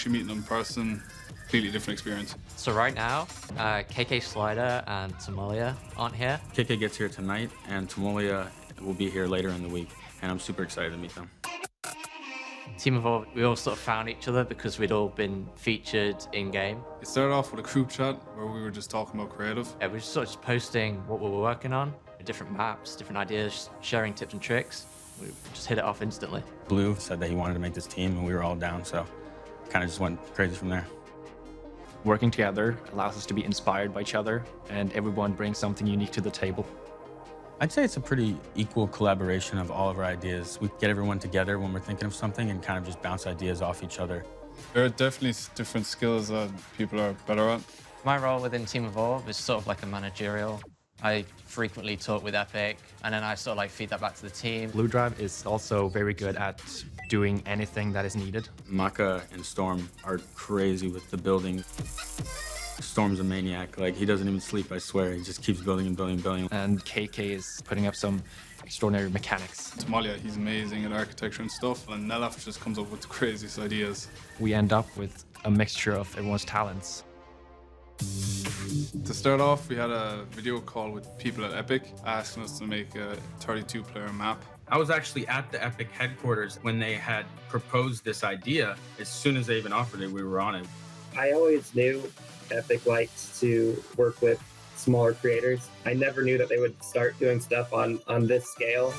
actually meeting them in person, completely different experience. So right now, KK Slider and Tamolia aren't here. KK gets here tonight, and Tamolia will be here later in the week, and I'm super excited to meet them. Team Evolve, we all sort of found each other because we'd all been featured in-game. It started off with a group chat where we were just talking about creative. Yeah, we were sort of just posting what we were working on, different maps, different ideas, sharing tips and tricks. We just hit it off instantly. Blue said that he wanted to make this team, and we were all down, so kind of just went crazy from there. Working together allows us to be inspired by each other, and everyone brings something unique to the table. I'd say it's a pretty equal collaboration of all of our ideas. We get everyone together when we're thinking of something and kind of just bounce ideas off each other. There are definitely different skills that people are better at. My role within Team Evolve is sort of like a managerial. I frequently talk with Epic, and then I sort of like feed that back to the team. Blue Drive is also very good at doing anything that is needed. Maka and Storm are crazy with the building. Storm's a maniac. Like, he doesn't even sleep, I swear. He just keeps building and building and building. And KK is putting up some extraordinary mechanics. Tamolia, he's amazing at architecture and stuff, and Nelaf just comes up with the craziest ideas. We end up with a mixture of everyone's talents. To start off, we had a video call with people at Epic asking us to make a 32-player map. I was actually at the Epic headquarters when they had proposed this idea. As soon as they even offered it, we were on it. I always knew Epic likes to work with smaller creators. I never knew that they would start doing stuff on this scale.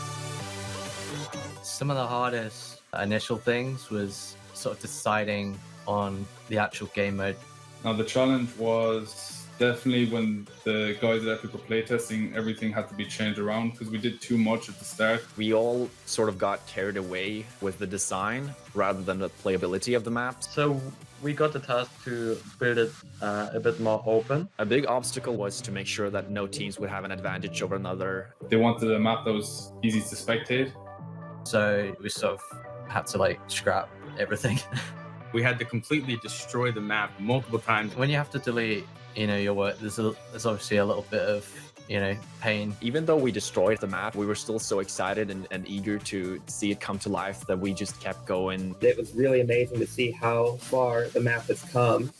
Some of the hardest initial things was sort of deciding on the actual game mode. Now, the challenge was definitely when the guys at Epic were playtesting, everything had to be changed around because we did too much at the start. We all sort of got carried away with the design rather than the playability of the maps. So we got the task to build it a bit more open. A big obstacle was to make sure that no teams would have an advantage over another. They wanted a map that was easy to spectate. So we sort of had to like scrap everything. We had to completely destroy the map multiple times. When you have to delete, your work, there's obviously a little bit of, pain. Even though we destroyed the map, we were still so excited and eager to see it come to life that we just kept going. It was really amazing to see how far the map has come.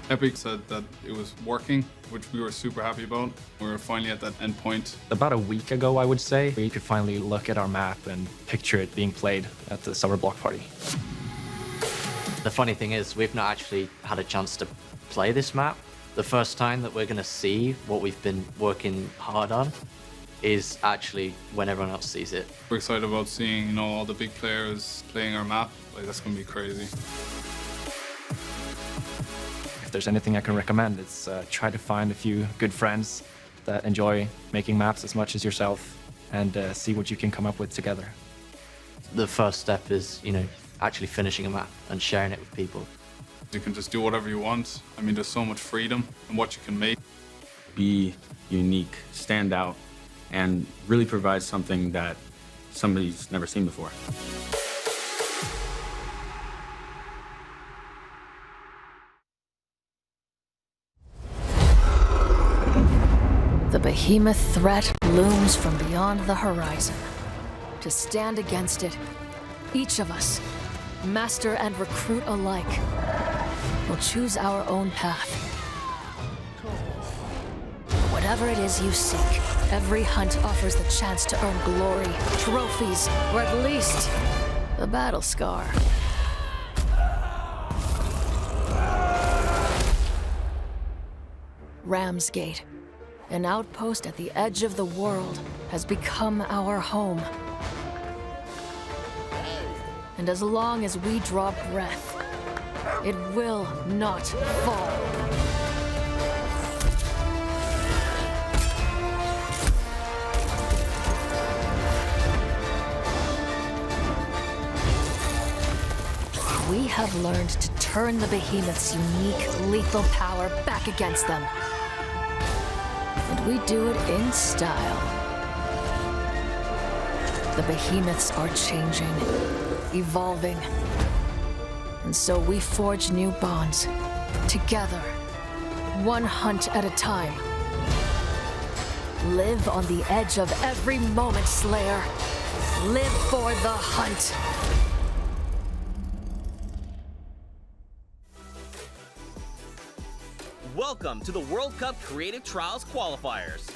Epic said that it was working, which we were super happy about. We were finally at that end point. About a week ago, I would say, we could finally look at our map and picture it being played at the summer block party. The funny thing is, we've not actually had a chance to play this map. The first time that we're going to see what we've been working hard on is actually when everyone else sees it. We're excited about seeing, all the big players playing our map. Like, that's going to be crazy. If there's anything I can recommend, it's try to find a few good friends that enjoy making maps as much as yourself and see what you can come up with together. The first step is, actually finishing a map and sharing it with people. You can just do whatever you want. I mean, there's so much freedom in what you can make. Be unique, stand out, and really provide something that somebody's never seen before. The behemoth threat looms from beyond the horizon. To stand against it, each of us, master and recruit alike, will choose our own path. Whatever it is you seek, every hunt offers the chance to earn glory, trophies, or at least a battle scar. Ramsgate, an outpost at the edge of the world, has become our home. And as long as we draw breath, it will not fall. We have learned to turn the behemoth's unique, lethal power back against them. And we do it in style. The behemoths are changing, evolving. And so we forge new bonds, together, one hunt at a time. Live on the edge of every moment, Slayer. Live for the hunt. Welcome to the World Cup Creative Trials Qualifiers.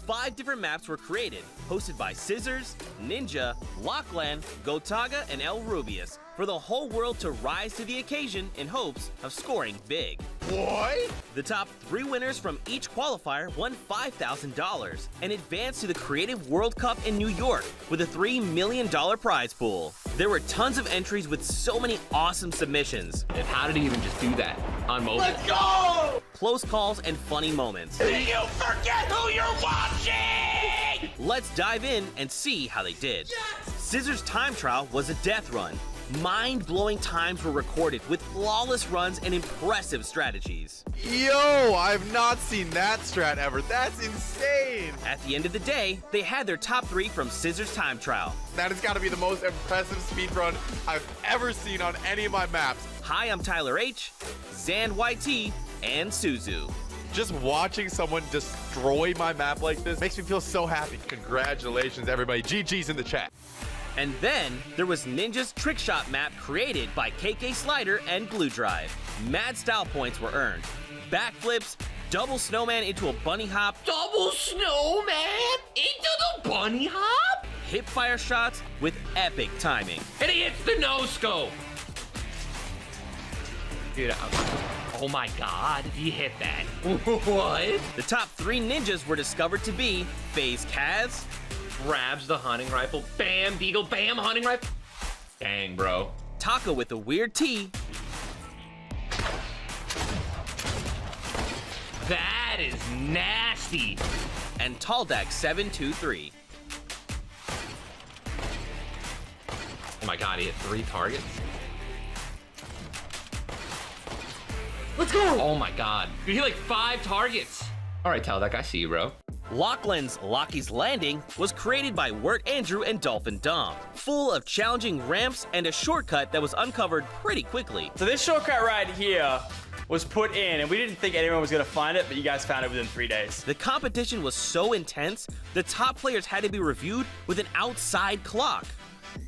5 different maps were created, hosted by Scissors, Ninja, Lachlan, Gotaga, and El Rubius, for the whole world to rise to the occasion in hopes of scoring big. What? The top 3 winners from each qualifier won $5,000 and advanced to the Creative World Cup in New York with a $3 million prize pool. There were tons of entries with so many awesome submissions. And how did he even just do that on mobile? Let's go! Close calls and funny moments. Do you forget who you're watching? Let's dive in and see how they did. Yes! Scissors time trial was a death run. Mind-blowing times were recorded with flawless runs and impressive strategies. Yo, I've not seen that strat ever. That's insane. At the end of the day, they had their top 3 from Scissors time trial. That has got to be the most impressive speedrun I've ever seen on any of my maps. Hi, I'm Tyler H, Zan YT, and Suzu. Just watching someone destroy my map like this makes me feel so happy. Congratulations, everybody. GG's in the chat. And then there was Ninja's trick shot map created by KK Slider and Blue Drive. Mad style points were earned. Backflips, double snowman into a bunny hop. Double snowman into the bunny hop? Hip fire shots with epic timing. And he hits the no scope. Dude, oh my god, he hit that. What? The top 3 ninjas were discovered to be FaZe Kaz, Grabs the hunting rifle, bam, deagle, bam, hunting rifle. Dang, bro. Taka with the weird T, That is nasty. and Taldak 723. Oh my god, he hit 3 targets. Let's go! Oh my god. Dude, he hit like 5 targets. All right, Taldak, I see you, bro. Lachlan's Lockie's Landing was created by Wirt Andrew and Dolphin Dom, full of challenging ramps and a shortcut that was uncovered pretty quickly. So this shortcut right here was put in, and we didn't think anyone was gonna find it, but you guys found it within 3 days. The competition was so intense, the top players had to be reviewed with an outside clock.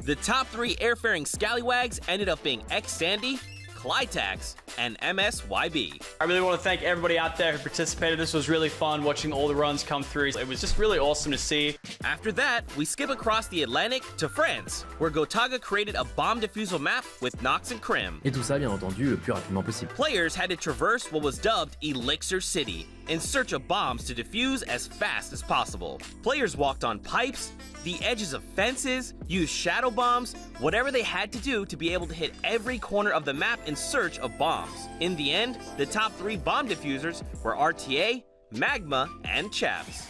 The top 3 airfaring scallywags ended up being X-Sandy, Clytax, and MSYB. I really want to thank everybody out there who participated. This was really fun watching all the runs come through. It was just really awesome to see. After that, we skip across the Atlantic to France, where Gotaga created a bomb defusal map with Nox and Krim. Et tout ça, bien entendu, le plus rapidement possible. Players had to traverse what was dubbed Elixir City in search of bombs to defuse as fast as possible. Players walked on pipes, the edges of fences, used shadow bombs, whatever they had to do to be able to hit every corner of the map in search of bombs. In the end, the top 3 bomb diffusers were RTA, Magma, and Chaps.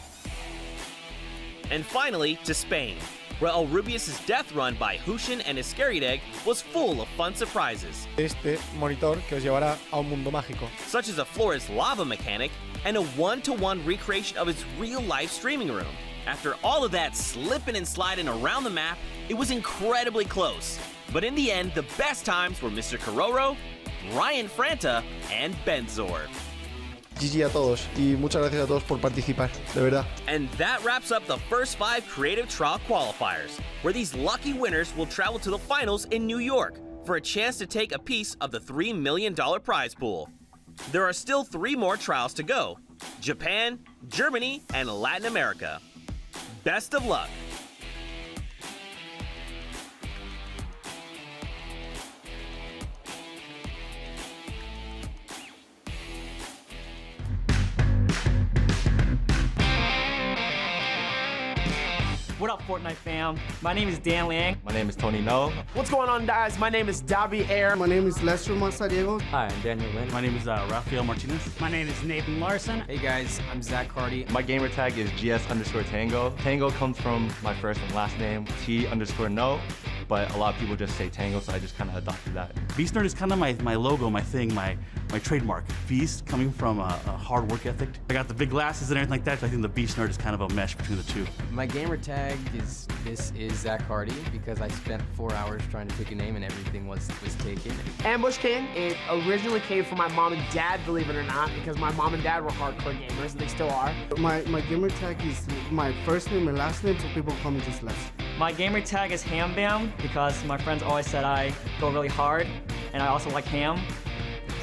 And finally, to Spain, where El Rubius' death run by Hushin and Iscariot was full of fun surprises. Este monitor que os llevará a un mundo mágico. Such as a Flores lava mechanic and a 1-to-1 recreation of his real-life streaming room. After all of that slipping and sliding around the map, it was incredibly close. But in the end, the best times were Mr. Kororo, Ryan Franta, and Benzor. GG a todos y muchas gracias a todos por participar, de verdad. And that wraps up the first 5 Creative Trial Qualifiers, where these lucky winners will travel to the finals in New York for a chance to take a piece of the $3 million prize pool. There are still 3 more trials to go: Japan, Germany, and Latin America. Best of luck! What up, Fortnite fam? My name is Dan Liang. My name is Tony No. What's going on, guys? My name is Dabi Air. My name is Lester Mazariego. Hi, I'm Daniel Lin. My name is Rafael Martinez. My name is Nathan Larson. Hey guys, I'm Zach Hardy. My gamer tag is GS_Tango. Tango comes from my first and last name, T_No, but a lot of people just say Tango, so I just kind of adopted that. Beast Nerd is kind of my logo, my thing, my trademark. Beast, coming from a hard work ethic. I got the big glasses and everything like that, so I think the Beast Nerd is kind of a mesh between the two. My gamer tag is Zach Hardy, because I spent 4 hours trying to pick a name and everything was taken. Ambush King, it originally came from my mom and dad, believe it or not, because my mom and dad were hardcore gamers, and they still are. My gamer tag is my first name and last name, so people call me just Lester. My gamer tag is HamBam because my friends always said I go really hard, and I also like ham.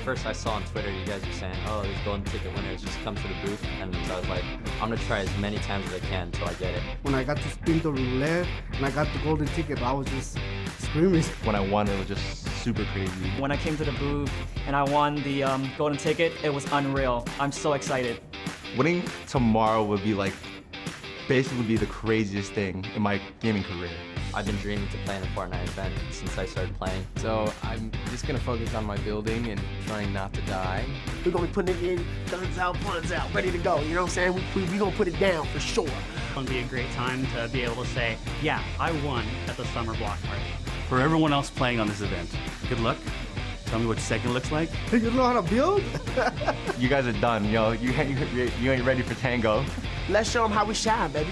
First I saw on Twitter you guys were saying, oh, there's golden ticket winners, just come to the booth. And I was like, I'm gonna try as many times as I can until I get it. When I got to spin the roulette and I got the golden ticket, I was just screaming. When I won, it was just super crazy. When I came to the booth and I won the golden ticket, it was unreal. I'm so excited. Winning tomorrow would be like, basically be the craziest thing in my gaming career. I've been dreaming to play in a Fortnite event since I started playing. So I'm just gonna focus on my building and trying not to die. We're gonna be putting it in, guns out, puns out, ready to go. You know what I'm saying? We gonna put it down for sure. It's gonna be a great time to be able to say, yeah, I won at the summer block party. For everyone else playing on this event, good luck. Tell me what second looks like. You don't know how to build? You guys are done, yo. You ain't ready for tango. Let's show them how we shine, baby.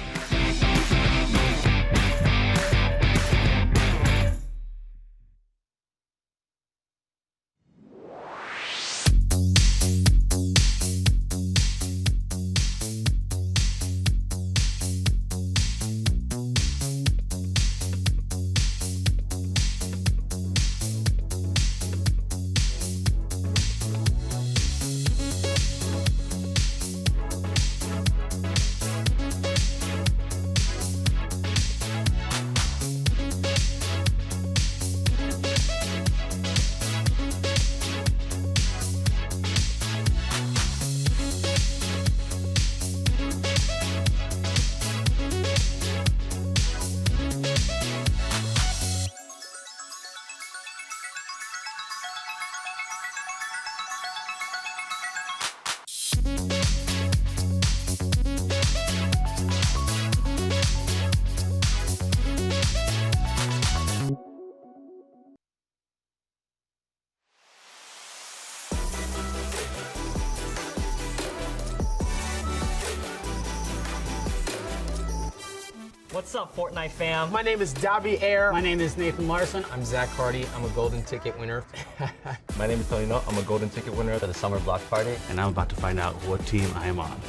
What's up, Fortnite fam? My name is Dobby Air. My name is Nathan Larson. I'm Zach Hardy. I'm a golden ticket winner. My name is Tonino. I'm a golden ticket winner For the summer block party. And I'm about to find out what team I am on.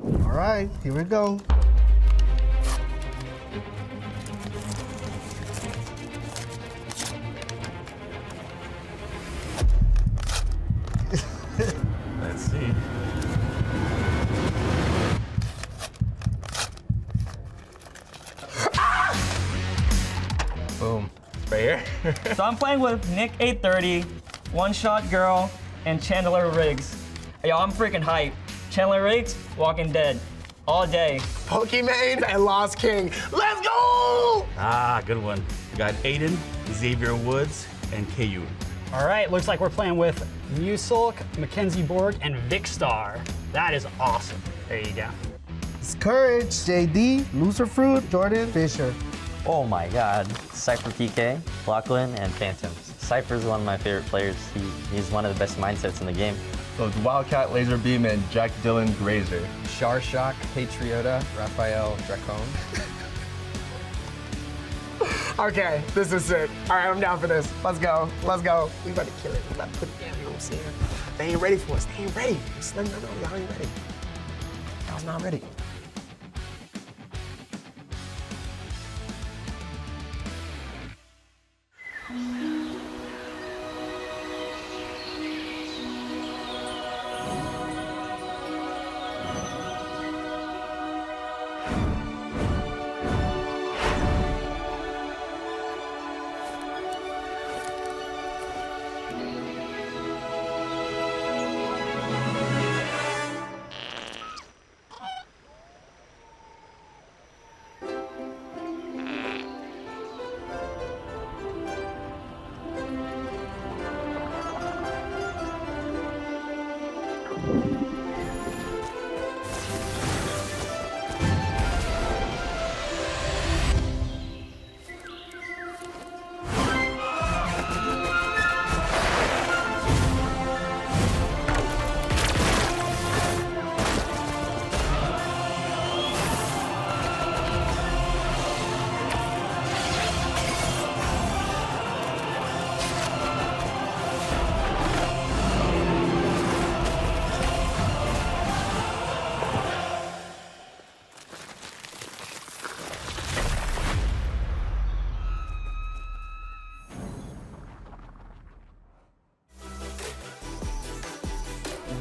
All right, here we go. Let's see. Boom. Right here. So I'm playing with Nick 830, One Shot Girl, and Chandler Riggs. Yo, I'm freaking hype. Chandler Riggs, Walking Dead, all day. Pokemon and Lost King. Let's go! Ah, good one. We got Aiden, Xavier Woods, and KU. All right, looks like we're playing with Muselk, Mackenzie Borg, and Vicstar. That is awesome. There you go. It's Courage, JD, Loser Fruit, Jordan, Fisher. Oh my god. Cypher PK, Lachlan, and Phantoms. Cypher's one of my favorite players. He's one of the best mindsets in the game. So it's Wildcat, Lazarbeam, and Jack Dylan Grazer. Sharshock, Patriota, Raphael, Dracone. Okay, this is it. All right, I'm down for this. Let's go. Let's go. We about to kill it. We about to put it down. You know what I'm saying? They ain't ready for us. They ain't ready. No, y'all ain't ready. Y'all's not ready.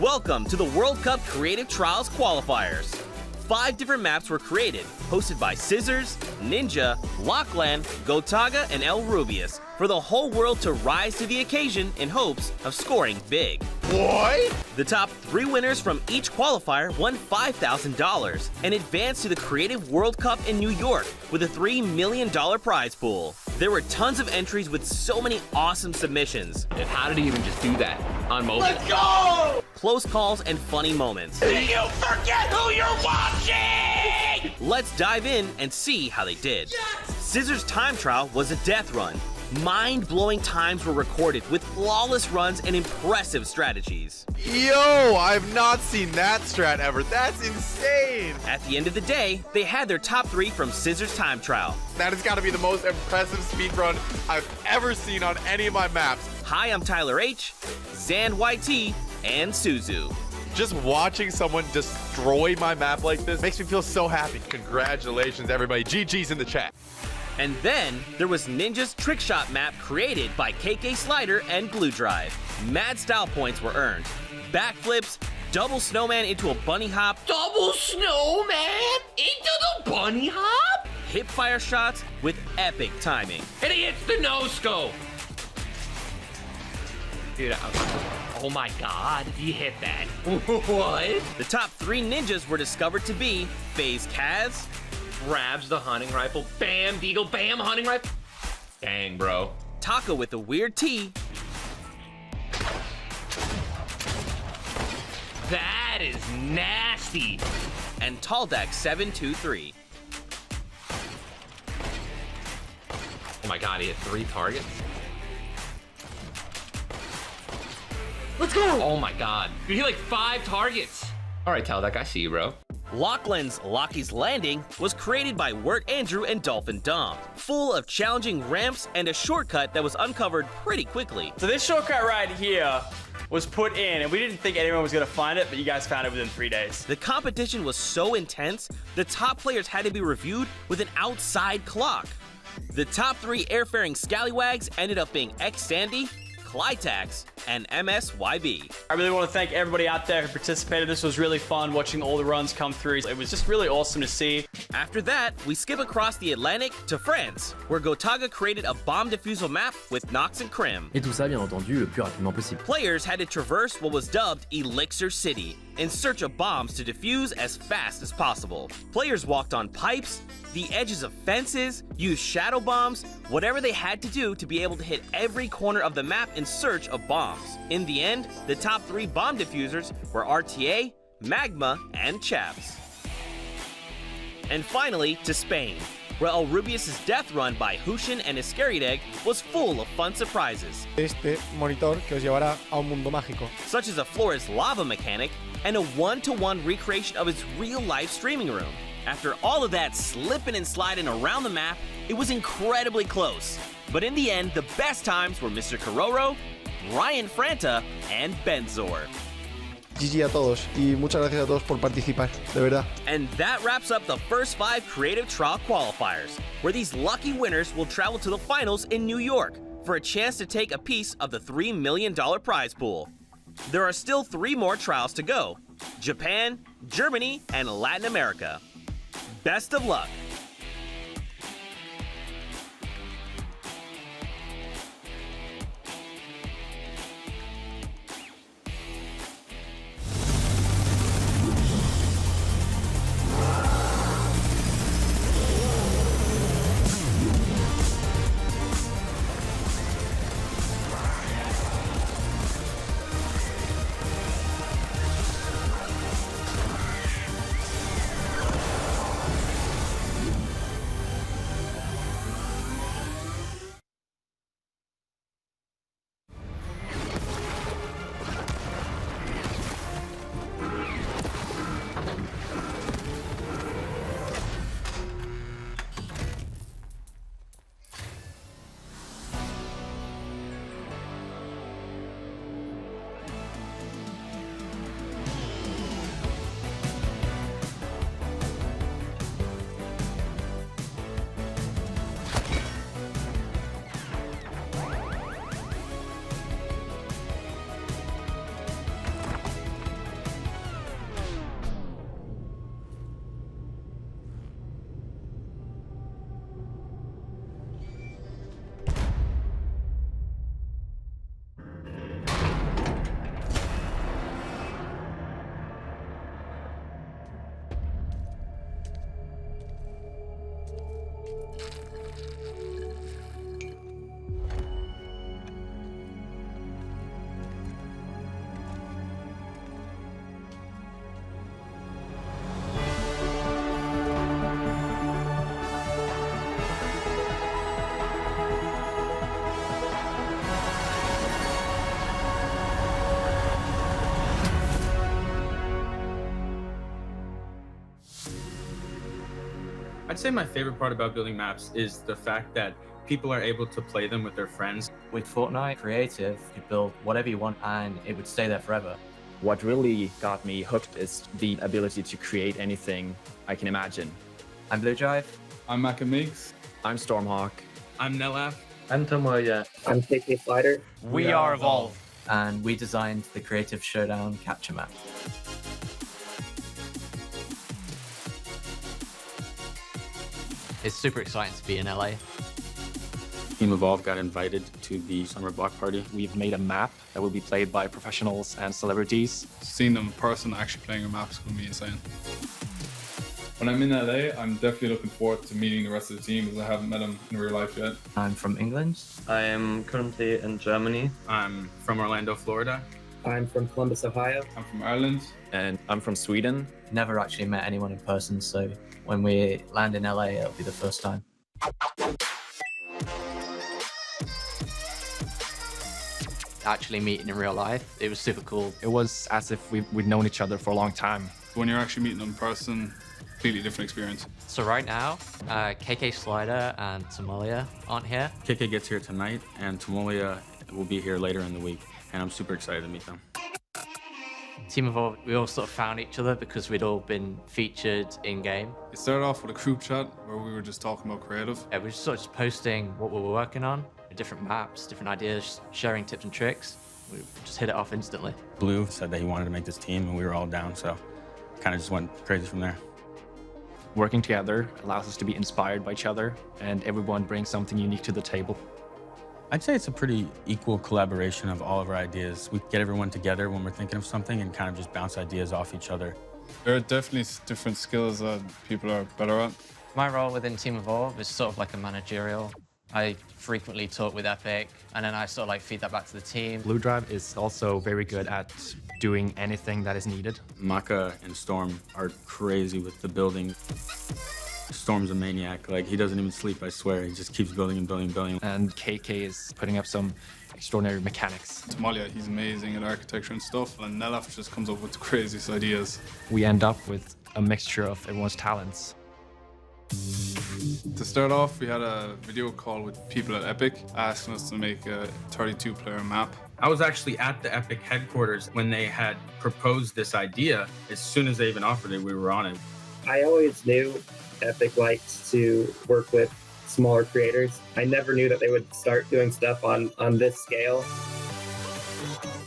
Welcome to the World Cup Creative Trials Qualifiers. 5 different maps were created, hosted by Scissors, Ninja, Lachlan, Gotaga, and El Rubius, for the whole world to rise to the occasion in hopes of scoring big. What? The top 3 winners from each qualifier won $5,000 and advanced to the Creative World Cup in New York with a $3 million prize pool. There were tons of entries with so many awesome submissions. And how did he even just do that on mobile? Let's go! Close calls and funny moments. Did you forget who you're watching? Let's dive in and see how they did. Yes! Scissors time trial was a death run. Mind-blowing times were recorded with flawless runs and impressive strategies. Yo, I've not seen that strat ever. That's insane. At the end of the day, they had their top 3 from Scissors time trial. That has got to be the most impressive speedrun I've ever seen on any of my maps. Hi, I'm Tyler H, Zand YT, and Suzu. Just watching someone destroy my map like this makes me feel so happy. Congratulations, everybody. GG's in the chat. And then there was Ninja's trick shot map created by KK Slider and Blue Drive. Mad style points were earned. Backflips, double snowman into a bunny hop. Double snowman into the bunny hop? Hip fire shots with epic timing. And he hits the no-scope. Dude, oh my god, he hit that. What? The top 3 ninjas were discovered to be FaZe Kaz, grabs the hunting rifle, bam, deagle, bam, hunting rifle. Dang, bro. Taco with a weird T. That is nasty. And Taldak 723. Oh my god, he hit 3 targets. Let's go! Oh my god. Dude, he hit like 5 targets. All right, Taldak, I see you, bro. Lachlan's Lockie's Landing was created by Wirt Andrew and Dolphin Dom, full of challenging ramps and a shortcut that was uncovered pretty quickly. So this shortcut right here was put in, and we didn't think anyone was gonna find it, but you guys found it within 3 days. The competition was so intense, the top players had to be reviewed with an outside clock. The top 3 airfaring scallywags ended up being X-Sandy, Clytax, and MSYB. I really want to thank everybody out there who participated. This was really fun watching all the runs come through. It was just really awesome to see. After that, we skip across the Atlantic to France, where Gotaga created a bomb defusal map with Nox and Crim. Et tout ça, bien entendu, le plus rapidement possible. Players had to traverse what was dubbed Elixir City in search of bombs to defuse as fast as possible. Players walked on pipes, the edges of fences, used shadow bombs, whatever they had to do to be able to hit every corner of the map in search of bombs. In the end, the top 3 bomb diffusers were RTA, Magma, and Chaps. And finally, to Spain, where El Rubius' death run by Hushin and Iscariot was full of fun surprises. Este monitor que os llevará a un mundo mágico. Such as a Flores lava mechanic and a 1-to-1 recreation of his real-life streaming room. After all of that slipping and sliding around the map, it was incredibly close. But in the end, the best times were Mr. Kororo, Ryan Franta, and Benzor. GG a todos y muchas gracias a todos por participar, de verdad. And that wraps up the first 5 Creative Trial Qualifiers, where these lucky winners will travel to the finals in New York for a chance to take a piece of the $3 million prize pool. There are still 3 more trials to go: Japan, Germany, and Latin America. Best of luck! I'd say my favorite part about building maps is the fact that people are able to play them with their friends. With Fortnite Creative, you could build whatever you want and it would stay there forever. What really got me hooked is the ability to create anything I can imagine. I'm Blue Drive. I'm Mac and Meeks. I'm Stormhawk. I'm Nelaf. I'm Tomoya. I'm KK Slider. We are Evolve. And we designed the Creative Showdown capture map. It's super exciting to be in LA. Team Evolve got invited to the summer block party. We've made a map that will be played by professionals and celebrities. Seeing them in person actually playing a map is going to be insane. When I'm in LA, I'm definitely looking forward to meeting the rest of the team because I haven't met them in real life yet. I'm from England. I am currently in Germany. I'm from Orlando, Florida. I'm from Columbus, Ohio. I'm from Ireland. And I'm from Sweden. Never actually met anyone in person, so when we land in LA, it'll be the first time. Actually meeting in real life, it was super cool. It was as if we'd known each other for a long time. When you're actually meeting them in person, completely different experience. So right now, KK Slider and Tomoya aren't here. KK gets here tonight, and Tomoya will be here later in the week, and I'm super excited to meet them. Team Evolve, we all sort of found each other because we'd all been featured in-game. It started off with a group chat where we were just talking about creative. Yeah, we were just sort of just posting what we were working on, different maps, different ideas, sharing tips and tricks. We just hit it off instantly. Blue said that he wanted to make this team, and we were all down, so kind of just went crazy from there. Working together allows us to be inspired by each other, and everyone brings something unique to the table. I'd say it's a pretty equal collaboration of all of our ideas. We get everyone together when we're thinking of something and kind of just bounce ideas off each other. There are definitely different skills that people are better at. My role within Team Evolve is sort of like a managerial. I frequently talk with Epic, and then I sort of like feed that back to the team. Blue Drive is also very good at doing anything that is needed. Maka and Storm are crazy with the building. Storm's a maniac. Like, he doesn't even sleep, I swear. He just keeps building and building and building. And KK is putting up some extraordinary mechanics. Tomoya, he's amazing at architecture and stuff, and Nelaf just comes up with the craziest ideas. We end up with a mixture of everyone's talents. To start off, we had a video call with people at Epic asking us to make a 32-player map. I was actually at the Epic headquarters when they had proposed this idea. As soon as they even offered it, we were on it. I always knew Epic likes to work with smaller creators. I never knew that they would start doing stuff on this scale.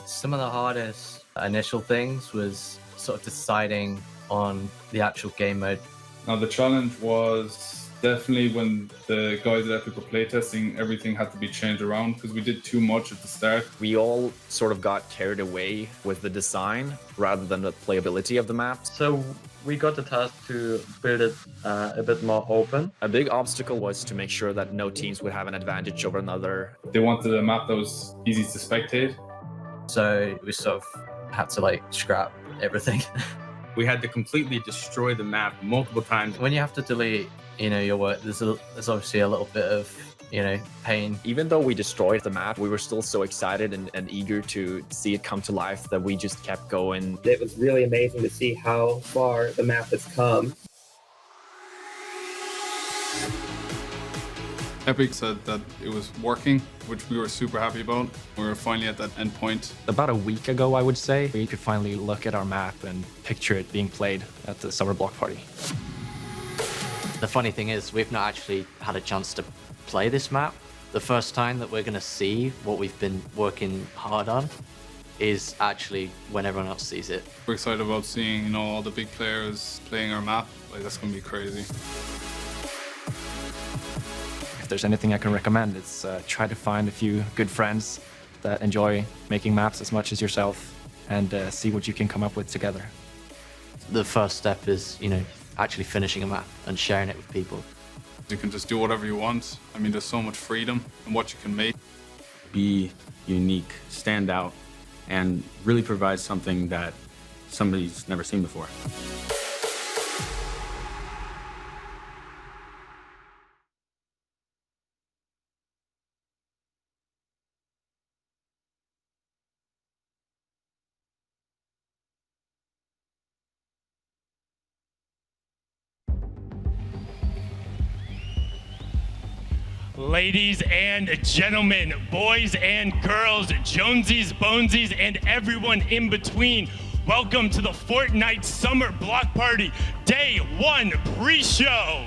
Some of the hardest initial things was sort of deciding on the actual game mode. Now the challenge was definitely when the guys at Epic were playtesting, everything had to be changed around because we did too much at the start. We all sort of got carried away with the design rather than the playability of the map. So we got the task to build it a bit more open. A big obstacle was to make sure that no teams would have an advantage over another. They wanted a map that was easy to spectate. So we sort of had to like scrap everything. We had to completely destroy the map multiple times. When you have to delete, your work, there's obviously a little bit of, pain. Even though we destroyed the map, we were still so excited and eager to see it come to life that we just kept going. It was really amazing to see how far the map has come. Epic said that it was working, which we were super happy about. We were finally at that end point. About a week ago, I would say, we could finally look at our map and picture it being played at the summer block party. The funny thing is, we've not actually had a chance to play this map. The first time that we're going to see what we've been working hard on is actually when everyone else sees it. We're excited about seeing, all the big players playing our map. Like, that's going to be crazy. If there's anything I can recommend, it's try to find a few good friends that enjoy making maps as much as yourself and see what you can come up with together. The first step is, actually finishing a map and sharing it with people. You can just do whatever you want. I mean, there's so much freedom in what you can make. Be unique, stand out, and really provide something that somebody's never seen before. Ladies and gentlemen, boys and girls, Jonesies, Bonesies, and everyone in between, welcome to the Fortnite Summer Block Party Day 1 pre-show.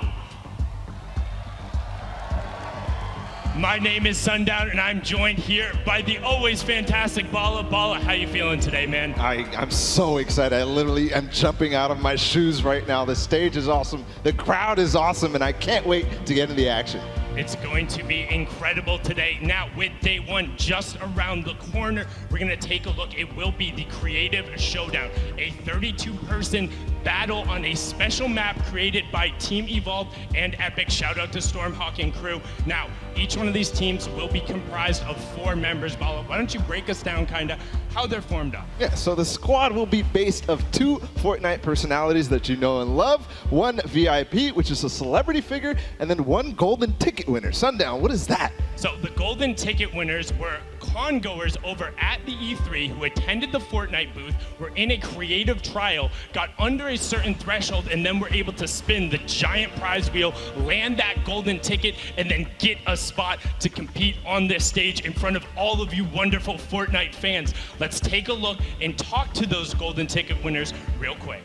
My name is Sundown, and I'm joined here by the always fantastic Bala. Bala, how you feeling today, man? I'm so excited. I literally am jumping out of my shoes right now. The stage is awesome. The crowd is awesome, and I can't wait to get into the action. It's going to be incredible today. Now, with day 1 just around the corner, we're going to take a look. It will be the Creative Showdown, a 32-person battle on a special map created by Team Evolved and Epic. Shout out to Stormhawk and crew. Now, each one of these teams will be comprised of 4 members. Bala, why don't you break us down kind of how they're formed up? Yeah, so the squad will be based of 2 Fortnite personalities that you know and love, 1 VIP, which is a celebrity figure, and then 1 golden ticket winner. Sundown, what is that? So the golden ticket winners were con-goers over at the E3 who attended the Fortnite booth, were in a creative trial, got under a certain threshold, and then were able to spin the giant prize wheel, land that golden ticket, and then get a spot to compete on this stage in front of all of you wonderful Fortnite fans. Let's take a look and talk to those golden ticket winners real quick.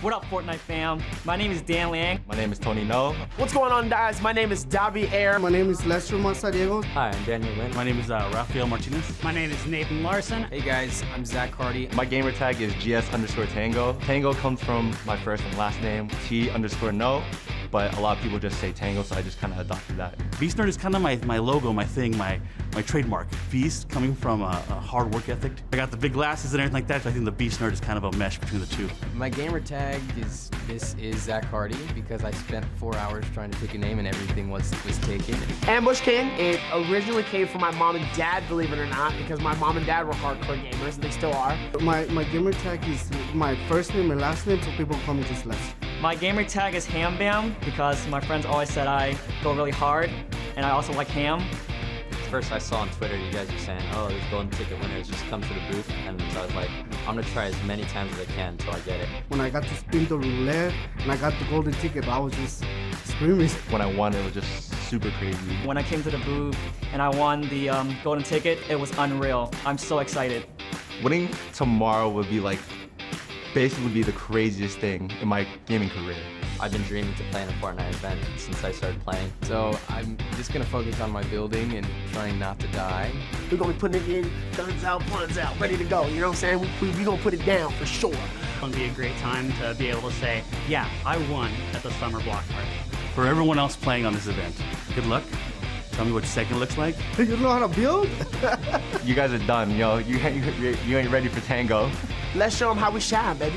What up, Fortnite fam? My name is Dan Lang. My name is Tony No. What's going on, guys? My name is Davi Air. My name is Lester Mazariego. Hi, I'm Daniel Lynn. My name is Rafael Martinez. My name is Nathan Larson. Hey guys, I'm Zach Hardy. My gamer tag is GS_Tango. Tango comes from my first and last name, T_No, but a lot of people just say Tango, so I just kind of adopted that. Beast Nerd is kind of my logo, my thing, my trademark. Beast, coming from a hard work ethic. I got the big glasses and everything like that, so I think the Beast Nerd is kind of a mesh between the two. My gamer tag is this is Zach Hardy because I spent 4 hours trying to pick a name and everything was taken. Ambush King, it originally came from my mom and dad, believe it or not, because my mom and dad were hardcore gamers, and they still are. My gamer tag is my first name and last name, so people call me just Lester. My gamer tag is Ham Bam because my friends always said I go really hard, and I also like ham. First I saw on Twitter you guys were saying, oh, there's golden ticket winners, just come to the booth, and so I was like, I'm gonna try as many times as I can until I get it. When I got to spin the roulette and I got the golden ticket, I was just screaming. When I won, it was just super crazy. When I came to the booth and I won the golden ticket, it was unreal. I'm so excited. Winning tomorrow would be like, basically be the craziest thing in my gaming career. I've been dreaming to play in a Fortnite event since I started playing. So I'm just gonna focus on my building and trying not to die. We're gonna be putting it in, guns out, guns out, ready to go. You know what I'm saying? We gonna put it down for sure. It's going to be a great time to be able to say, yeah, I won at the Summer Block Party. For everyone else playing on this event, good luck. Tell me what your second looks like. You don't know how to build? You guys are done, yo. You ain't ready for Tango. Let's show them how we shine, baby.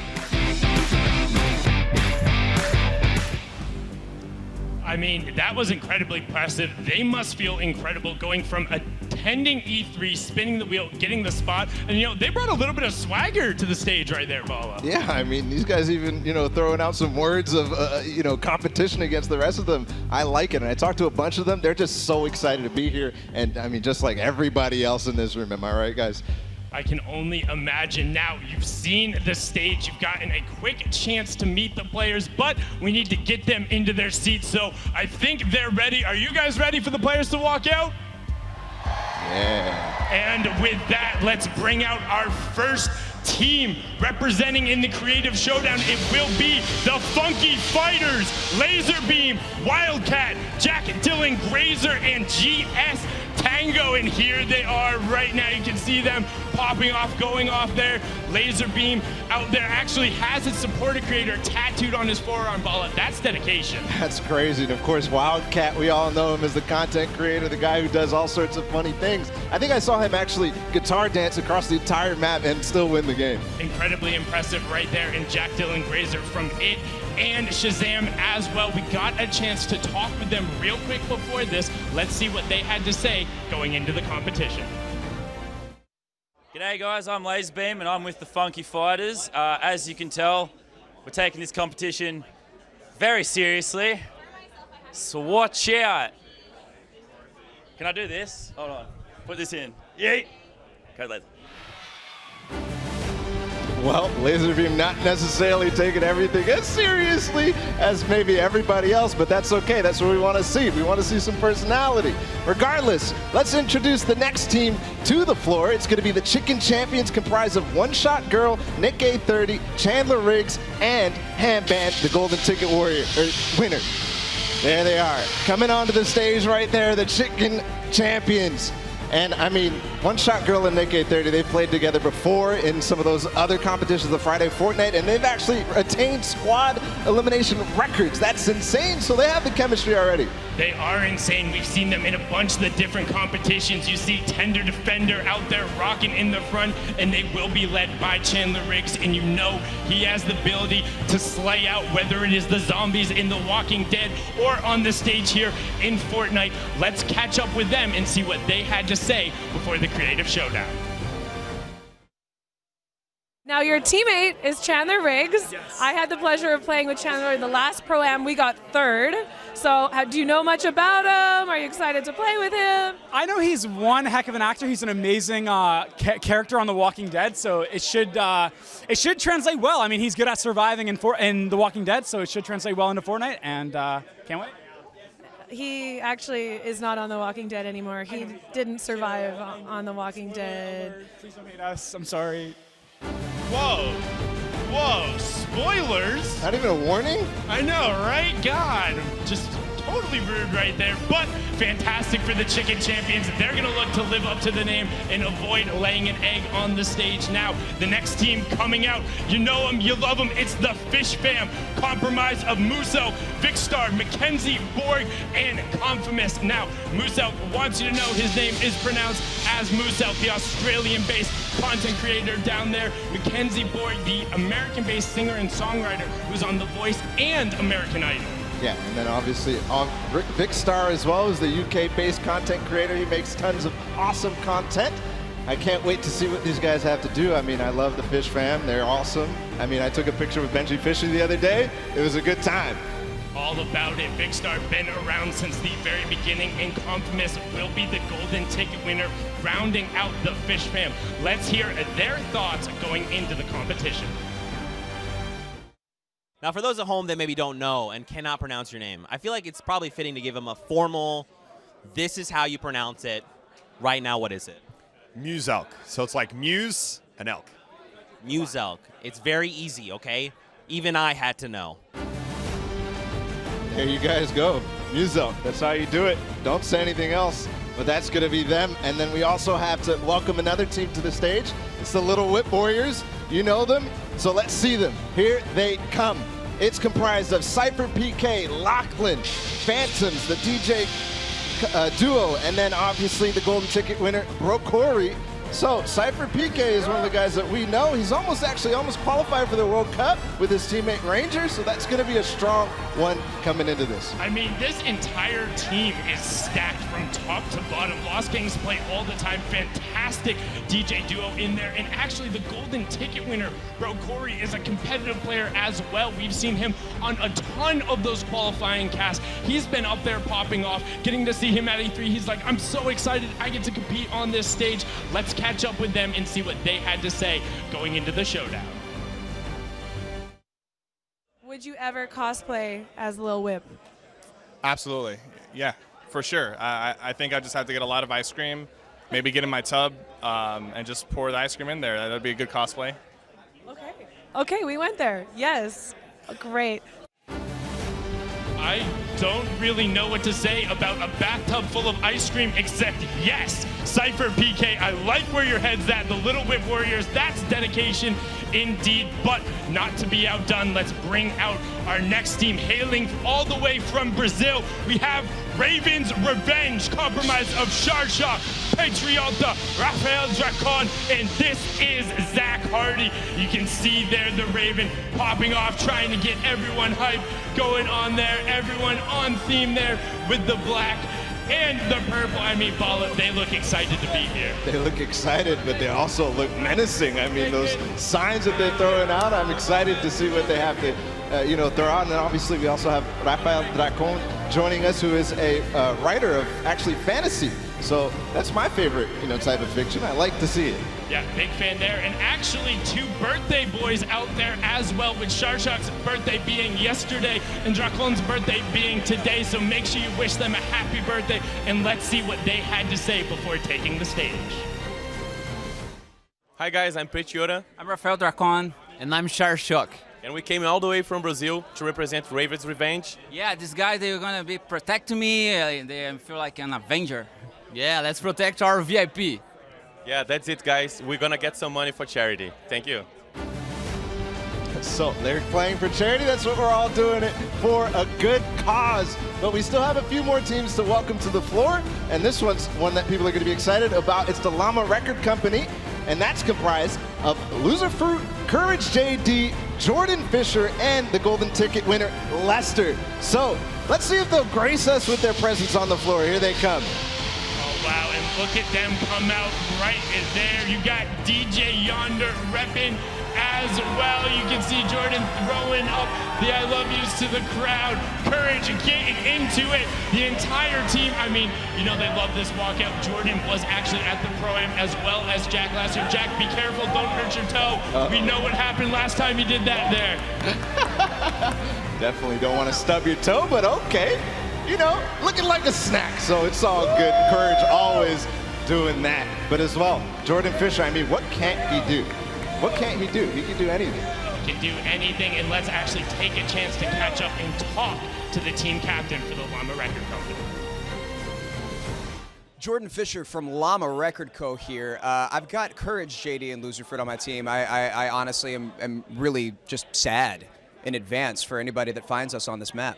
I mean, that was incredibly impressive. They must feel incredible going from attending E3, spinning the wheel, getting the spot, and they brought a little bit of swagger to the stage right there, Bala. Yeah, I mean, these guys even, throwing out some words of, competition against the rest of them. I like it, and I talked to a bunch of them. They're just so excited to be here, and I mean, just like everybody else in this room. Am I right, guys? I can only imagine. Now, you've seen the stage, you've gotten a quick chance to meet the players, but we need to get them into their seats, so I think they're ready. Are you guys ready for the players to walk out? Yeah. And with that, let's bring out our first team representing in the Creative Showdown. It will be the Funky Fighters, Lazarbeam, Wildcat, Jack Dylan, Grazer, and GS Tango, and here they are right now. You can see them popping off, going off there. Lazarbeam out there actually has its supporter creator tattooed on his forearm. Bala, that's dedication. That's crazy. And of course, Wildcat, we all know him as the content creator, the guy who does all sorts of funny things. I think I saw him actually guitar dance across the entire map and still win the game. Incredibly impressive right there. And Jack Dylan Grazer from It and Shazam as well. We got a chance to talk with them real quick before this. Let's see what they had to say going into the competition. G'day guys, I'm Lazarbeam and I'm with the Funky Fighters. As you can tell, we're taking this competition very seriously, so watch out. Can I do this? Hold on, put this in. Yeet. Go Laser. Well, Lazarbeam not necessarily taking everything as seriously as maybe everybody else, but that's okay. That's what we want to see. We want to see some personality. Regardless, let's introduce the next team to the floor. It's going to be the Chicken Champions, comprised of One Shot Girl, Nick A30, Chandler Riggs, and Handband, the Golden Ticket winner. There they are, coming onto the stage right there, the Chicken Champions. And I mean, One Shot Girl and Nick A30, they've played together before in some of those other competitions, the Friday Fortnite, and they've actually attained squad elimination records. That's insane, so they have the chemistry already. They are insane. We've seen them in a bunch of the different competitions. You see Tender Defender out there rocking in the front, and they will be led by Chandler Riggs, and you know he has the ability to slay out, whether it is the zombies in The Walking Dead or on the stage here in Fortnite. Let's catch up with them and see what they had to say before the Creative Showdown. Now your teammate is Chandler Riggs. Yes. I had the pleasure of playing with Chandler in the last Pro-Am. We got third. So do you know much about him? Are you excited to play with him? I know he's one heck of an actor. He's an amazing character on The Walking Dead, so it should translate well. I mean, he's good at surviving in The Walking Dead, so it should translate well into Fortnite, and can't wait. He actually is not on The Walking Dead anymore. He didn't survive on The Walking Dead. Please don't hate us. I'm sorry. Whoa. Whoa, spoilers? Not even a warning? I know, right? God, just totally rude right there, but fantastic for the Chicken Champions. They're gonna look to live up to the name and avoid laying an egg on the stage. Now, the next team coming out, you know them, you love them, it's the Fish Fam, comprised of Muselk, Vicstar, Mackenzie, Borg, and Confamous. Now, Muselk wants you to know his name is pronounced as Muselk, the Australian-based content creator down there. Mackenzie Borg, the American-based singer and songwriter who's on The Voice and American Idol. Yeah, and then obviously Vicstar as well, is the UK-based content creator. He makes tons of awesome content. I can't wait to see what these guys have to do. I mean, I love the Fish Fam. They're awesome. I mean, I took a picture with Benji Fisher the other day. It was a good time. All about it. Vicstar been around since the very beginning, and Confamous will be the Golden Ticket winner, rounding out the Fish Fam. Let's hear their thoughts going into the competition. Now, for those at home that maybe don't know and cannot pronounce your name, I feel like it's probably fitting to give them a formal, this is how you pronounce it. Right now, what is it? Muselk. So it's like Muse and Elk. Muselk. It's very easy, okay? Even I had to know. There you guys go. Muselk. That's how you do it. Don't say anything else. But that's going to be them. And then we also have to welcome another team to the stage. It's the Little Whip Warriors. You know them, so let's see them. Here they come. It's comprised of Cypher PK, Lachlan, Phantoms, the DJ duo, and then obviously the Golden Ticket winner, Corey. So Cypher PK is one of the guys that we know. He's almost qualified for the World Cup with his teammate Ranger, so that's going to be a strong one coming into this. I mean, this entire team is stacked from top to bottom. Lost Gangs play all the time. Fantastic DJ duo in there. And actually, the Golden Ticket winner, Corey, is a competitive player as well. We've seen him on a ton of those qualifying casts. He's been up there popping off. Getting to see him at E3, he's like, I'm so excited I get to compete on this stage. Let's catch up with them and see what they had to say going into the showdown. Would you ever cosplay as Lil Whip? Absolutely, yeah, for sure. I think I just have to get a lot of ice cream, maybe get in my tub and just pour the ice cream in there. That'd be a good cosplay. Okay, we went there. Yes, great. I don't really know what to say about a bathtub full of ice cream except yes, Cypher PK, I like where your head's at. The Little Whip Warriors, that's dedication indeed, but not to be outdone. Let's bring out our next team, hailing all the way from Brazil. We have Raven's Revenge, comprised of Sharsha, Patriota, Rafael Dracon, and this is Zach Hardy. You can see there the Raven popping off, trying to get everyone hyped, going on there, everyone on theme there with the black and the purple. I mean, Bala, they look excited to be here. They look excited, but they also look menacing. I mean, those signs that they're throwing out, I'm excited to see what they have to throw out. And then obviously we also have Rafael Dracon joining us, who is a writer of actually fantasy. So that's my favorite, type of fiction. I like to see it. Yeah, big fan there. And actually 2 birthday boys out there as well, with Sharshak's birthday being yesterday and Lachlan's birthday being today. So make sure you wish them a happy birthday, and let's see what they had to say before taking the stage. Hi guys, I'm Pretiora. I'm Rafael Dracon. And I'm Sharshak. And we came all the way from Brazil to represent Raven's Revenge. Yeah, these guys, they're gonna be protecting me. They feel like an Avenger. Yeah, let's protect our VIP. Yeah, that's it guys. We're gonna get some money for charity. Thank you. So they're playing for charity. That's what we're all doing it for, a good cause. But we still have a few more teams to welcome to the floor. And this one's one that people are going to be excited about. It's the Llama Record Company. And that's comprised of Loser Fruit, Courage JD, Jordan Fisher, and the golden ticket winner, Lester. So let's see if they'll grace us with their presence on the floor. Here they come. Oh, wow, and look at them come out right there. You got DJ Yonder repping as well. You can see Jordan throwing up the I love yous to the crowd. Courage getting into it. The entire team, I mean, you know they love this walkout. Jordan was actually at the Pro-Am as well as Jack last year. Jack, be careful, don't hurt your toe. We know what happened last time you did that there. Definitely don't want to stub your toe, but okay. You know, looking like a snack, so it's all good. Courage always doing that. But as well, Jordan Fisher, I mean, what can't he do? What can't he do? He can do anything. Can do anything, and let's actually take a chance to catch up and talk to the team captain for the Llama Record Company. Jordan Fisher from Llama Record Co. here. I've got Courage, JD, and Loser Fruit on my team. I honestly am really just sad in advance for anybody that finds us on this map.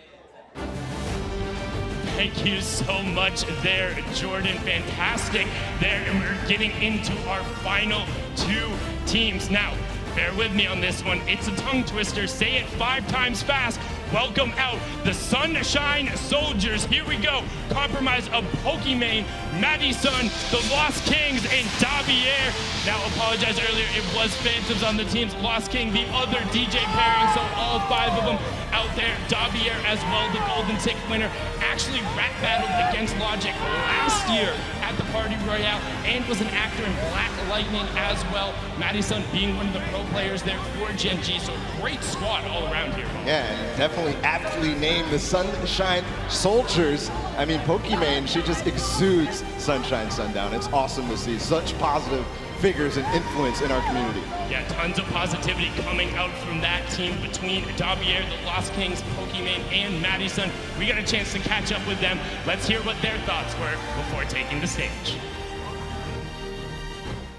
Thank you so much there, Jordan. Fantastic there, and we're getting into our final 2 teams. Now, bear with me on this one. It's a tongue twister. Say it 5 times fast. Welcome out the Sunshine Soldiers. Here we go. Compromise of Pokimane, Madison, the Lost Kings, and Davier. Now, apologize earlier. It was Phantoms on the teams. Lost King, the other DJ pairing. So all 5 of them out there. Davier as well, the golden ticket winner. Actually rap battled against Logic last year at the Party Royale and was an actor in Black Lightning as well. Madison being one of the pro players there for Gen G. So great squad all around here. Yeah, definitely aptly named the Sunshine Soldiers. I mean, Pokimane, she just exudes Sunshine Sundown. It's awesome to see such positive figures and influence in our community. Yeah, tons of positivity coming out from that team between Davier, the Lost Kings, Pokimane, and Madison. We got a chance to catch up with them. Let's hear what their thoughts were before taking the stage.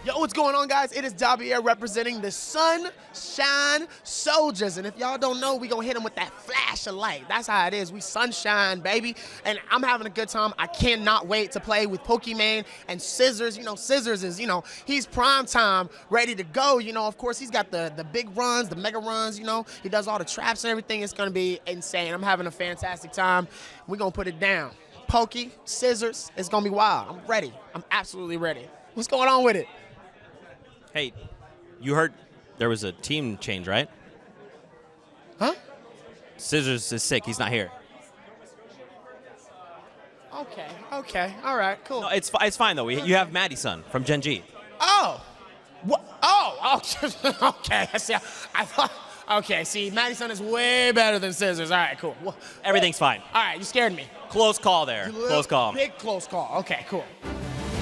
Yo, what's going on, guys? It is Davier representing the Sunshine Soldiers. And if y'all don't know, we gonna hit them with that flash of light. That's how it is. We sunshine, baby. And I'm having a good time. I cannot wait to play with Pokimane and Scissors. You know, Scissors is, you know, he's prime time, ready to go. You know, of course, he's got the big runs, the mega runs, you know. He does all the traps and everything. It's gonna be insane. I'm having a fantastic time. We're gonna put it down. Pokey, Scissors, it's gonna be wild. I'm ready. I'm absolutely ready. What's going on with it? Hey, you heard there was a team change, right? Huh? Scissors is sick. He's not here. Okay. All right, cool. No, it's fine, though. You have Madison from Gen G. Oh. Okay. See, I thought. Okay, see, Madison is way better than Scissors. All right, cool. Everything's fine. All right, you scared me. Close call there. Close call. Big close call. Okay, cool.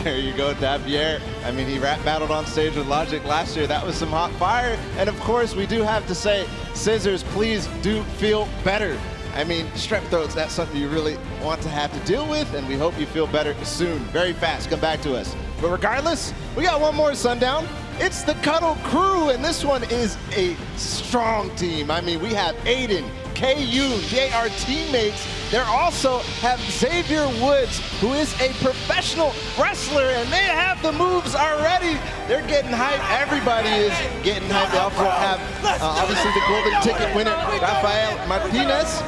There you go, Davier. I mean, he rap battled on stage with Logic last year. That was some hot fire. And of course, we do have to say, Scissors, please do feel better. I mean, strep throats, that's something you really want to have to deal with, and we hope you feel better soon, very fast. Come back to us. But regardless, we got one more Sundown. It's the Cuddle Crew, and this one is a strong team. I mean, we have Aiden, KU, they are teammates. They also have Xavier Woods, who is a professional wrestler, and they have the moves already. They're getting hyped. Everybody is getting hyped. They also have, obviously, the golden ticket winner, Rafael Martinez.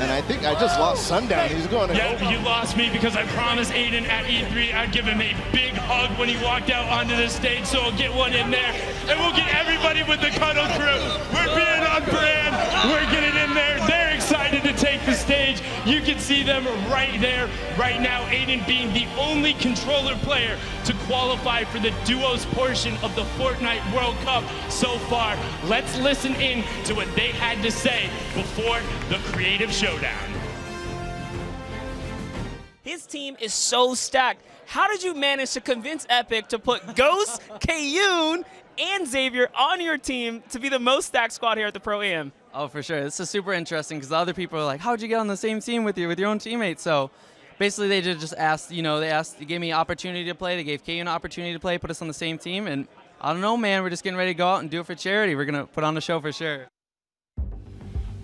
And I think I just lost Sundown. He's going to. Yeah, you lost me because I promised Aiden at E3 I'd give him a big hug when he walked out onto the stage. So I'll get one in there, and we'll get everybody with the Cuddle Crew. We're being on brand. We're getting in there. They're excited to take the stage. You can see them right there, right now. Aiden being the only controller player to qualify for the duos portion of the Fortnite World Cup so far. Let's listen in to what they had to say before the Creative Showdown. His team is so stacked. How did you manage to convince Epic to put Ghost, Kayun, and Xavier on your team to be the most stacked squad here at the Pro Am? Oh, for sure. This is super interesting because other people are like, how'd you get on the same team with your own teammates? So basically they just asked, they gave me an opportunity to play. They gave Kayun an opportunity to play, put us on the same team. And I don't know, man, we're just getting ready to go out and do it for charity. We're going to put on the show for sure.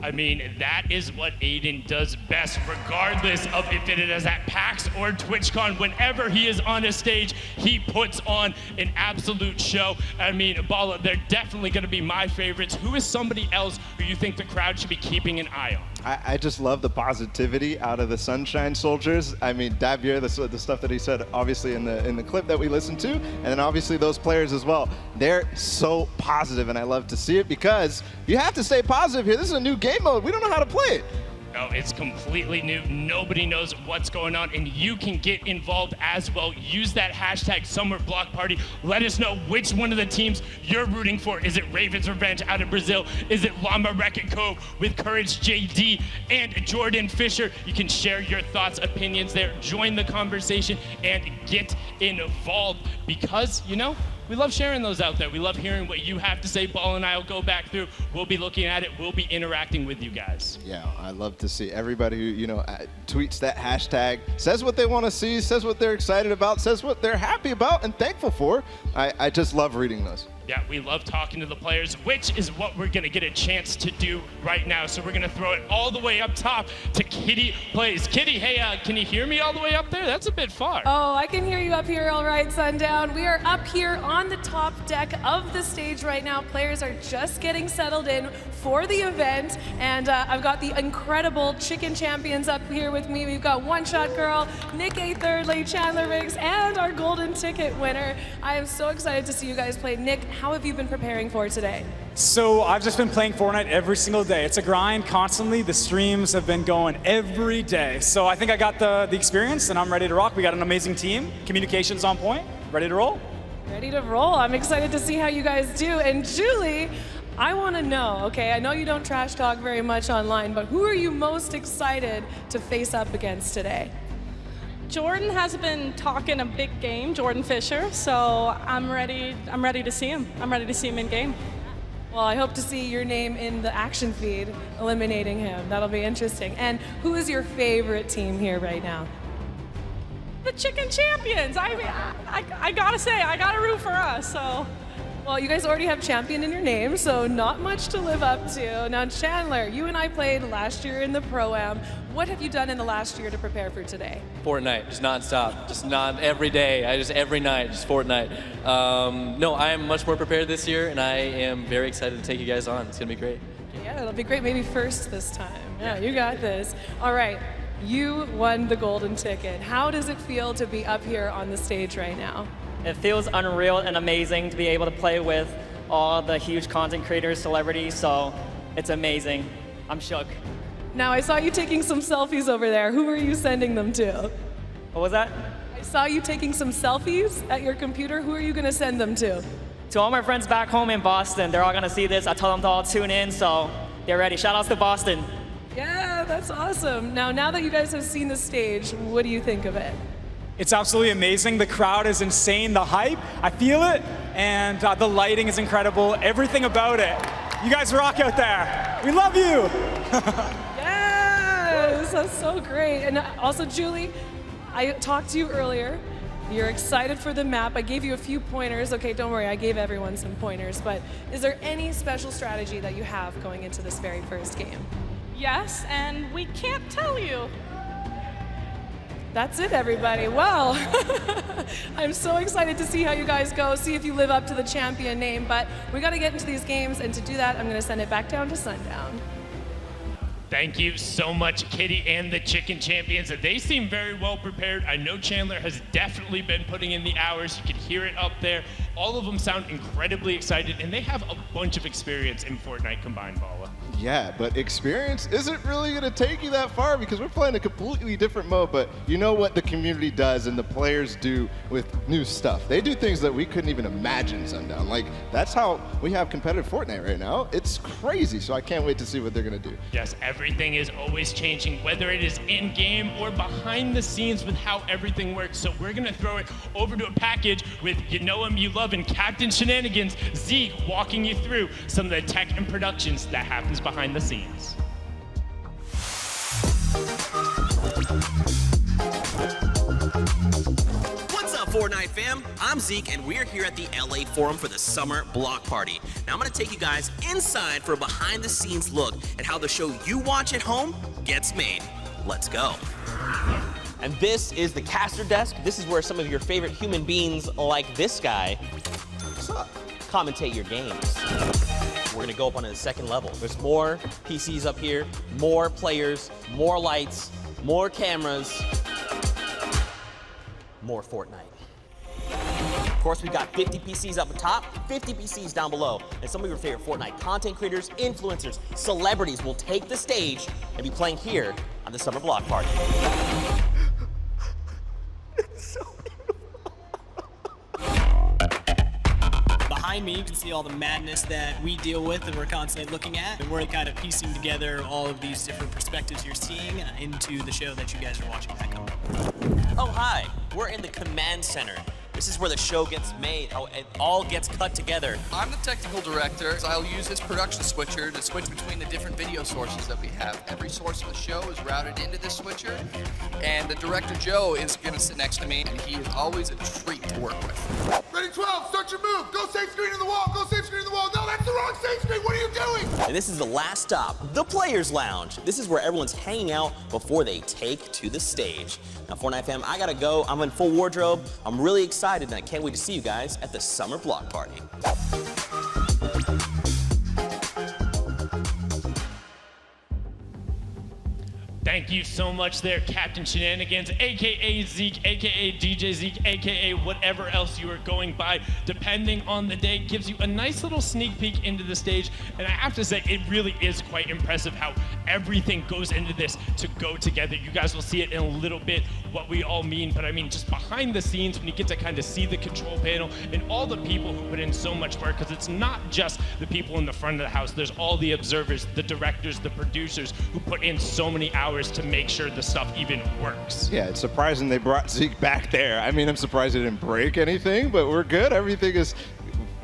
I mean, that is what Aiden does best, regardless of if it is at PAX or TwitchCon. Whenever he is on a stage, he puts on an absolute show. I mean, Bala, they're definitely going to be my favorites. Who is somebody else who you think the crowd should be keeping an eye on? I just love the positivity out of the Sunshine Soldiers. I mean, Davier, the stuff that he said, obviously in the clip that we listened to, and then obviously those players as well. They're so positive, and I love to see it because you have to stay positive here. This is a new game mode. We don't know how to play it. No, it's completely new. Nobody knows what's going on, and you can get involved as well. Use that hashtag SummerBlockParty. Let us know which one of the teams you're rooting for. Is it Ravens Revenge out of Brazil? Is it Llama Wreck-It Cove with Courage JD and Jordan Fisher? You can share your thoughts, opinions there. Join the conversation and get involved because, we love sharing those out there. We love hearing what you have to say. Ball and I will go back through. We'll be looking at it. We'll be interacting with you guys. Yeah, I love to see everybody who, tweets that hashtag, says what they want to see, says what they're excited about, says what they're happy about and thankful for. I just love reading those. Yeah, we love talking to the players, which is what we're going to get a chance to do right now. So we're going to throw it all the way up top to Kitty Plays. Kitty, hey, can you hear me all the way up there? That's a bit far. Oh, I can hear you up here, all right, Sundown. We are up here on the top deck of the stage right now. Players are just getting settled in for the event, and I've got the incredible Chicken Champions up here with me. We've got One Shot Girl, Nick A. Thirdly, Chandler Riggs, and our golden ticket winner. I am so excited to see you guys play. Nick, how have you been preparing for today? So I've just been playing Fortnite every single day. It's a grind constantly. The streams have been going every day. So I think I got the experience and I'm ready to rock. We got an amazing team. Communications on point. Ready to roll? Ready to roll. I'm excited to see how you guys do. And Julie, I want to know, okay, I know you don't trash talk very much online, but who are you most excited to face up against today? Jordan has been talking a big game, Jordan Fisher, so I'm ready to see him. I'm ready to see him in game. Well, I hope to see your name in the action feed eliminating him. That'll be interesting. And who is your favorite team here right now? The Chicken Champions. I mean, I gotta say, I gotta root for us, so. Well, you guys already have champion in your name, so not much to live up to. Now, Chandler, you and I played last year in the Pro-Am. What have you done in the last year to prepare for today? Fortnite, just nonstop, just not every day, every night, just Fortnite. No, I am much more prepared this year, and I am very excited to take you guys on. It's gonna be great. Yeah, it'll be great. Maybe first this time. Yeah, you got this. All right, you won the golden ticket. How does it feel to be up here on the stage right now? It feels unreal and amazing to be able to play with all the huge content creators, celebrities, so it's amazing. I'm shook. Now, I saw you taking some selfies over there. Who are you sending them to? What was that? I saw you taking some selfies at your computer. Who are you going to send them to? To all my friends back home in Boston. They're all going to see this. I told them to all tune in, so they're ready. Shout outs to Boston. Yeah, that's awesome. Now that you guys have seen the stage, what do you think of it? It's absolutely amazing. The crowd is insane. The hype, I feel it. And the lighting is incredible. Everything about it. You guys rock out there. We love you. Yes, that's so great. And also, Julie, I talked to you earlier. You're excited for the map. I gave you a few pointers. Okay, don't worry, I gave everyone some pointers. But is there any special strategy that you have going into this very first game? Yes, and we can't tell you. That's it, everybody. Well, I'm so excited to see how you guys go, see if you live up to the champion name, but we got to get into these games, and to do that, I'm going to send it back down to Sundown. Thank you so much, Kitty and the Chicken Champions. They seem very well prepared. I know Chandler has definitely been putting in the hours. You can hear it up there All of them sound incredibly excited, and they have a bunch of experience in Fortnite combined, Paula. Yeah, but experience isn't really going to take you that far because we're playing a completely different mode. But you know what the community does and the players do with new stuff. They do things that we couldn't even imagine, Sundown. Like, that's how we have competitive Fortnite right now. It's crazy, so I can't wait to see what they're going to do. Yes, everything is always changing, whether it is in-game or behind the scenes with how everything works. So we're going to throw it over to a package with You Know Him, You Love Him, Captain Shenanigans, Zeke walking you through some of the tech and productions that happens behind the scenes. What's up, Fortnite fam? I'm Zeke, and we're here at the LA Forum for the Summer Block Party. Now I'm gonna take you guys inside for a behind-the-scenes look at how the show you watch at home gets made. Let's go. And this is the caster desk. This is where some of your favorite human beings, like this guy, what's up, commentate your games. We're gonna go up on the second level. There's more PCs up here, more players, more lights, more cameras, more Fortnite. Of course, we got 50 PCs up top, 50 PCs down below, and some of your favorite Fortnite content creators, influencers, celebrities will take the stage and be playing here on the Summer Block Party. Behind me, you can see all the madness that we deal with and we're constantly looking at. And we're kind of piecing together all of these different perspectives you're seeing into the show that you guys are watching back home. Oh, hi. We're in the command center. This is where the show gets made, how it all gets cut together. I'm the technical director, so I'll use this production switcher to switch between the different video sources that we have. Every source of the show is routed into this switcher, and the director Joe is going to sit next to me, and he is always a treat to work with. Ready, 12, start your move. Go save screen in the wall, go save screen in the wall. No, that's the wrong save screen, what are you doing? And this is the last stop, the Players Lounge. This is where everyone's hanging out before they take to the stage. Now, Fortnite fam, I gotta go. I'm in full wardrobe. I'm really excited, and I can't wait to see you guys at the Summer Block Party. Thank you so much there, Captain Shenanigans, AKA Zeke, AKA DJ Zeke, AKA whatever else you are going by, depending on the day. Gives you a nice little sneak peek into the stage. And I have to say, it really is quite impressive how everything goes into this to go together. You guys will see it in a little bit what we all mean, but I mean just behind the scenes when you get to kind of see the control panel and all the people who put in so much work, because it's not just the people in the front of the house. There's all the observers, the directors, the producers who put in so many hours to make sure the stuff even works. Yeah, it's surprising they brought Zeke back there. I mean, I'm surprised it didn't break anything, but we're good. Everything is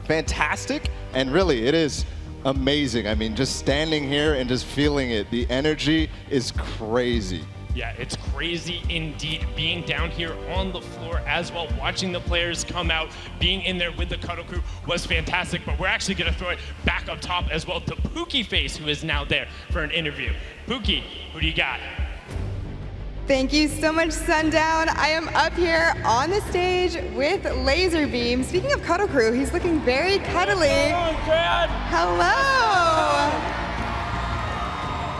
fantastic, and really, it is amazing. I mean, just standing here and just feeling it, the energy is crazy. Yeah, it's crazy indeed. Being down here on the floor as well, watching the players come out, being in there with the Cuddle Crew was fantastic, but we're actually gonna throw it back up top as well to Pookie Face, who is now there for an interview. Pookie, who do you got? Thank you so much, Sundown. I am up here on the stage with Lazarbeam. Speaking of Cuddle Crew, he's looking very cuddly. Hello.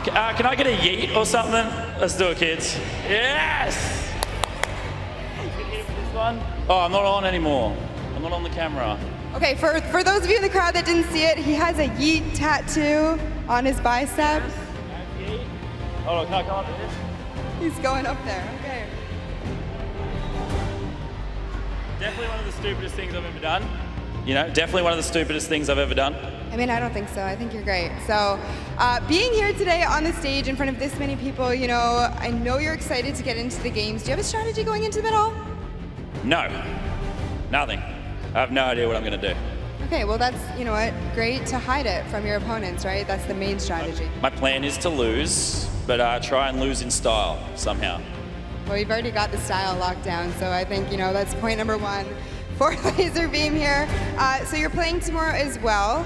Can I get a yeet or something? Let's do it, kids. Yes! Oh, I'm not on anymore. I'm not on the camera. Okay, for those of you in the crowd that didn't see it, he has a yeet tattoo on his bicep. Hold on, can I come up to this? He's going up there, okay. Definitely one of the stupidest things I've ever done. You know, definitely one of the stupidest things I've ever done. I mean, I don't think so. I think you're great. So, being here today on the stage in front of this many people, you know, I know you're excited to get into the games. Do you have a strategy going into them at all? No, nothing. I have no idea what I'm gonna do. Okay, well that's, you know what, great to hide it from your opponents, right? That's the main strategy. My plan is to lose, but try and lose in style somehow. Well, you've already got the style locked down, so I think, you know, that's point number one for Lazarbeam here. So you're playing tomorrow as well.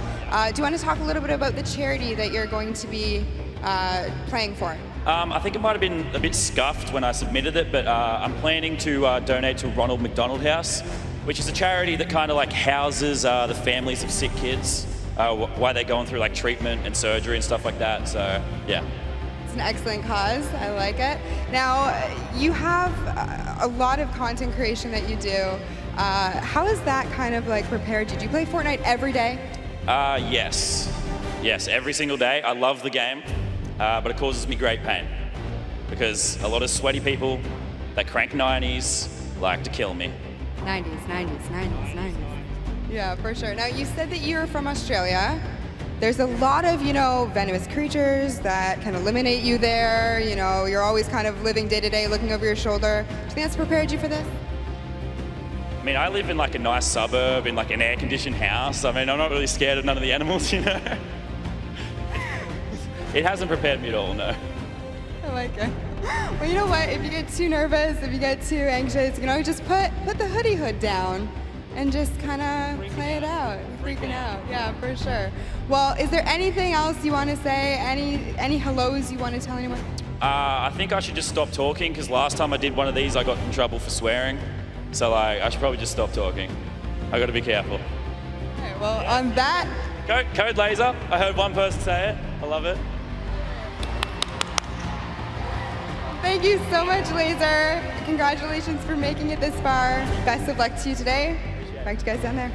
Do you want to talk a little bit about the charity that you're going to be playing for? I think it might have been a bit scuffed when I submitted it, but I'm planning to donate to Ronald McDonald House, which is a charity that kind of like houses the families of sick kids while they're going through like treatment and surgery and stuff like that. So yeah. It's an excellent cause. I like it. Now, you have a lot of content creation that you do. How has that kind of like prepared you? Do you play Fortnite every day? Yes. Yes, every single day. I love the game, but it causes me great pain because a lot of sweaty people that crank 90s like to kill me. 90s. Yeah, for sure. Now, you said that you're from Australia. There's a lot of, venomous creatures that can eliminate you there. You're always kind of living day to day, looking over your shoulder. Do you think that's prepared you for this? I mean, I live in like a nice suburb in like an air-conditioned house. I mean, I'm not really scared of none of the animals, It hasn't prepared me at all, no. I like it. Well, you know what? If you get too nervous, if you get too anxious, just put the hoodie hood down and just kind of play it out. Freaking out. Yeah, for sure. Well, is there anything else you want to say? Any hellos you want to tell anyone? I think I should just stop talking because last time I did one of these, I got in trouble for swearing. So I should probably just stop talking. I got to be careful. Okay, well, on that. Code Laser. I heard one person say it. I love it. Thank you so much, Laser. Congratulations for making it this far. Best of luck to you today. Back to you guys down there.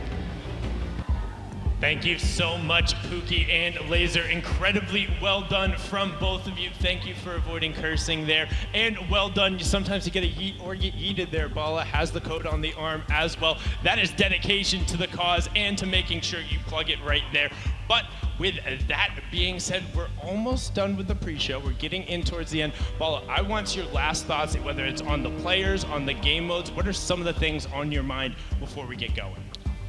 Thank you so much, Pookie and Laser. Incredibly well done from both of you. Thank you for avoiding cursing there. And well done. Sometimes you get a yeet or get yeeted there. Bala has the code on the arm as well. That is dedication to the cause and to making sure you plug it right there. But with that being said, we're almost done with the pre-show. We're getting in towards the end. Bala, I want your last thoughts, whether it's on the players, on the game modes. What are some of the things on your mind before we get going?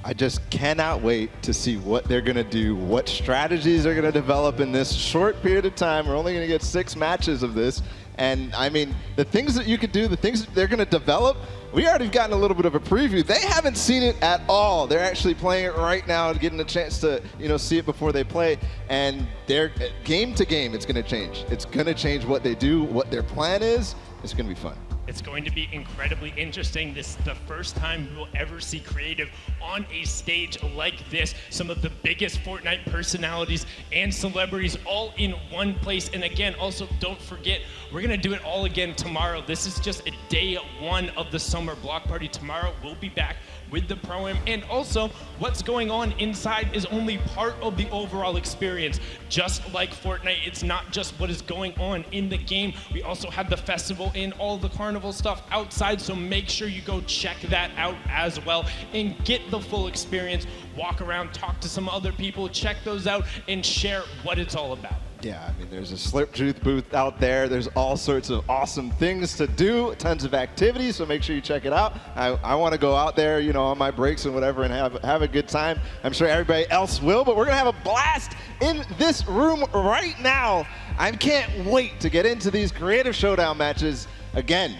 I just cannot wait to see what they're going to do, what strategies they're going to develop in this short period of time. We're only going to get 6 matches of this. And I mean, the things that you could do, the things that they're going to develop, we already gotten a little bit of a preview. They haven't seen it at all. They're actually playing it right now, getting a chance to see it before they play. And they're game to game, it's going to change. It's going to change what they do, what their plan is. It's going to be fun. It's going to be incredibly interesting. This is the first time we will ever see creative on a stage like this. Some of the biggest Fortnite personalities and celebrities all in one place. And again, also don't forget, we're gonna do it all again tomorrow. This is just a day 1 of the summer block party. Tomorrow we'll be back with the Pro-Am. And also, what's going on inside is only part of the overall experience. Just like Fortnite, it's not just what is going on in the game. We also have the festival and all the carnival stuff outside, so make sure you go check that out as well and get the full experience. Walk around, talk to some other people, check those out, and share what it's all about. Yeah, I mean, there's a Slurp Juice booth out there. There's all sorts of awesome things to do, tons of activities, so make sure you check it out. I want to go out there, on my breaks and whatever and have a good time. I'm sure everybody else will, but we're going to have a blast in this room right now. I can't wait to get into these creative showdown matches. Again,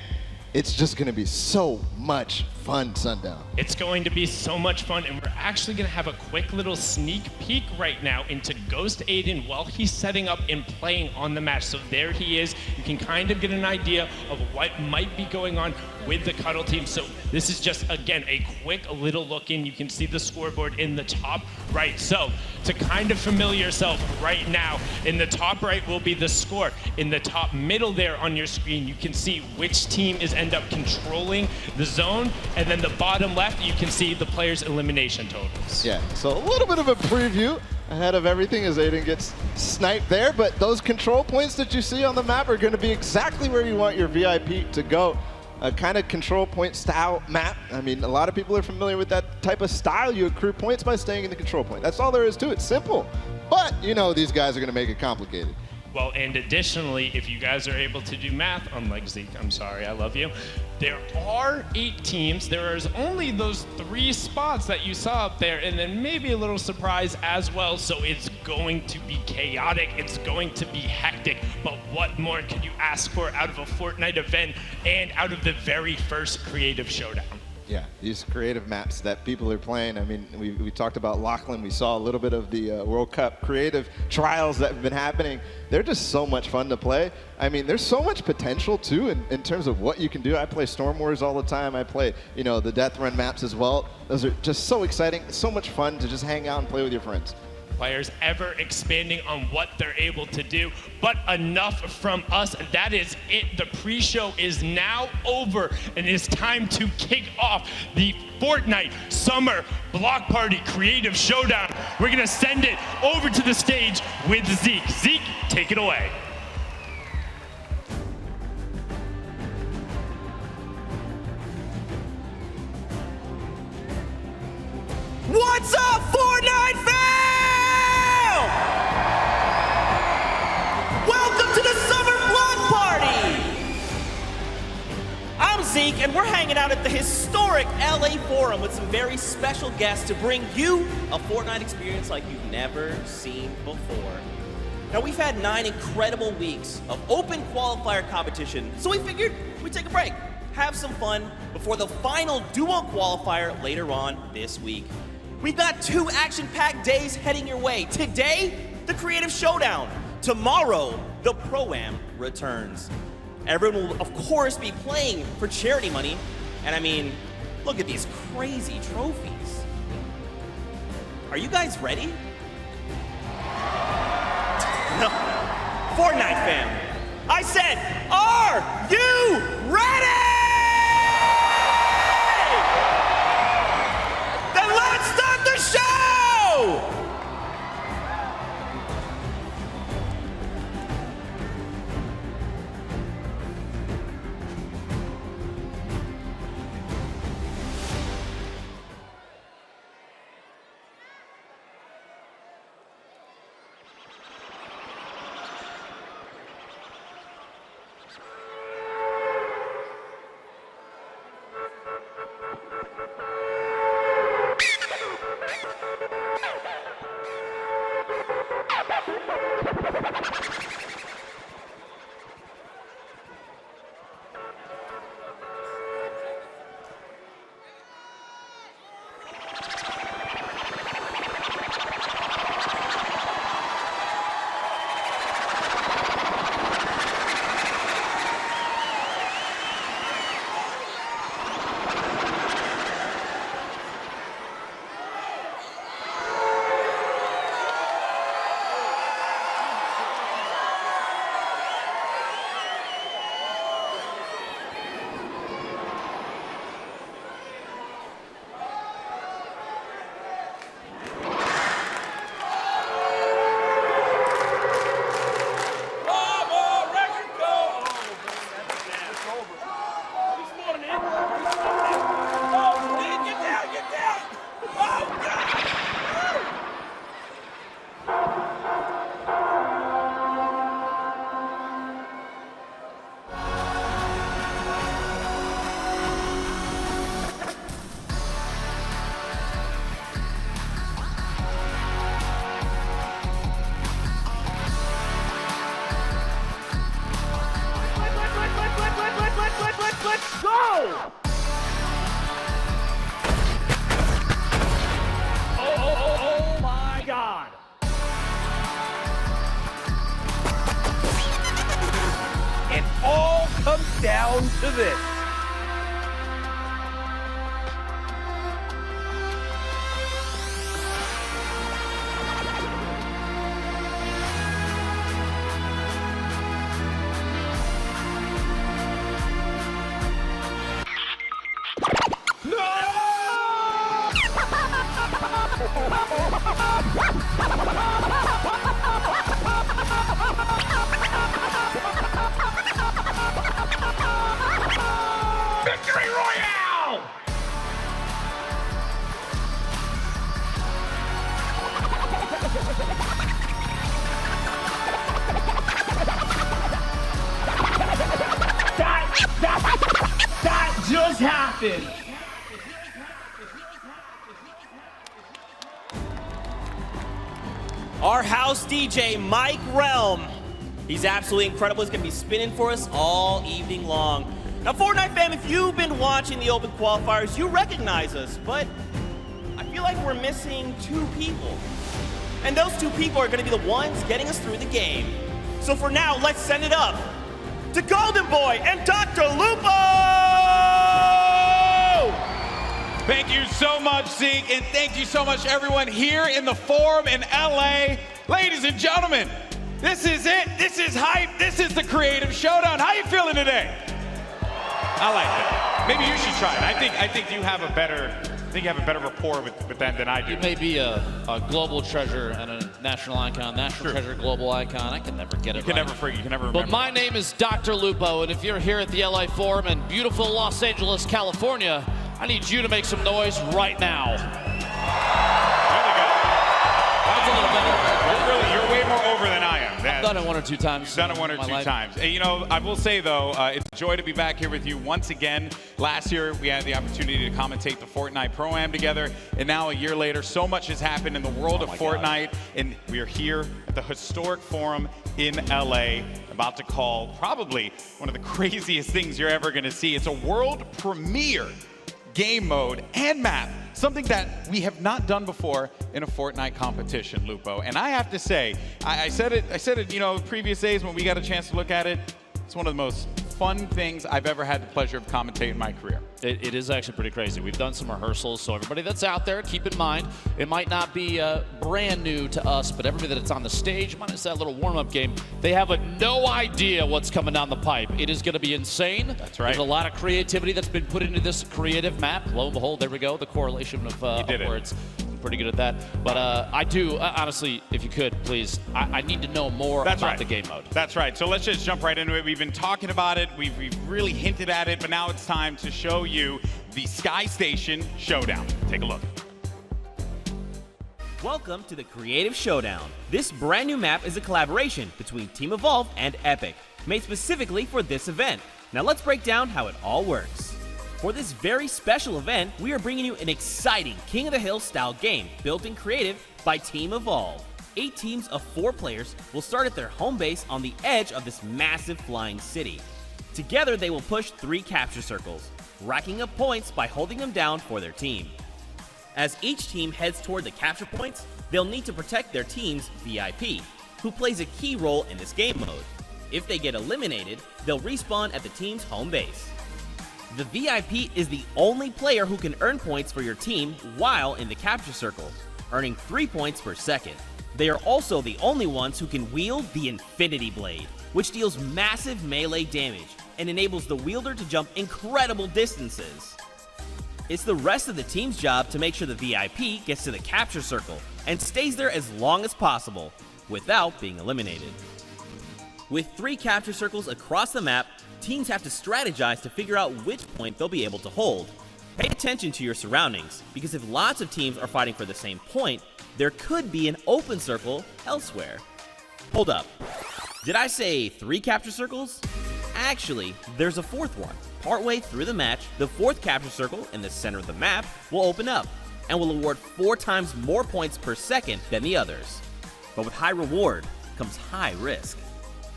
it's just going to be so much fun, Sundown. It's going to be so much fun, and we're actually going to have a quick little sneak peek right now into Ghost Aiden while he's setting up and playing on the match. So there he is. You can kind of get an idea of what might be going on with the Cuddle team. So this is just, again, a quick little look in. You can see the scoreboard in the top right. So to kind of familiar yourself right now, in the top right will be the score. In the top middle there on your screen, you can see which team is end up controlling the zone. And then the bottom left, you can see the players' elimination totals. Yeah, so a little bit of a preview ahead of everything as Aiden gets sniped there, but those control points that you see on the map are going to be exactly where you want your VIP to go. A kind of control point style map. I mean, a lot of people are familiar with that type of style. You accrue points by staying in the control point. That's all there is to it. Simple. But, these guys are going to make it complicated. Well, and additionally, if you guys are able to do math, unlike Zeke, I'm sorry, I love you. There are 8 teams. There is only those 3 spots that you saw up there, and then maybe a little surprise as well. So it's going to be chaotic. It's going to be hectic. But what more could you ask for out of a Fortnite event and out of the very first creative showdown? Yeah, these creative maps that people are playing. I mean, we talked about Lachlan. We saw a little bit of the World Cup creative trials that have been happening. They're just so much fun to play. I mean, there's so much potential, too, in terms of what you can do. I play Storm Wars all the time. I play, the Death Run maps as well. Those are just so exciting. It's so much fun to just hang out and play with your friends. players ever expanding on what they're able to do. But enough from us. That is it. The pre-show is now over, and it's time to kick off the Fortnite Summer Block Party Creative Showdown. We're gonna send it over to the stage with Zeke. Zeke, take it away. What's up, Fortnite fam? Welcome to the Summer Block Party. I'm Zeke, and we're hanging out at the historic LA Forum with some very special guests to bring you a Fortnite experience like you've never seen before. Now, we've had 9 incredible weeks of open qualifier competition, so we figured we'd take a break, have some fun before the final duo qualifier later on this week. We've got 2 action-packed days heading your way. Today, the Creative Showdown. Tomorrow, the Pro-Am returns. Everyone will, of course, be playing for charity money. And I mean, look at these crazy trophies. Are you guys ready? No. Fortnite fam, I said, are you ready? Then let's start the show! Let's go! Oh my God. It all comes down to this. Victory Royale! That just happened. Our house DJ, Mike Realm. He's absolutely incredible. He's going to be spinning for us all evening long. Now, Fortnite fam, if you've been watching the open qualifiers, you recognize us, but I feel like we're missing 2 people. And those 2 people are going to be the ones getting us through the game. So for now, let's send it up to Golden Boy and Dr. Lupo! Thank you so much, Zeke, and thank you so much, everyone here in the Forum in LA. Ladies and gentlemen, this is it. This is hype. This is the Creative Showdown. How you feeling today? I like it. Maybe you should try it. I think you have a better rapport with them than I do. You may be a global treasure and a national icon, national treasure, global icon. I can never get it right. You can never remember. But my name is Dr. Lupo, and if you're here at the LA Forum in beautiful Los Angeles, California, I need you to make some noise right now. There we go. That's a little better. Really, you're way more over than I am. I've done it 1 or 2 times. You've done it 1 or 2 times. And, you know, I will say, though, it's a joy to be back here with you once again. Last year, we had the opportunity to commentate the Fortnite Pro-Am together. And now, a year later, so much has happened in the world of Fortnite. And we are here at the historic Forum in LA, about to call probably one of the craziest things you're ever going to see. It's a world premiere game mode and map, something that we have not done before in a Fortnite competition, Lupo. And I have to say, I said it, you know, previous days when we got a chance to look at it. It's one of the most fun things I've ever had the pleasure of commentating in my career. It is actually pretty crazy. We've done some rehearsals, so everybody that's out there, keep in mind, it might not be brand new to us, but everybody that's on the stage, minus that little warm-up game, they have no idea what's coming down the pipe. It is going to be insane. That's right. There's a lot of creativity that's been put into this creative map. Lo and behold, there we go, the correlation of words. Pretty good at that. But I do, honestly, if you could, please, I need to know more about the game mode. That's right. So let's just jump right into it. We've been talking about it. We've really hinted at it, but now it's time to show you the Sky Station Showdown. Take a look. Welcome to the Creative Showdown. This brand new map is a collaboration between Team Evolve and Epic, made specifically for this event. Now let's break down how it all works. For this very special event, we are bringing you an exciting King of the Hill style game built in creative by Team Evolve. 8 teams of 4 players will start at their home base on the edge of this massive flying city. Together, they will push 3 capture circles, racking up points by holding them down for their team. As each team heads toward the capture points, they'll need to protect their team's VIP, who plays a key role in this game mode. If they get eliminated, they'll respawn at the team's home base. The VIP is the only player who can earn points for your team while in the capture circle, earning 3 points per second. They are also the only ones who can wield the Infinity Blade, which deals massive melee damage and enables the wielder to jump incredible distances. It's the rest of the team's job to make sure the VIP gets to the capture circle and stays there as long as possible without being eliminated. With 3 capture circles across the map, teams have to strategize to figure out which point they'll be able to hold. Pay attention to your surroundings, because if lots of teams are fighting for the same point, there could be an open circle elsewhere. Hold up. Did I say 3 capture circles? Actually, there's a 4th one. Partway through the match, the 4th capture circle in the center of the map will open up and will award 4 times more points per second than the others. But with high reward comes high risk.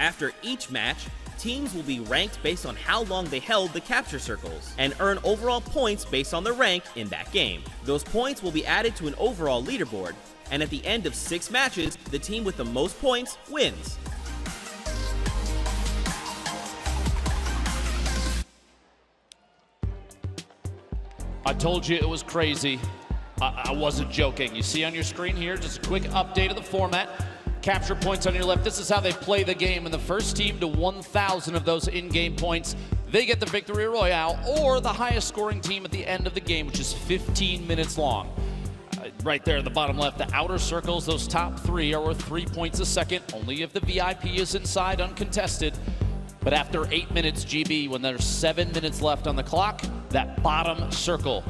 After each match, teams will be ranked based on how long they held the capture circles and earn overall points based on their rank in that game. Those points will be added to an overall leaderboard, and at the end of 6 matches, the team with the most points wins. I told you it was crazy. I wasn't joking. You see on your screen here, just a quick update of the format. Capture points on your left. This is how they play the game. And the first team to 1,000 of those in-game points, they get the victory royale, or the highest scoring team at the end of the game, which is 15 minutes long. Right there in the bottom left, the outer circles, those top 3 are worth 3 points a second, only if the VIP is inside uncontested. But after 8 minutes, GB, when there's 7 minutes left on the clock, that bottom circle,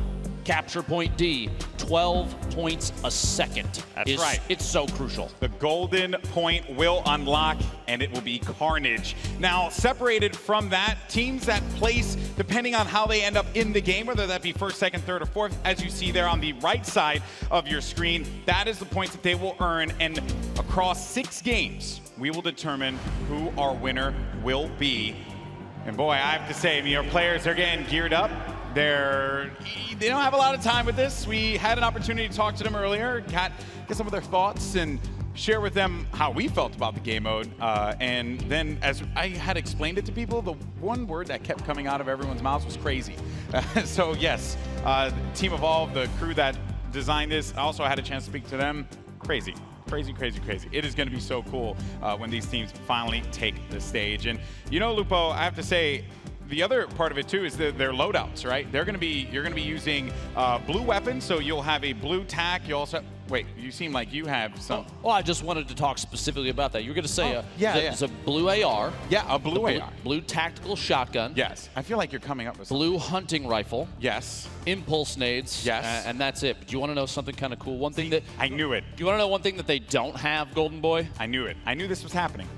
capture point D, 12 points a second. That's right. It's so crucial. The golden point will unlock, and it will be carnage. Now, separated from that, teams that place, depending on how they end up in the game, whether that be 1st, 2nd, 3rd, or 4th, as you see there on the right side of your screen, that is the points that they will earn. And across 6 games, we will determine who our winner will be. And boy, I have to say, your players are getting geared up. They don't have a lot of time with this. We had an opportunity to talk to them earlier, get some of their thoughts, and share with them how we felt about the game mode. And then as I had explained it to people, the one word that kept coming out of everyone's mouths was crazy. So yes, Team Evolve, the crew that designed this, I also had a chance to speak to them. Crazy. Crazy, crazy, crazy. It is going to be so cool when these teams finally take the stage. And you know, Lupo, I have to say, the other part of it too is their loadouts, right? You're going to be using blue weapons, so you'll have a blue tac. You also wait. You seem like you have some. Oh, I just wanted to talk specifically about that. You were going to say it's a blue AR. Yeah, a blue AR. Blue tactical shotgun. Yes. I feel like you're coming up with blue hunting rifle. Yes. Impulse nades. Yes. And that's it. But do you want to know something kind of cool? One thing that I knew it. Do you want to know one thing that they don't have, Golden Boy? I knew it. I knew this was happening.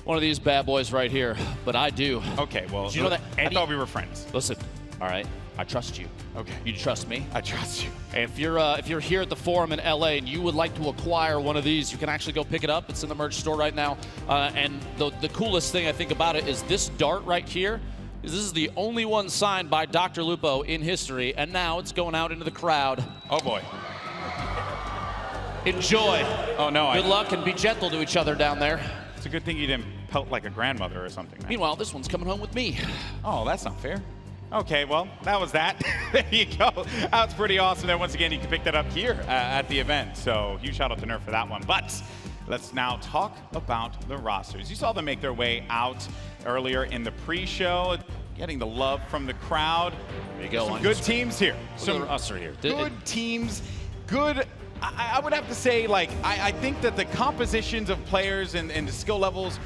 One of these bad boys right here, but I do. Okay, well, do you know that I thought we were friends. Listen, all right, I trust you. Okay. You trust me? I trust you. If you're here at the Forum in LA and you would like to acquire one of these, you can actually go pick it up. It's in the merch store right now. And the coolest thing I think about it is this dart right here. This is the only one signed by Dr. Lupo in history, and now it's going out into the crowd. Oh boy. Enjoy. Oh no. Good luck and be gentle to each other down there. It's a good thing you didn't pelt like a grandmother or something. Man. Meanwhile, this one's coming home with me. Oh, that's not fair. Okay, well, that was that. There you go. That's pretty awesome. And once again, you can pick that up here at the event. So huge shout out to Nerf for that one. But let's now talk about the rosters. You saw them make their way out earlier in the pre-show, getting the love from the crowd. There you go. Some good teams here. Some roster here. Good teams. Good. I would have to say, like, I think that the compositions of players and the skill levels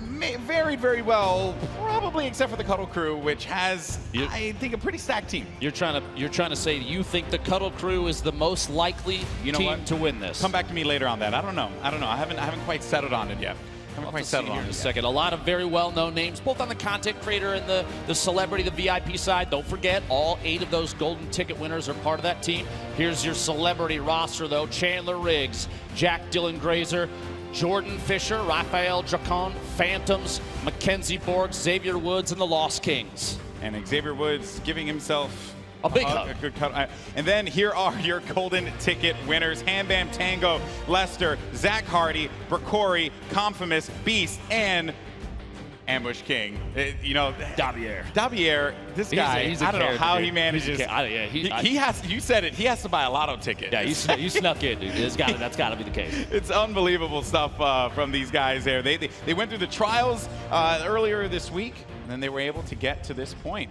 very, very well, probably except for the Cuddle Crew, which has, I think, a pretty stacked team. You're trying to say you think the Cuddle Crew is the most likely team to win this. Come back to me later on that. I don't know. I haven't quite settled on it yet. We'll have to see here in a second. A lot of very well-known names, both on the content creator and the celebrity, the VIP side. Don't forget, all 8 of those golden ticket winners are part of that team. Here's your celebrity roster, though. Chandler Riggs, Jack Dylan Grazer, Jordan Fisher, Raphael Dracon, Phantoms, Mackenzie Borg, Xavier Woods, and the Lost Kings. And Xavier Woods giving himself a big hug. A good cut. And then here are your golden ticket winners. Ham Bam Tango, Lester, Zach Hardy, Bracori, Confamous, Beast, and Ambush King. You know, Dabier, this guy, I don't know how he manages. He has, you said it, he has to buy a lotto ticket. Yeah, you snuck in, dude. That's got to be the case. It's unbelievable stuff from these guys there. They went through the trials earlier this week, and then they were able to get to this point.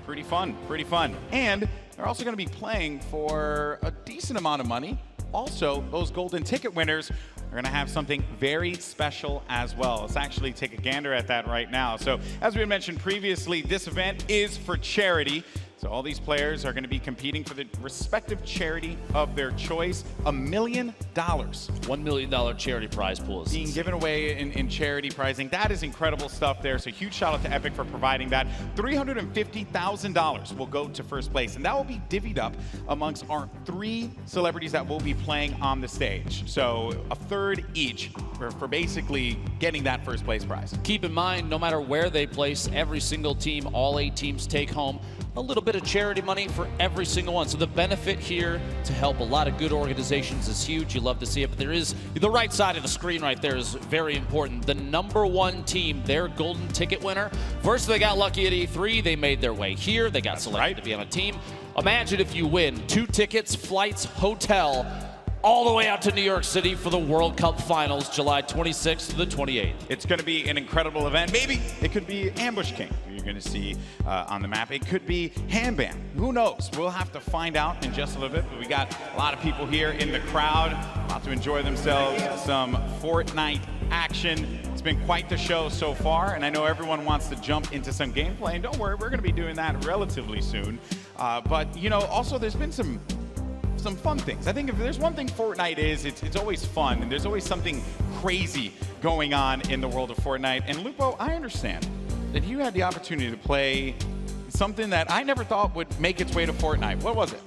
Pretty fun, pretty fun. And they're also going to be playing for a decent amount of money. Also, those golden ticket winners are going to have something very special as well. Let's actually take a gander at that right now. So, as we mentioned previously, this event is for charity. So all these players are going to be competing for the respective charity of their choice. $1 million. $1 million charity prize pool is being given away in charity prizing. That is incredible stuff there. So huge shout out to Epic for providing that. $350,000 will go to first place, and that will be divvied up amongst our 3 celebrities that will be playing on the stage. So a third each for basically getting that first place prize. Keep in mind, no matter where they place, every single team, all 8 teams take home a little bit of charity money for every single one. So the benefit here to help a lot of good organizations is huge. You love to see it, but there is the right side of the screen right there is very important. The #1 team, their golden ticket winner. First, they got lucky at E3. They made their way here. They got selected to be on a team. Imagine if you win 2 tickets, flights, hotel, all the way out to New York City for the World Cup Finals, July 26th to the 28th. It's going to be an incredible event. Maybe it could be Ambush King you're going to see on the map. It could be Ham Bam. Who knows? We'll have to find out in just a little bit. But we got a lot of people here in the crowd about to enjoy themselves. Some Fortnite action. It's been quite the show so far, and I know everyone wants to jump into some gameplay. And don't worry, we're going to be doing that relatively soon. But, you know, also there's been some fun things. I think if there's one thing Fortnite is, it's always fun, and there's always something crazy going on in the world of Fortnite. And Lupo, I understand that you had the opportunity to play something that I never thought would make its way to Fortnite. What was it?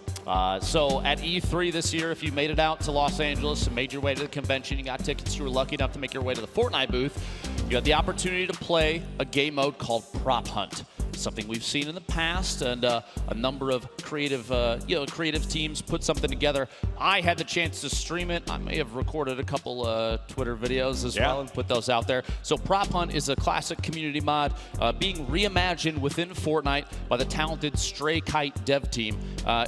So at E3 this year, if you made it out to Los Angeles and made your way to the convention, you got tickets, you were lucky enough to make your way to the Fortnite booth, you had the opportunity to play a game mode called Prop Hunt. something we've seen in the past, and a number of creative teams put something together. I had the chance to stream it. I may have recorded a couple Twitter videos as well and put those out there. So Prop Hunt is a classic community mod being reimagined within Fortnite by the talented Stray Kite dev team.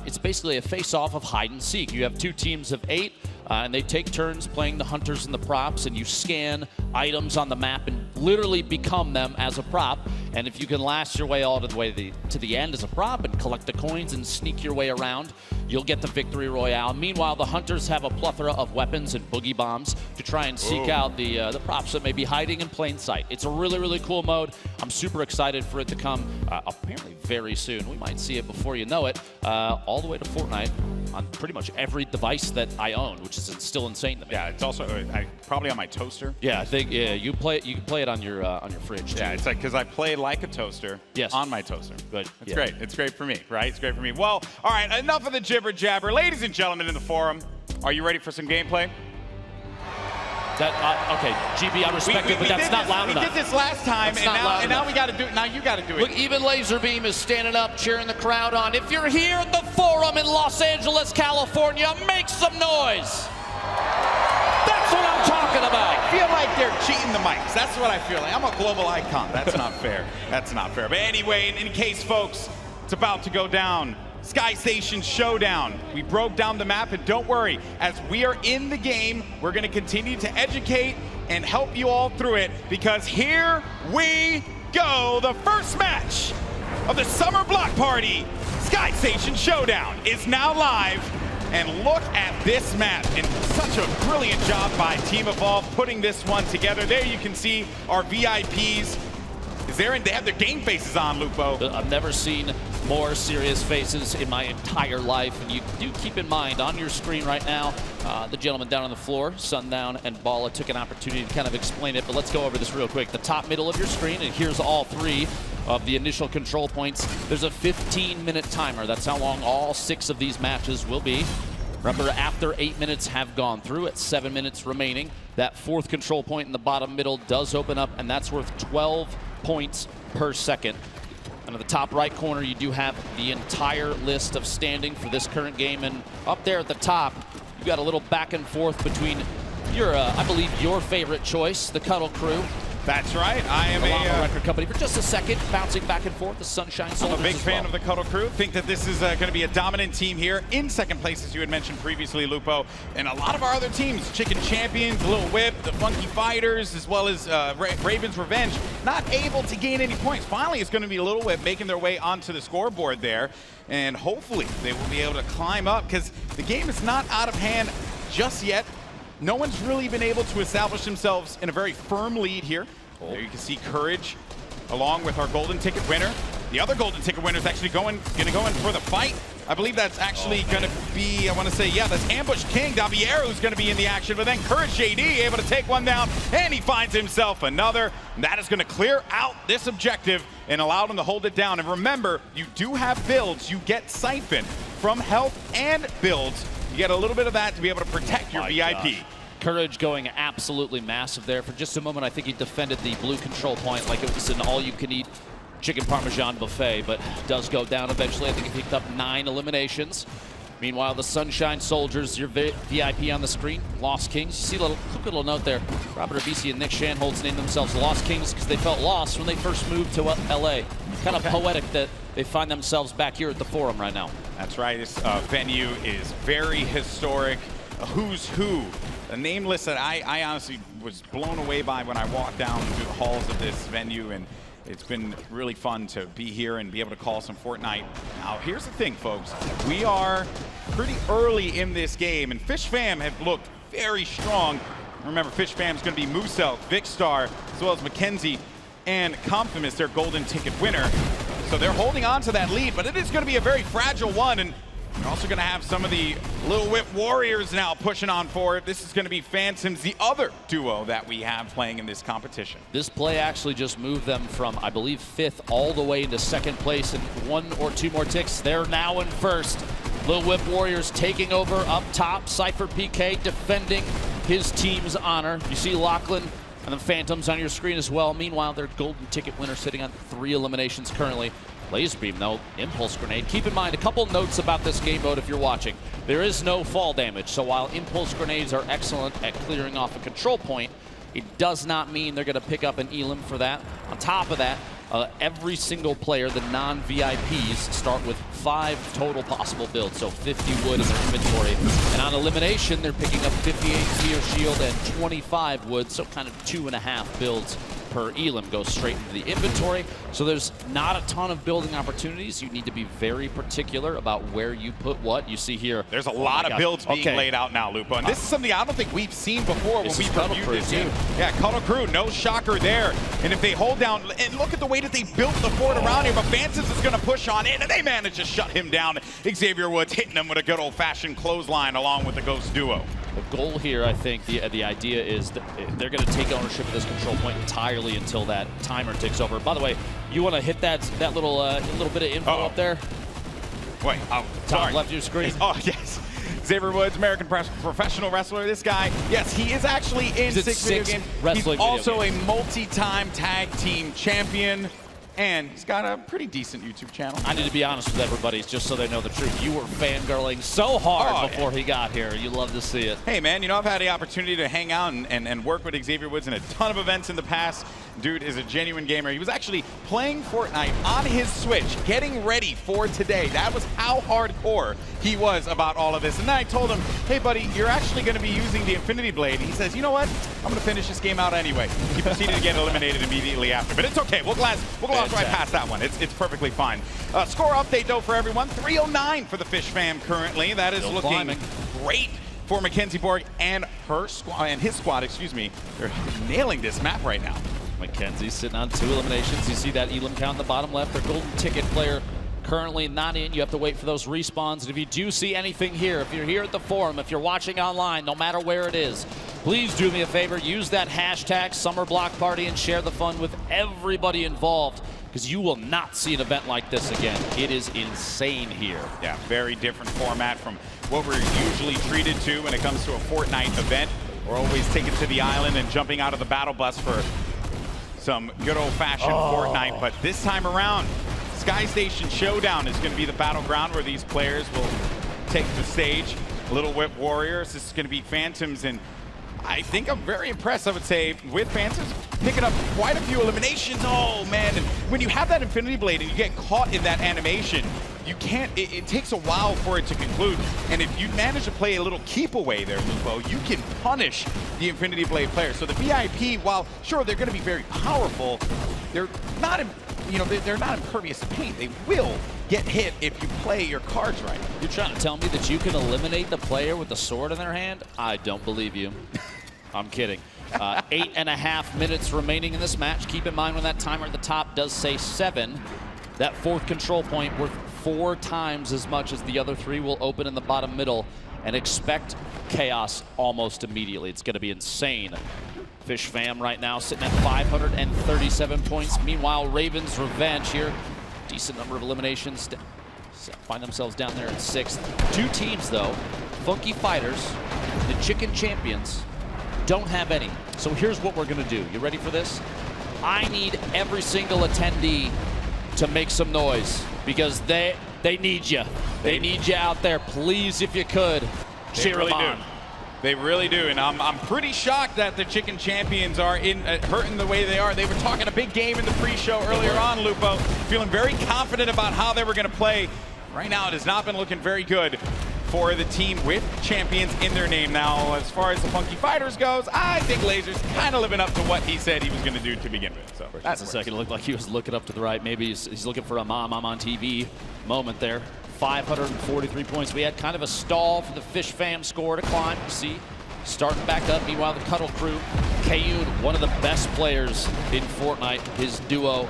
It's basically a face-off of hide and seek. You have 2 teams of 8. And they take turns playing the hunters and the props, and you scan items on the map and literally become them as a prop. And if you can last your way all the way to the end as a prop and collect the coins and sneak your way around, you'll get the victory royale. Meanwhile, the hunters have a plethora of weapons and boogie bombs to try and seek out the props that may be hiding in plain sight. It's a really, really cool mode. I'm super excited for it to come apparently very soon. We might see it before you know it, all the way to Fortnite on pretty much every device that I own, which is still insane to me. Yeah, it's also probably on my toaster. Yeah, I think you can play it on your fridge too. Yeah, it's like because I play like a toaster on my toaster. Good. It's great. It's great for me, right? It's great for me. Well, all right, enough of the jibber jabber. Ladies and gentlemen in the forum, are you ready for some gameplay? Okay, GB, I respect it, but that's not loud enough. We did this last time, and now we got to do it. Now you got to do it. Look, even Lazarbeam is standing up, cheering the crowd on. If you're here at the Forum in Los Angeles, California, make some noise. That's what I'm talking about. I feel like they're cheating the mics. That's what I feel like. I'm a global icon. That's not fair. That's not fair. But anyway, in case, folks, it's about to go down. Sky Station Showdown. We broke down the map, and don't worry, as we are in the game, we're going to continue to educate and help you all through it, because here we go. The first match of the Summer Block Party, Sky Station Showdown, is now live. And look at this map, and such a brilliant job by Team Evolve putting this one together. There you can see our VIPs. They have their game faces on, Lupo. I've never seen more serious faces in my entire life. And you do keep in mind, on your screen right now, the gentleman down on the floor, Sundown and Bala, took an opportunity to kind of explain it, but let's go over this real quick. The top middle of your screen, and here's all 3 of the initial control points. There's a 15-minute timer. That's how long all 6 of these matches will be. Remember, after 8 minutes have gone through, it's 7 minutes remaining. That 4th control point in the bottom middle does open up, and that's worth 12 points per second. And in the top right corner, you do have the entire list of standing for this current game. And up there at the top, you got a little back and forth between your, I believe, your favorite choice, the Cuddle Crew. That's right. I am a record company for just a second, bouncing back and forth. The Sunshine Soldiers. I'm a big fan of the Cuddle Crew. Think that this is going to be a dominant team here. In second place, as you had mentioned previously, Lupo, and a lot of our other teams, Chicken Champions, Little Whip, the Funky Fighters, as well as Raven's Revenge, not able to gain any points. Finally, it's going to be Little Whip making their way onto the scoreboard there, and hopefully they will be able to climb up, because the game is not out of hand just yet. No one's really been able to establish themselves in a very firm lead here. There you can see Courage along with our golden ticket winner. The other golden ticket winner is actually going to go in for the fight. I believe that's actually going to be, I want to say, yeah, that's Ambush King Daviero who's going to be in the action, but then Courage JD able to take one down, and he finds himself another. And that is going to clear out this objective and allow them to hold it down. And remember, you do have builds. You get Siphon from health and builds. You get a little bit of that to be able to protect your VIP. Gosh. Courage going absolutely massive there. For just a moment, I think he defended the blue control point like it was an all-you-can-eat chicken parmesan buffet, but does go down eventually. I think he picked up 9 eliminations. Meanwhile, the Sunshine Soldiers, your VIP on the screen, Lost Kings. You see a little, quick little note there. Robert Abisi and Nick Shanholz named themselves Lost Kings because they felt lost when they first moved to LA. Kind of poetic that they find themselves back here at the Forum right now. That's right. This venue is very historic. A who's who. A name list that I honestly was blown away by when I walked down through the halls of this venue, and it's been really fun to be here and be able to call some Fortnite. Now, here's the thing, folks. We are pretty early in this game, and Fish Fam have looked very strong. Remember, Fish Fam is going to be Muselk, Vicstar, as well as Mackenzie, and Comptimus, their golden ticket winner. So they're holding on to that lead, but it is going to be a very fragile one. And we're also going to have some of the Little Whip Warriors now pushing on forward. This is going to be Phantoms, the other duo that we have playing in this competition. This play actually just moved them from, I believe, 5th all the way into 2nd place, and 1 or 2 more ticks. They're now in 1st. Little Whip Warriors taking over up top. Cypher PK defending his team's honor. You see Lachlan And then Phantoms on your screen as well. Meanwhile, their golden ticket winner sitting on 3 eliminations currently. Lazarbeam, though, Impulse Grenade. Keep in mind, a couple notes about this game mode if you're watching. There is no fall damage, so while Impulse Grenades are excellent at clearing off a control point, it does not mean they're going to pick up an elim for that. On top of that, every single player, the non-VIPs, start with 5 total possible builds, so 50 wood in their inventory. And on elimination, they're picking up 58 Fear Shield and 25 wood, so kind of 2.5 builds per elim goes straight into the inventory. So there's not a ton of building opportunities. You need to be very particular about where you put what. You see here. There's a lot of builds being laid out now, Lupo. And this is something I don't think we've seen before when we've reviewed this game. Yeah, Cuddle Crew, no shocker there. And if they hold down, and look at the way that they built the fort around here, but Vances is going to push on in, and they manage to shut him down. Xavier Woods hitting him with a good old-fashioned clothesline along with the Ghost duo. The goal here, I think, the idea is that they're going to take ownership of this control point entirely until that timer ticks over. By the way, you want to hit that little bit of info up there? Wait, top left of your screen. Oh, yes. Xavier Woods, American professional wrestler. This guy, yes, he is actually in 6 video games. He's also a multi-time tag team champion. And he's got a pretty decent YouTube channel. I need to be honest with everybody, just so they know the truth. You were fangirling so hard before he got here. You love to see it. Hey, man, you know, I've had the opportunity to hang out and work with Xavier Woods in a ton of events in the past. Dude is a genuine gamer. He was actually playing Fortnite on his Switch, getting ready for today. That was how hardcore he was about all of this. And then I told him, hey, buddy, you're actually going to be using the Infinity Blade. He says, you know what? I'm going to finish this game out anyway. He proceeded to get eliminated immediately after. But it's okay. We'll gloss right past that one. It's perfectly fine. Score update, though, for everyone. 309 for the Fish fam currently. That is looking great for Mackenzie Borg and her squad, and his squad, excuse me. They're nailing this map right now. Mackenzie's sitting on 2 eliminations. You see that elim count in the bottom left. Their golden ticket player currently not in. You have to wait for those respawns. And if you do see anything here, if you're here at the forum, if you're watching online, no matter where it is, please do me a favor. Use that hashtag SummerBlockParty and share the fun with everybody involved, because you will not see an event like this again. It is insane here. Yeah, very different format from what we're usually treated to when it comes to a Fortnite event. We're always taking to the island and jumping out of the battle bus for some good old-fashioned Fortnite, but this time around, Sky Station Showdown is going to be the battleground where these players will take the stage. Little Whip Warriors, this is going to be Phantoms, and I think I'm very impressed, I would say, with Phantoms picking up quite a few eliminations. Oh, man, and when you have that Infinity Blade and you get caught in that animation, you can't, it takes a while for it to conclude. And if you manage to play a little keep away there, Lupo, you can punish the Infinity Blade players. So the VIP, while sure they're going to be very powerful, they're not, they're not impervious to pain. They will get hit if you play your cards right. You're trying to tell me that you can eliminate the player with the sword in their hand? I don't believe you. I'm kidding. 8.5 minutes remaining in this match. Keep in mind when that timer at the top does say 7, that 4th control point worth 4 times as much as the other 3 will open in the bottom middle, and expect chaos almost immediately. It's going to be insane. Fish fam right now sitting at 537 points. Meanwhile, Ravens Revenge here. Decent number of eliminations. Find themselves down there at 6th. 2 teams, though. Funky Fighters, the Chicken Champions, don't have any. So here's what we're going to do. You ready for this? I need every single attendee to make some noise, because they need you. They need you out there. Please, if you could, cheer them on. They really do, and I'm pretty shocked that the Chicken Champions are hurting the way they are. They were talking a big game in the pre-show earlier on, Lupo, feeling very confident about how they were going to play. Right now, it has not been looking very good for the team with champions in their name. Now, as far as the Funky Fighters goes, I think Laser's kind of living up to what he said he was going to do to begin with. So that's a second. It looked like he was looking up to the right. Maybe he's looking for a I'm on TV moment there. 543 points. We had kind of a stall for the Fish fam score to climb. See, starting back up. Meanwhile, the Cuddle Crew, Kayun, one of the best players in Fortnite. His duo,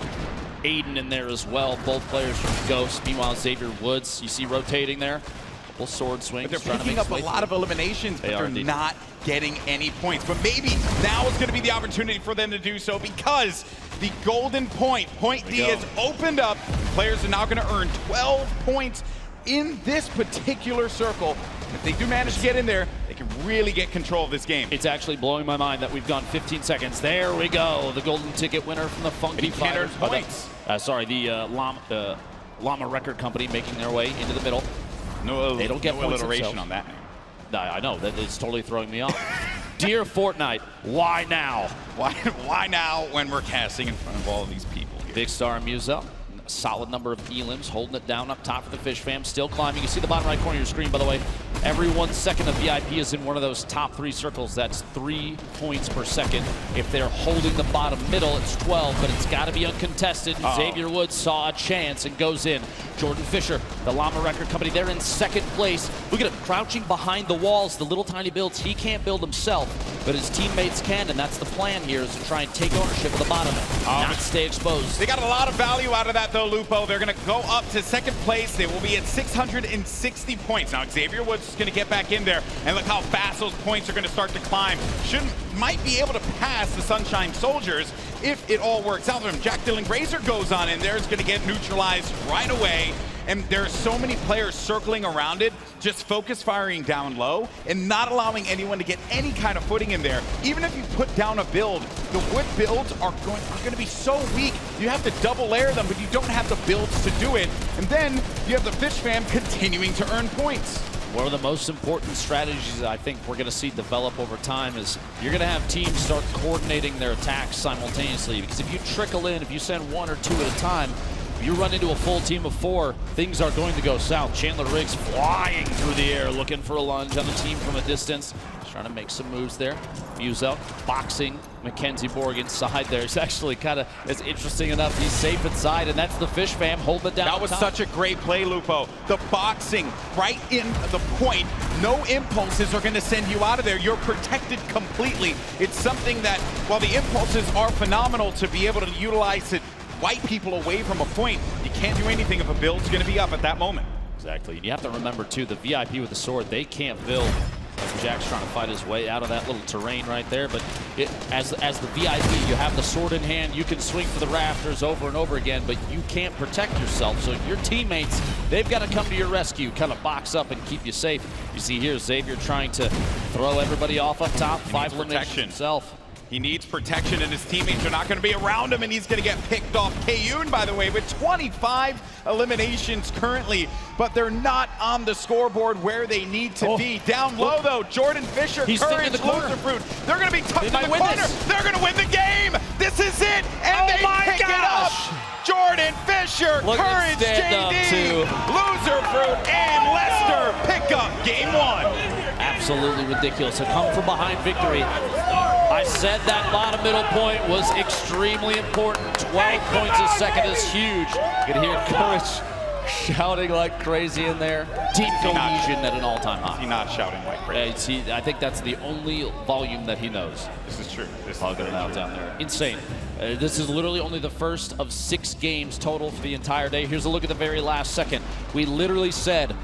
Aiden, in there as well. Both players from Ghost. Meanwhile, Xavier Woods, you see rotating there. Couple sword swings. But they're picking up a lot of eliminations, but they're not getting any points. But maybe now is going to be the opportunity for them to do so, because the golden point D, has opened up. Players are now going to earn 12 points in this particular circle. If they do manage to get in there, they can really get control of this game. It's actually blowing my mind that we've gone 15 seconds. There we go. The golden ticket winner from the Funky Fighters. Points. The Llama Record Company making their way into the middle. No, they don't get no points alliteration themselves. on that name. I know, that is totally throwing me off. Dear Fortnite, why now? Why now when we're casting in front of all of these people here? Big star Muselk. Solid number of elims, holding it down up top for the Fish Fam, still climbing. You see the bottom right corner of your screen, by the way. Every 1 second of VIP is in one of those top 3 circles. That's 3 points per second. If they're holding the bottom middle, it's 12, but it's got to be uncontested. Xavier Woods saw a chance and goes in. Jordan Fisher, the Llama Record Company, they're in 2nd place. Look at him crouching behind the walls, the little tiny builds. He can't build himself, but his teammates can, and that's the plan here, is to try and take ownership of the bottom, not stay exposed. They got a lot of value out of that, though, Lupo. They're going to go up to 2nd place. They will be at 660 points. Now, Xavier Woods is going to get back in there, and look how fast those points are going to start to climb. Might be able to pass the Sunshine Soldiers if it all works out for him. Jack Dylan Grazer goes on in there. Is going to get neutralized right away. And there are so many players circling around it, just focus firing down low and not allowing anyone to get any kind of footing in there. Even if you put down a build, the wood builds are going to be so weak. You have to double layer them, but you don't have the builds to do it. And then you have the Fish Fam continuing to earn points. One of the most important strategies I think we're going to see develop over time is you're going to have teams start coordinating their attacks simultaneously. Because if you trickle in, if you send 1 or 2 at a time, you run into a full team of 4, things are going to go south. Chandler Riggs flying through the air, looking for a lunge on the team from a distance. He's trying to make some moves there. Muselk boxing Mackenzie Borg inside there. It's actually it's interesting enough. He's safe inside, and that's the Fish Fam holding it down. That was such a great play, Lupo. The boxing right in the point. No impulses are going to send you out of there. You're protected completely. It's something that, while the impulses are phenomenal to be able to utilize it, wipe people away from a point, you can't do anything if a build's going to be up at that moment. Exactly. And you have to remember, too, the VIP with the sword, they can't build. Jack's trying to fight his way out of that little terrain right there. But as the VIP, you have the sword in hand. You can swing for the rafters over and over again, but you can't protect yourself. So your teammates, they've got to come to your rescue, kind of box up and keep you safe. You see here, Xavier trying to throw everybody off up top. 5 eliminations himself. He needs protection, and his teammates are not going to be around him, and he's going to get picked off. Kayun, by the way, with 25 eliminations currently, but they're not on the scoreboard where they need to be. Down low, though, Jordan Fisher, Courage, Lazarbeam. They're going to be tucked in the corner. They're going to win the game. This is it, and they pick it up. Jordan Fisher, Courage, JD, Loserfruit, and Lester pick up game 1. Absolutely ridiculous. A come from behind victory. I said that bottom middle point was extremely important. 12 points a second is huge. You can hear Courage shouting like crazy in there. Team cohesion at an all-time high. He's not shouting like crazy. I think that's the only volume that he knows. This is true. This Hugging it out down there. Insane. This is literally only the first of 6 games total for the entire day. Here's a look at the very last second. We literally said,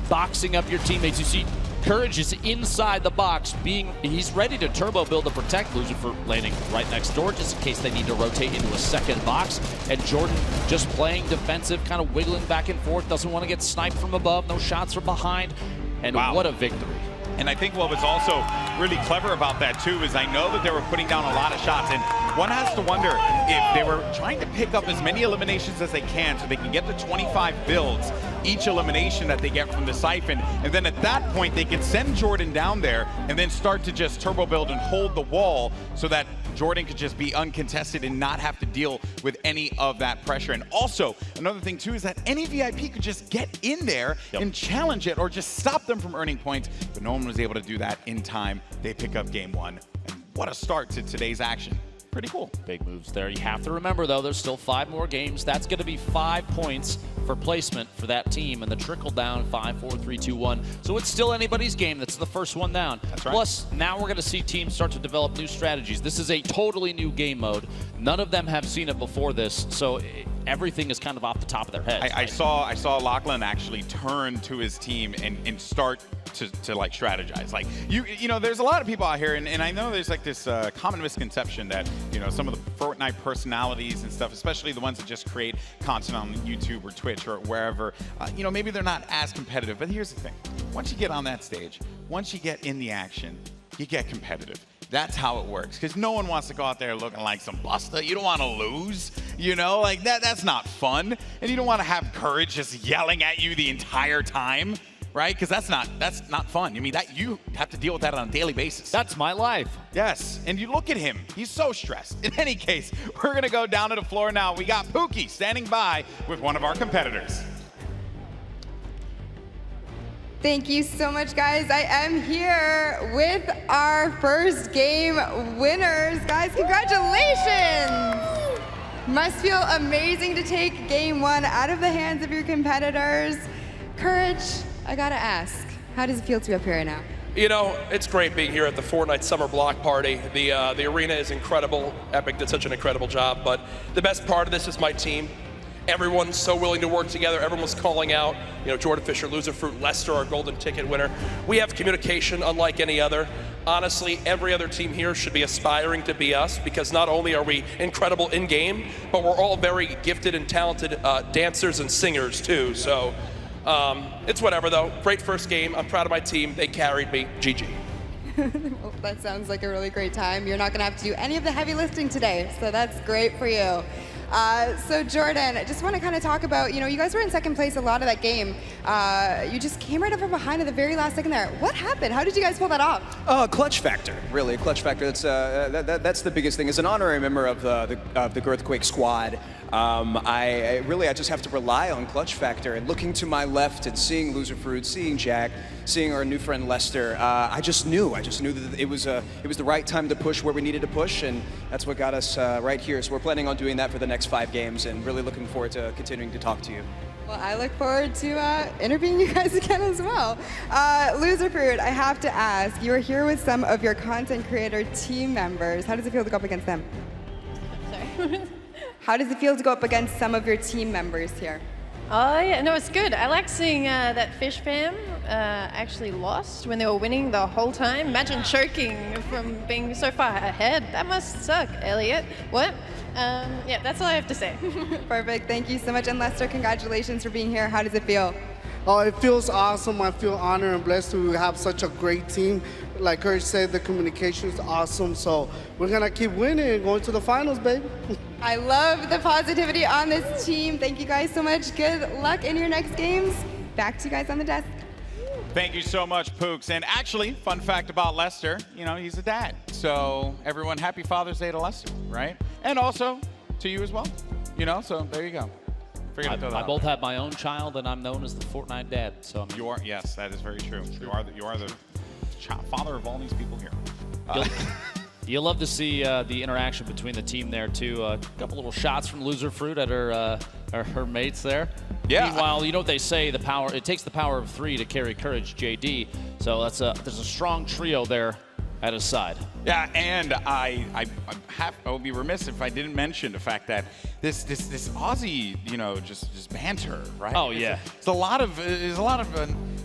boxing up your teammates. You see, Courage is inside the box, he's ready to turbo build to protect Lucifer, landing right next door just in case they need to rotate into a second box. And Jordan just playing defensive, kind of wiggling back and forth, doesn't want to get sniped from above, no shots from behind. And what a victory. And I think what was also really clever about that, too, is I know that they were putting down a lot of shots. And one has to wonder if they were trying to pick up as many eliminations as they can so they can get the 25 builds each elimination that they get from the Siphon. And then at that point, they can send Jordan down there and then start to just turbo build and hold the wall so that Jordan could just be uncontested and not have to deal with any of that pressure. And also, another thing too is that any VIP could just get in there and challenge it or just stop them from earning points, but no one was able to do that in time. They pick up game 1. And what a start to today's action. Pretty cool. Big moves there. You have to remember, though, there's still 5 more games. That's going to be 5 points for placement for that team, and the trickle down 5, 4, 3, 2, 1. So it's still anybody's game. That's the first one down. That's right. Plus, now we're going to see teams start to develop new strategies. This is a totally new game mode. None of them have seen it before this, so everything is kind of off the top of their heads. I saw Lachlan actually turn to his team and start to like strategize. Like you know, there's a lot of people out here, and I know there's like this common misconception that, you know, some of the Fortnite personalities and stuff, especially the ones that just create content on YouTube or Twitch or wherever, you know, maybe they're not as competitive. But here's the thing: once you get on that stage, once you get in the action, you get competitive. That's how it works, because no one wants to go out there looking like some buster. You don't want to lose, you know, like that's not fun. And you don't want to have courage just yelling at you the entire time, right? Because that's not fun. I mean, that you have to deal with that on a daily basis. That's my life. Yes, and you look at him, he's so stressed. In any case, we're gonna go down to the floor now. We got Pookie standing by with one of our competitors. Thank you so much, guys. I am here with our first game winners. Guys, congratulations! Must feel amazing to take game one out of the hands of your competitors. Courage, I gotta ask, how does it feel to be up here right now? You know, it's great being here at the Fortnite Summer Block Party. The arena is incredible. Epic did such an incredible job, but the best part of this is my team. Everyone's so willing to work together. Everyone's calling out, you know, Jordan Fisher, Loser Fruit, Lester, our golden ticket winner. We have communication unlike any other. Honestly, every other team here should be aspiring to be us, because not only are we incredible in-game, but we're all very gifted and talented dancers and singers too. So it's whatever though. Great first game. I'm proud of my team. They carried me. GG. Well, that sounds like a really great time. You're not gonna have to do any of the heavy lifting today, so that's great for you. So Jordan, I just want to kind of talk about, you know, you guys were in second place a lot of that game. You just came right up from behind at the very last second there. What happened? How did you guys pull that off? Clutch factor, really, clutch factor. That's the biggest thing. As an honorary member of the Girthquake squad, I just have to rely on clutch factor. And looking to my left and seeing Loser Fruit, seeing Jack, seeing our new friend Lester, I just knew that it was the right time to push where we needed to push, and that's what got us right here. So we're planning on doing that for the next 5 games, and really looking forward to continuing to talk to you. Well, I look forward to interviewing you guys again as well. Loser Fruit, I have to ask, you are here with some of your content creator team members. How does it feel to go up against them? Sorry. How does it feel to go up against some of your team members here? Oh yeah, no, it's good. I like seeing that Fish fam actually lost when they were winning the whole time. Imagine choking from being so far ahead. That must suck, Elliot. What? Yeah, that's all I have to say. Perfect, thank you so much. And Lester, congratulations for being here. How does it feel? Oh, it feels awesome. I feel honored and blessed to have such a great team. Like Courage said, the communication is awesome. So we're gonna keep winning and going to the finals, baby. I love the positivity on this team. Thank you guys so much. Good luck in your next games. Back to you guys on the desk. Thank you so much, Pooks. And actually, fun fact about Lester, you know, he's a dad. So everyone, happy Father's Day to Lester, right? And also to you as well. You know, so there you go. I both have my own child, and I'm known as the Fortnite dad. So you are, yes, that is very true. You are the father of all these people here. You'll love to see the interaction between the team there too. A couple little shots from Loser Fruit at her mates there. Yeah. Meanwhile, you know what they say: it takes the power of 3 to carry courage. JD. So there's a strong trio there at his side. Yeah, and I would be remiss if I didn't mention the fact that this Aussie, you know, just banter, right? Oh yeah. There's a lot of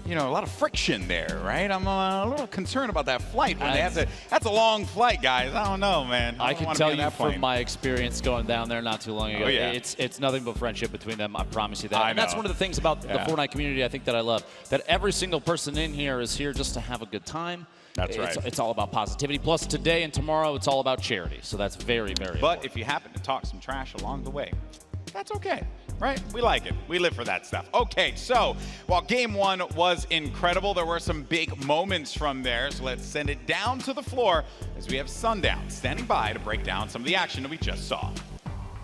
you know, a lot of friction there, right? I'm a little concerned about that flight when they have to. That's a long flight, guys. I don't know, man. I can tell you from my experience going down there not too long ago. Oh, yeah. It's nothing but friendship between them. I promise you that. I And that's know. one of the things about the Fortnite community I think that I love. That every single person in here is here just to have a good time. That's right. It's all about positivity. Plus, today and tomorrow, it's all about charity. So that's very, very important. But if you happen to talk some trash along the way, that's okay, right? We like it. We live for that stuff. Okay, so while game one was incredible, there were some big moments from there. So let's send it down to the floor as we have Sundown standing by to break down some of the action that we just saw.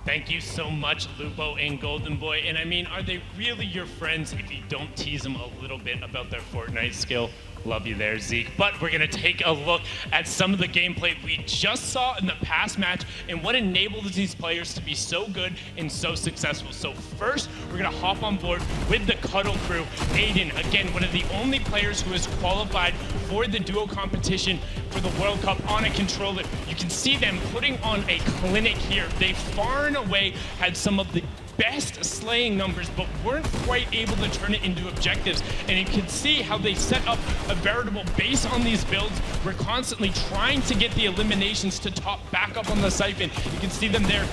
Thank you so much, Lupo and Golden Boy. And I mean, are they really your friends if you don't tease them a little bit about their Fortnite skill? Love you there, Zeke. But we're gonna take a look at some of the gameplay we just saw in the past match and what enabled these players to be so good and so successful. So first, we're gonna hop on board with the Cuddle crew. Aiden, again, one of the only players who has qualified for the duo competition for the World Cup on a controller. You can see them putting on a clinic here. They far and away had some of the best slaying numbers, but weren't quite able to turn it into objectives. And you can see how they set up a veritable base on these builds. We're constantly trying to get the eliminations to top back up on the siphon. You can see them there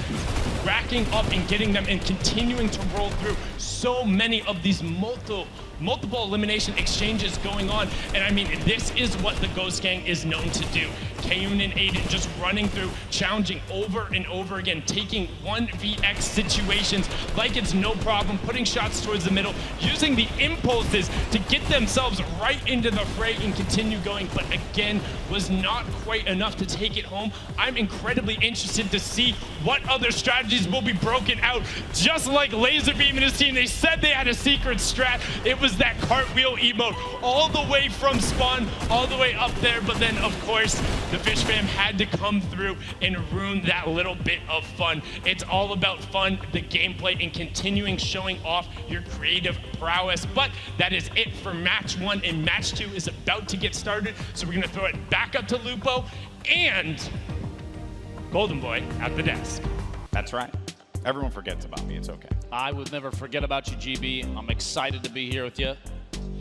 racking up and getting them and continuing to roll through so many of these multiple elimination exchanges going on. And I mean, this is what the Ghost Gang is known to do. Kayun and Aiden just running through, challenging over and over again, taking 1vx situations like it's no problem, putting shots towards the middle, using the impulses to get themselves right into the fray and continue going, but again, was not quite enough to take it home. I'm incredibly interested to see what other strategies will be broken out. Just like Lazarbeam and his team, they said they had a secret strat. It was that cartwheel emote all the way from spawn, all the way up there, but then of course, the Fish Fam had to come through and ruin that little bit of fun. It's all about fun, the gameplay, and continuing showing off your creative prowess. But that is it for match 1, and match 2 is about to get started. So we're gonna throw it back up to Lupo and Golden Boy at the desk. That's right. Everyone forgets about me, it's okay. I would never forget about you, GB. I'm excited to be here with you.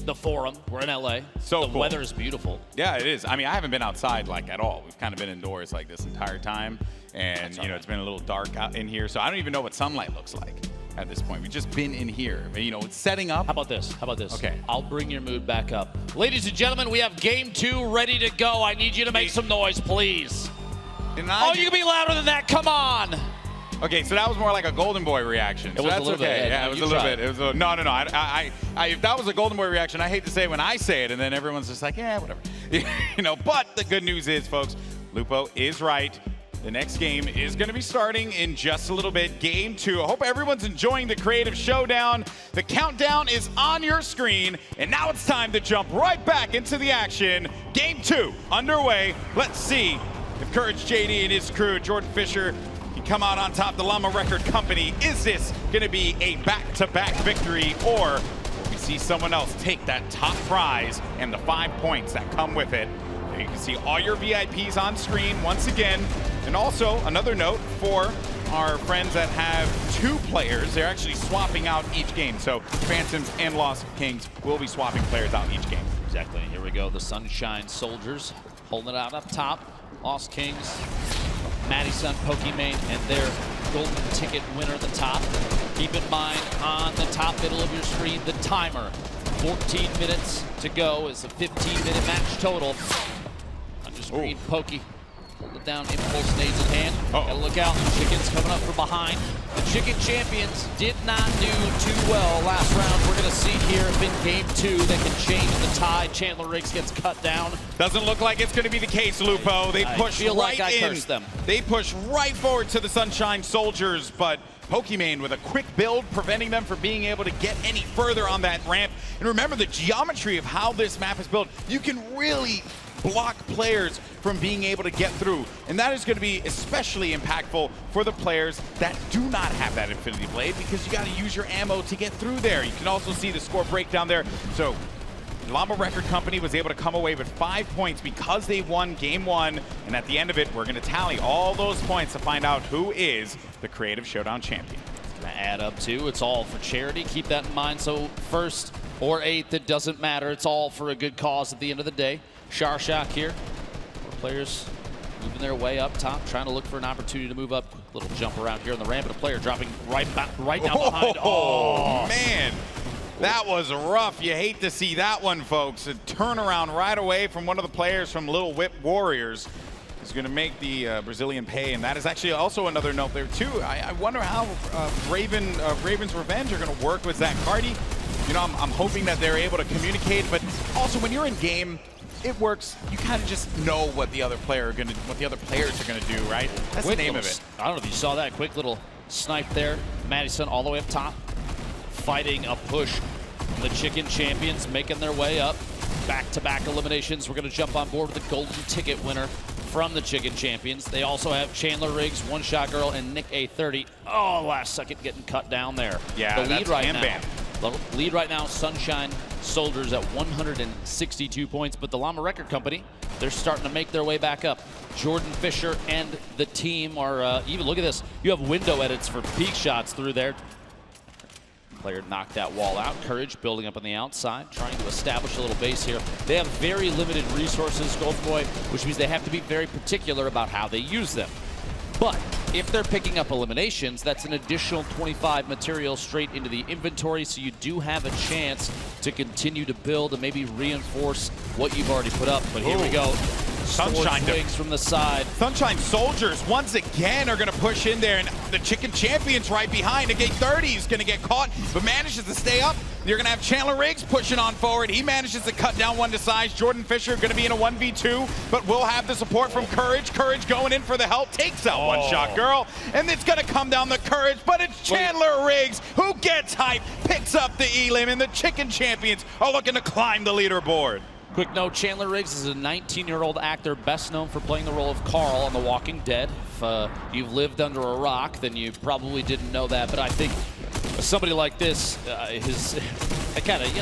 The Forum, we're in LA. So the cool. weather is beautiful. Yeah, it is. I mean, I haven't been outside like at all. We've kind of been indoors like this entire time. And, you know, it's been a little dark out in here. So I don't even know what sunlight looks like at this point. We've just been in here. You know, it's setting up. How about this? How about this? Okay. I'll bring your mood back up. Ladies and gentlemen, we have game 2 ready to go. I need you to make some noise, please. Oh, you can be louder than that. Come on. Okay, so that was more like a Golden Boy reaction. So was a that's little okay. bit. Yeah, it was a little bit. It was a, no. If that was a Golden Boy reaction, I hate to say it when I say it, and then everyone's just like, yeah, whatever. You know, but the good news is, folks, Lupo is right. The next game is going to be starting in just a little bit. Game 2. I hope everyone's enjoying the Creative Showdown. The countdown is on your screen, and now it's time to jump right back into the action. Game 2 underway. Let's see if Courage JD and his crew, Jordan Fisher, come out on top. The Llama Record Company. Is this going to be a back-to-back victory, or will we see someone else take that top prize and the 5 points that come with it? There you can see all your VIPs on screen once again. And also, another note for our friends that have 2 players, they're actually swapping out each game. So Phantoms and Lost Kings will be swapping players out each game. Exactly. Here we go. The Sunshine Soldiers holding it out up top. Lost Kings, Madison, Pokimane, and their golden ticket winner at the top. Keep in mind, on the top middle of your screen, the timer. 14 minutes to go is a 15-minute match total. On your screen, Pokey. Hold it down, impulse nades in hand. Gotta look out, the Chickens coming up from behind. The Chicken Champions did not do too well last round. We're gonna see here if in game 2 they can change the tide. Chandler Riggs gets cut down. Doesn't look like it's gonna be the case, Lupo. They push feel right like I in. cursed them. They push right forward to the Sunshine Soldiers, but Pokimane with a quick build, preventing them from being able to get any further on that ramp. And remember the geometry of how this map is built. You can really block players from being able to get through. And that is going to be especially impactful for the players that do not have that Infinity Blade, because you got to use your ammo to get through there. You can also see the score breakdown there. So Llama Record Company was able to come away with 5 points because they won game 1. And at the end of it, we're going to tally all those points to find out who is the Creative Showdown champion. It's going to add up to, it's all for charity. Keep that in mind. So first or 8th, it doesn't matter. It's all for a good cause at the end of the day. Sharshak here. Players moving their way up top, trying to look for an opportunity to move up. Little jump around here on the ramp, but a player dropping right down behind. Oh, man. That was rough. You hate to see that one, folks. A turnaround right away from one of the players from Little Whip Warriors is going to make the Brazilian pay, and that is actually also another note there, too. I wonder how Raven's Revenge are going to work with Zach Cardi. You know, I'm hoping that they're able to communicate, but also when you're in game, it works. You kind of just know what the other players are gonna do, right? That's the name of it. I don't know if you saw that quick little snipe there. Madison all the way up top, fighting a push. The Chicken Champions making their way up. Back-to-back eliminations. We're gonna jump on board with the golden ticket winner from the Chicken Champions. They also have Chandler Riggs, One Shot Girl, and Nick A30. Oh, last second getting cut down there. Yeah, the lead right now. Bam. The lead right now, Sunshine Soldiers at 162 points, but the Llama Record Company, they're starting to make their way back up. Jordan Fisher and the team are even, look at this, you have window edits for peak shots through there. Player knocked that wall out. Courage building up on the outside, trying to establish a little base here. They have very limited resources, Golden Boy, which means they have to be very particular about how they use them. But if they're picking up eliminations, that's an additional 25 material straight into the inventory, so you do have a chance to continue to build and maybe reinforce what you've already put up. But here we go. Sunshine swings from the side. Sunshine Soldiers once again are going to push in there, and the Chicken Champion's right behind. Negate 30 is going to get caught, but manages to stay up. You're going to have Chandler Riggs pushing on forward. He manages to cut down one to size. Jordan Fisher going to be in a 1v2, but will have the support from Courage. Courage going in for the help, takes out One Shot Girl, and it's going to come down the Courage, but it's Chandler Riggs who gets hype, picks up the elim, and the Chicken Champions are looking to climb the leaderboard. Quick note, Chandler Riggs is a 19-year-old actor best known for playing the role of Carl on The Walking Dead. If you've lived under a rock, then you probably didn't know that, but I think somebody like this, everybody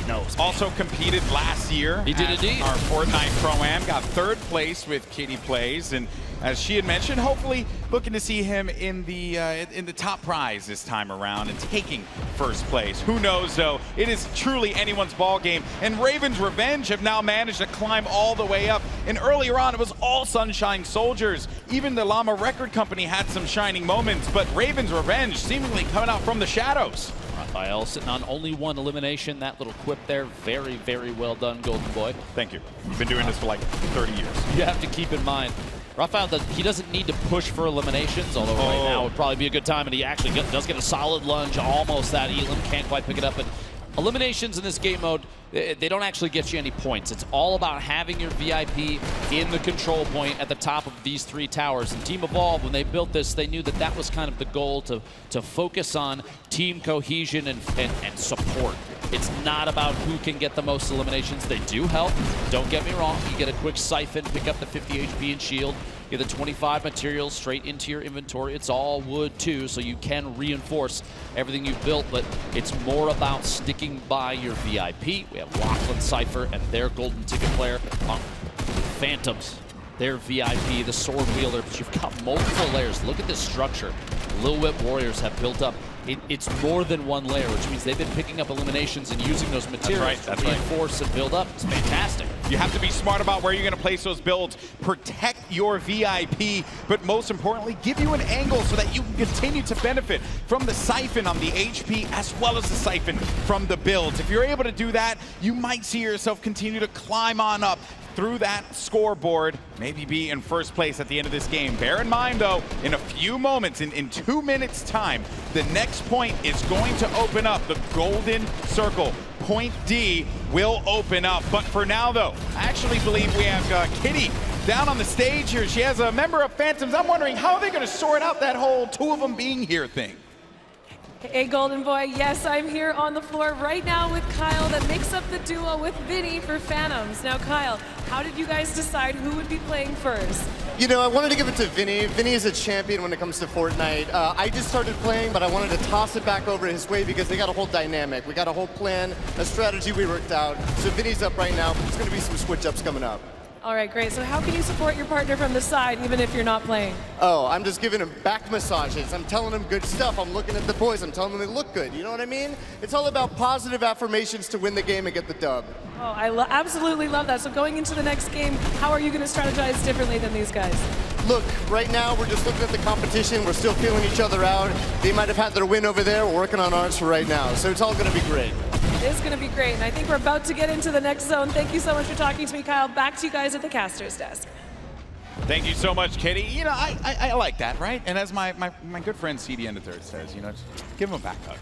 knows. Man. Also competed last year. He did indeed. Our Fortnite Pro-Am, got 3rd place with Kitty Plays, and as she had mentioned, hopefully looking to see him in the top prize this time around and taking 1st place. Who knows though? It is truly anyone's ball game, and Raven's Revenge have now managed to climb all the way up. And earlier on, it was all Sunshine Soldiers. Even the Llama Record Company had some shining moments, but Raven's Revenge seemingly coming out from the shadows. Raphael sitting on only 1 elimination. That little quip there, very, very well done, Golden Boy. Thank you. You've been doing this for like 30 years. You have to keep in mind, Raphael, he doesn't need to push for eliminations, although right now would probably be a good time, and he actually does get a solid lunge, almost that elim, can't quite pick it up. But eliminations in this game mode, they don't actually get you any points. It's all about having your VIP in the control point at the top of these 3 towers. And Team Evolve, when they built this, they knew that that was kind of the goal, to focus on team cohesion and support. It's not about who can get the most eliminations. They do help, don't get me wrong. You get a quick siphon, pick up the 50 HP and shield, get the 25 materials straight into your inventory. It's all wood too, so you can reinforce everything you've built, but it's more about sticking by your VIP. We have Lachlan, Cypher, and their golden ticket player on Phantoms. Their VIP, the sword wielder, but you've got multiple layers. Look at this structure Lil Whip Warriors have built up. It's more than 1 layer, which means they've been picking up eliminations and using those materials to reinforce and build up. It's fantastic. You have to be smart about where you're going to place those builds, protect your VIP, but most importantly, give you an angle so that you can continue to benefit from the siphon on the HP as well as the siphon from the builds. If you're able to do that, you might see yourself continue to climb on up through that scoreboard, maybe be in 1st place at the end of this game. Bear in mind though, in a few moments, in 2 minutes time, the next point is going to open up, the golden circle. Point D will open up, but for now though, I actually believe we have Kitty down on the stage here. She has a member of Phantoms. I'm wondering how are they gonna sort out that whole 2 of them being here thing? Hey, Golden Boy, yes, I'm here on the floor right now with Kyle that makes up the duo with Vinny for Phantoms. Now, Kyle, how did you guys decide who would be playing first? You know, I wanted to give it to Vinny. Vinny is a champion when it comes to Fortnite. I just started playing, but I wanted to toss it back over his way because they got a whole dynamic. We got a whole plan, a strategy we worked out. So Vinny's up right now. There's going to be some switch-ups coming up. All right, great. So how can you support your partner from the side even if you're not playing? Oh, I'm just giving him back massages. I'm telling him good stuff. I'm looking at the boys. I'm telling them they look good. You know what I mean? It's all about positive affirmations to win the game and get the dub. Oh, I absolutely love that. So going into the next game, how are you going to strategize differently than these guys? Look, right now we're just looking at the competition. We're still feeling each other out. They might have had their win over there. We're working on ours for right now. So it's all going to be great. It is going to be great, and I think we're about to get into the next zone. Thank you so much for talking to me, Kyle. Back to you guys at the caster's desk. Thank you so much, Kitty. You know, I like that, right? And as my good friend CD Endithird says, you know, just give him a back hug.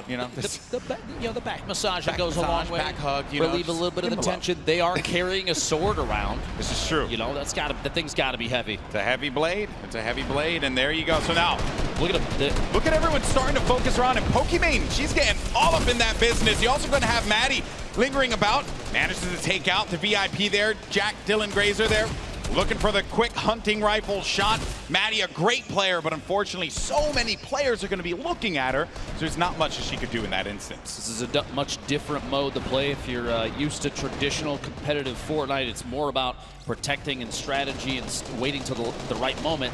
You know, the back massage that goes a long way. Back hug, relieve a little bit of the tension. They are carrying a sword around. This is true. You know, the thing's got to be heavy. It's a heavy blade. It's a heavy blade, and there you go. So now, look at him. Look at everyone starting to focus around, and Pokimane, she's getting all up in that business. You're also going to have Maddie lingering about, manages to take out the VIP there. Jack Dylan Grazer there, looking for the quick hunting rifle shot. Maddie, a great player, but unfortunately so many players are going to be looking at her, so there's not much that she could do in that instance. This is a much different mode to play. If you're used to traditional competitive Fortnite, it's more about protecting and strategy and waiting till the right moment.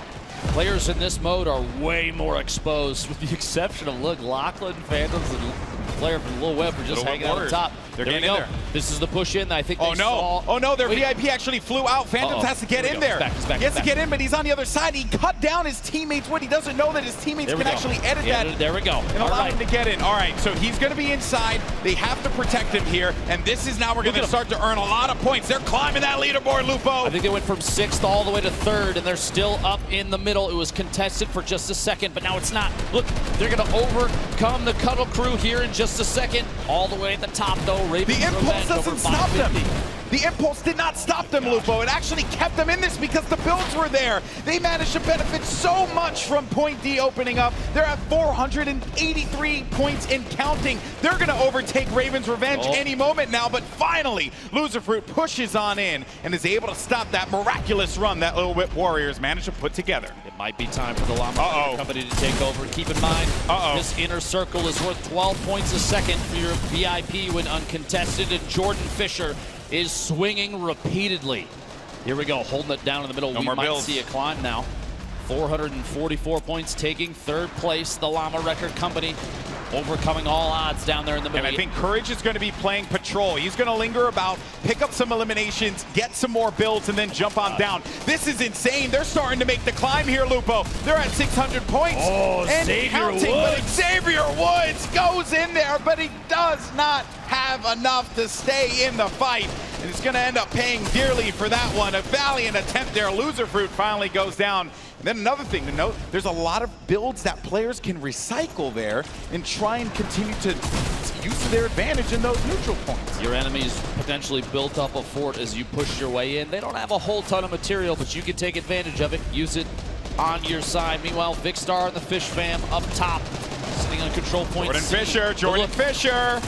Players in this mode are way more exposed, with the exception of, look, Lachlan, Phantoms, and player from Lil Web are just hanging out on top. They're There we getting go. in there. This is the push in. I think they saw. Oh no, their Wait. VIP actually flew out. Phantoms has to get in there. He's back, he has to get in, but he's on the other side. He cut down his teammates. What he doesn't know that his teammates There we can go. actually edit Yeah, that. there we go. And All allow right. him to get in. All right, so he's going to be inside. They have to protect him here, and this is now we're going to start to earn a lot of points. They're climbing that leaderboard, Lupo. I think they went from 6th all the way to 3rd, and they're still up in the middle. It was contested for just a second, but now it's not. Look, they're going to overcome the Cuddle Crew here in just a second. All the way at the top, though. Ravens The impulse Revenge doesn't over stop them. 550. The impulse did not stop them, Lupo. It actually kept them in this because the builds were there. They managed to benefit so much from Point D opening up. They're at 483 points and counting. They're going to overtake Ravens Revenge any moment now, but finally, Loserfruit pushes on in and is able to stop that miraculous run that Lil Whip Warriors managed to put together. It might be time for the Llama Company to take over. Keep in mind, this inner circle is worth 12 points a second for your VIP when uncontested, and Jordan Fisher is swinging repeatedly. Here we go, holding it down in the middle. We might see a climb now. 444 points, taking 3rd place. The Llama Record Company overcoming all odds down there in the middle. And I think Courage is going to be playing patrol. He's going to linger about, pick up some eliminations, get some more builds, and then jump on down. This is insane. They're starting to make the climb here, Lupo. They're at 600 points. Oh, and Xavier counting, Woods. But Xavier Woods goes in there, but he does not have enough to stay in the fight. And it's going to end up paying dearly for that one. A valiant attempt there. Loserfruit finally goes down. And then another thing to note, there's a lot of builds that players can recycle there and try and continue to use their advantage in those neutral points. Your enemies potentially built up a fort as you push your way in. They don't have a whole ton of material, but you can take advantage of it, use it on your side. Meanwhile, Vicstar and the Fish Fam up top, sitting on control point. Jordan Fisher,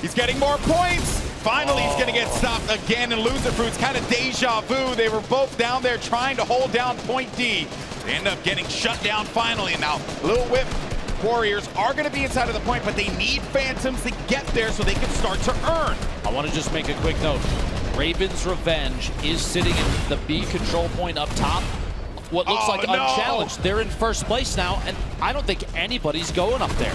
he's getting more points. Finally, he's going to get stopped again, and Loserfruit's kind of deja vu. They were both down there trying to hold down Point D. They end up getting shut down finally, and now Lil Whip Warriors are going to be inside of the point, but they need Phantoms to get there so they can start to earn. I want to just make a quick note. Ravens Revenge is sitting in the B control point up top. What looks like unchallenged. They're in 1st place now, and I don't think anybody's going up there.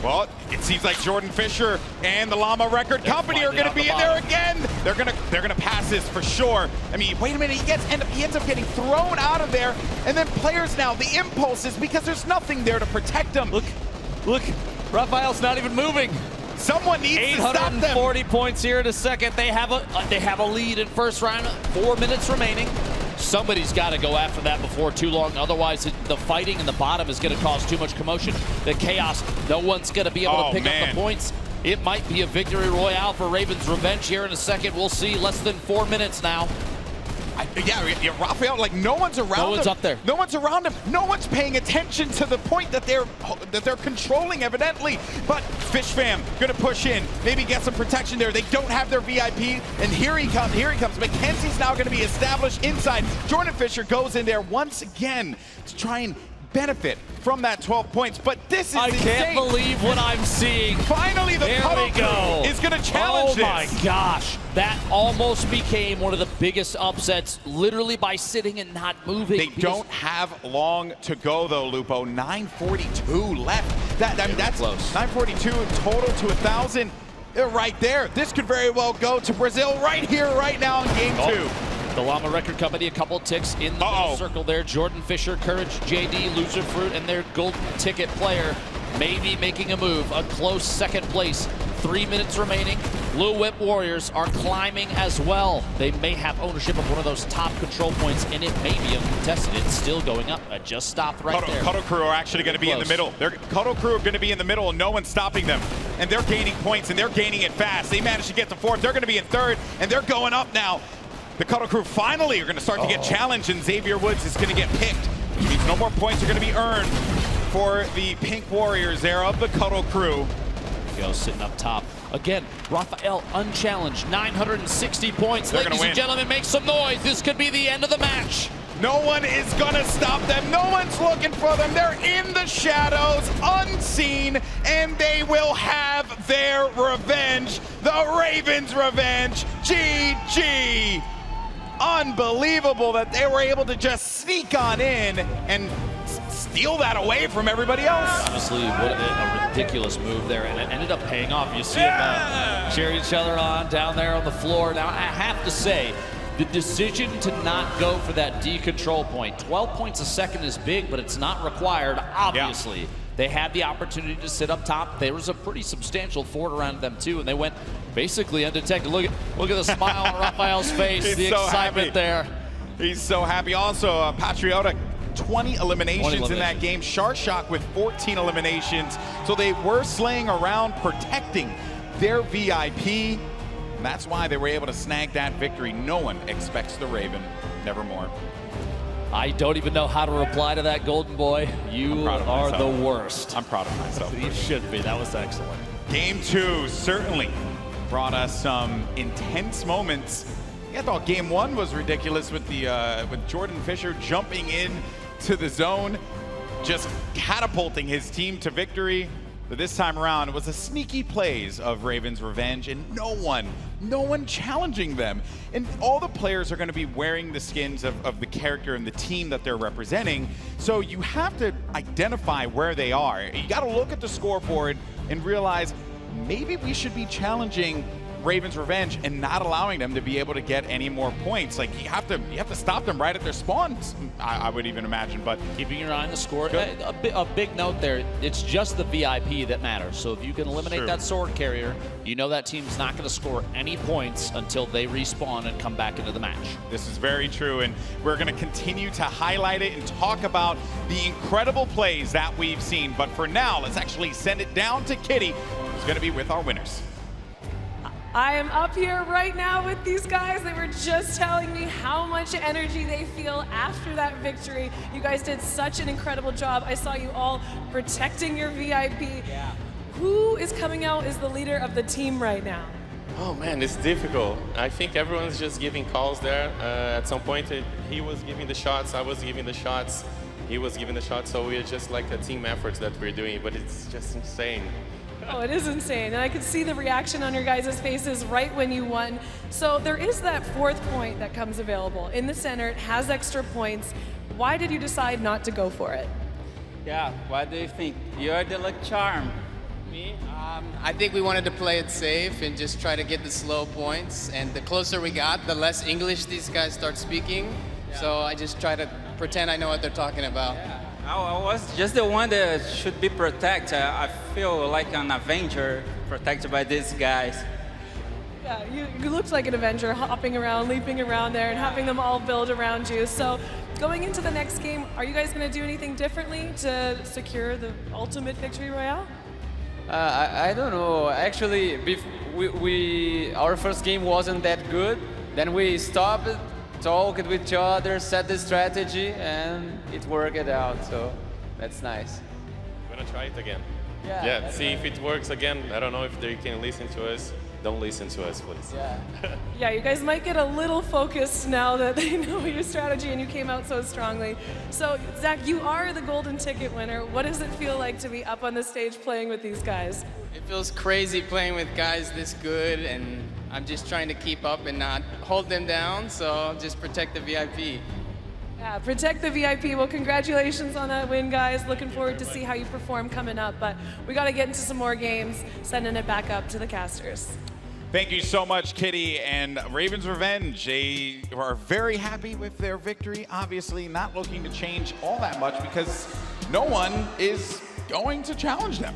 Well, it seems like Jordan Fisher and the Llama Record Company are going to be in there again. They're gonna pass this for sure. I mean, wait a minute, he ends up getting thrown out of there, and then players now, the impulses, because there's nothing there to protect them. Look, Raphael's not even moving. Someone needs to stop them. 840 points here in a second. They have a lead in 1st round. 4 minutes remaining. Somebody's got to go after that before too long. Otherwise, the fighting in the bottom is going to cause too much commotion. The chaos, no one's going to be able to pick up the points. It might be a victory royale for Ravens Revenge here in a second. We'll see. Less than 4 minutes now. Yeah, Raphael, like no one's around him. No one's up there. No one's around him. No one's paying attention to the point that they're controlling, evidently. But Fish Fam gonna push in, maybe get some protection there. They don't have their VIP, and here he comes. Mackenzie's now gonna be established inside. Jordan Fisher goes in there once again to try and benefit from that 12 points, but this is insane. Can't believe what I'm seeing. Finally, the Cuddle Crew is gonna challenge this. Oh my gosh, that almost became one of the biggest upsets, literally by sitting and not moving. They don't have long to go though, Lupo. 9:42 left. That's close. 9:42 in total to 1,000. They're right there. This could very well go to Brazil right here, right now in game 2. The Llama Record Company, a couple ticks in the middle circle there. Jordan Fisher, Courage, JD, Loserfruit, and their golden ticket player maybe making a move. A close 2nd place. 3 minutes remaining. Lil Whip Warriors are climbing as well. They may have ownership of one of those top control points, and it may be uncontested. It's still going up. I just stopped right there. Cuddle Crew are actually going to be in the middle. Cuddle Crew are going to be in the middle, and no one's stopping them. And they're gaining points, and they're gaining it fast. They managed to get to 4th. They're going to be in 3rd, and they're going up now. The Cuddle Crew finally are going to start to get challenged, and Xavier Woods is going to get picked. Which means no more points are going to be earned for the Pink Warriors there of the Cuddle Crew. Go sitting up top. Again, Raphael unchallenged, 960 points. Ladies and gentlemen, make some noise. This could be the end of the match. No one is going to stop them. No one's looking for them. They're in the shadows, unseen, and they will have their revenge. The Ravens' revenge. GG. Unbelievable that they were able to just sneak on in and steal that away from everybody else. Honestly, what a ridiculous move there, and it ended up paying off. You see them cheer each other on down there on the floor. Now, I have to say, the decision to not go for that D control point, 12 points a second is big, but it's not required, obviously. Yeah. They had the opportunity to sit up top. There was a pretty substantial fort around them too, and they went basically undetected. Look at the smile on Raphael's face, the excitement there. He's so happy. Also, Patriota, 20 eliminations in that game. Shock with 14 eliminations. So they were slaying around, protecting their VIP. And that's why they were able to snag that victory. No one expects the Raven, nevermore. I don't even know how to reply to that, Golden Boy. You are the worst. I'm proud of myself. You should be. That was excellent. Game 2 certainly brought us some intense moments. I thought Game 1 was ridiculous with with Jordan Fisher jumping in to the zone, just catapulting his team to victory. But this time around, it was a sneaky plays of Raven's Revenge, and no one challenging them. And all the players are going to be wearing the skins of the character and the team that they're representing. So you have to identify where they are. You got to look at the scoreboard and realize maybe we should be challenging Raven's Revenge and not allowing them to be able to get any more points. Like you have to stop them right at their spawns, I would even imagine. But keeping your eye on the score. A big note there, it's just the VIP that matters. So if you can eliminate that sword carrier, you know that team's not going to score any points until they respawn and come back into the match. This is very true, and we're going to continue to highlight it and talk about the incredible plays that we've seen. But for now, let's actually send it down to Kitty, who's going to be with our winners. I am up here right now with these guys. They were just telling me how much energy they feel after that victory. You guys did such an incredible job. I saw you all protecting your VIP. Yeah. Who is coming out as the leader of the team right now? Oh man, it's difficult. I think everyone's just giving calls there. At some point, he was giving the shots, I was giving the shots, he was giving the shots, so we're just like a team effort that we're doing, but it's just insane. Oh, it is insane, and I could see the reaction on your guys' faces right when you won. So there is that 4th point that comes available. In the center, it has extra points. Why did you decide not to go for it? Yeah, what do you think? You're the luck charm. Me? I think we wanted to play it safe and just try to get the slow points. And the closer we got, the less English these guys start speaking. Yeah. So I just try to pretend I know what they're talking about. Yeah. I was just the one that should be protected. I feel like an Avenger protected by these guys. Yeah, you looked like an Avenger, hopping around, leaping around there, and having them all build around you. So going into the next game, are you guys going to do anything differently to secure the ultimate victory royale? I don't know. Actually, our first game wasn't that good. Then we stopped, talked with each other, set the strategy, and it worked out. So that's nice. I'm gonna try it again. Yeah, see if it works again. I don't know if they can listen to us. Don't listen to us, please. Yeah. Yeah, you guys might get a little focused now that they know your strategy and you came out so strongly. So, Zach, you are the golden ticket winner. What does it feel like to be up on the stage playing with these guys? It feels crazy playing with guys this good, and I'm just trying to keep up and not hold them down, so just protect the VIP. Yeah, protect the VIP. Well, congratulations on that win, guys. Looking forward to see how you perform coming up, but we got to get into some more games, sending it back up to the casters. Thank you so much, Kitty. And Raven's Revenge, they are very happy with their victory. Obviously not looking to change all that much because no one is going to challenge them.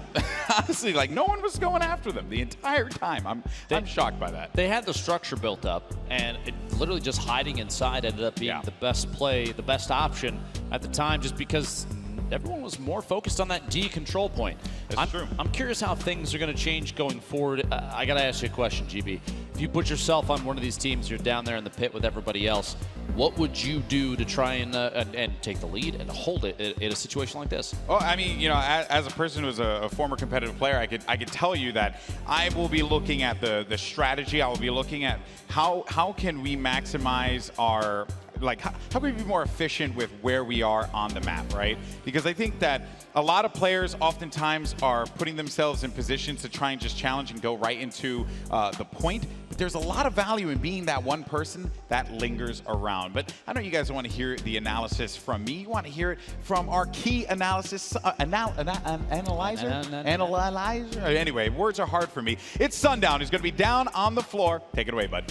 Honestly, like no one was going after them the entire time. I'm shocked by that. They had the structure built up, and it literally just hiding inside ended up being the best play, the best option at the time, just because everyone was more focused on that D control point. That's true. I'm curious how things are going to change going forward. I got to ask you a question, GB. If you put yourself on one of these teams, you're down there in the pit with everybody else, what would you do to try and take the lead and hold it in a situation like this? Well, I mean, you know, as a person who's a former competitive player, I could tell you that I will be looking at the strategy. I will be looking at how can we maximize our, like, how can we be more efficient with where we are on the map, right? Because I think that a lot of players oftentimes are putting themselves in positions to try and just challenge and go right into the point. But there's a lot of value in being that one person that lingers around. But I know you guys want to hear the analysis from me. You want to hear it from our key analysis analyzer. Anyway, words are hard for me. It's Sundown, who's going to be down on the floor. Take it away, bud.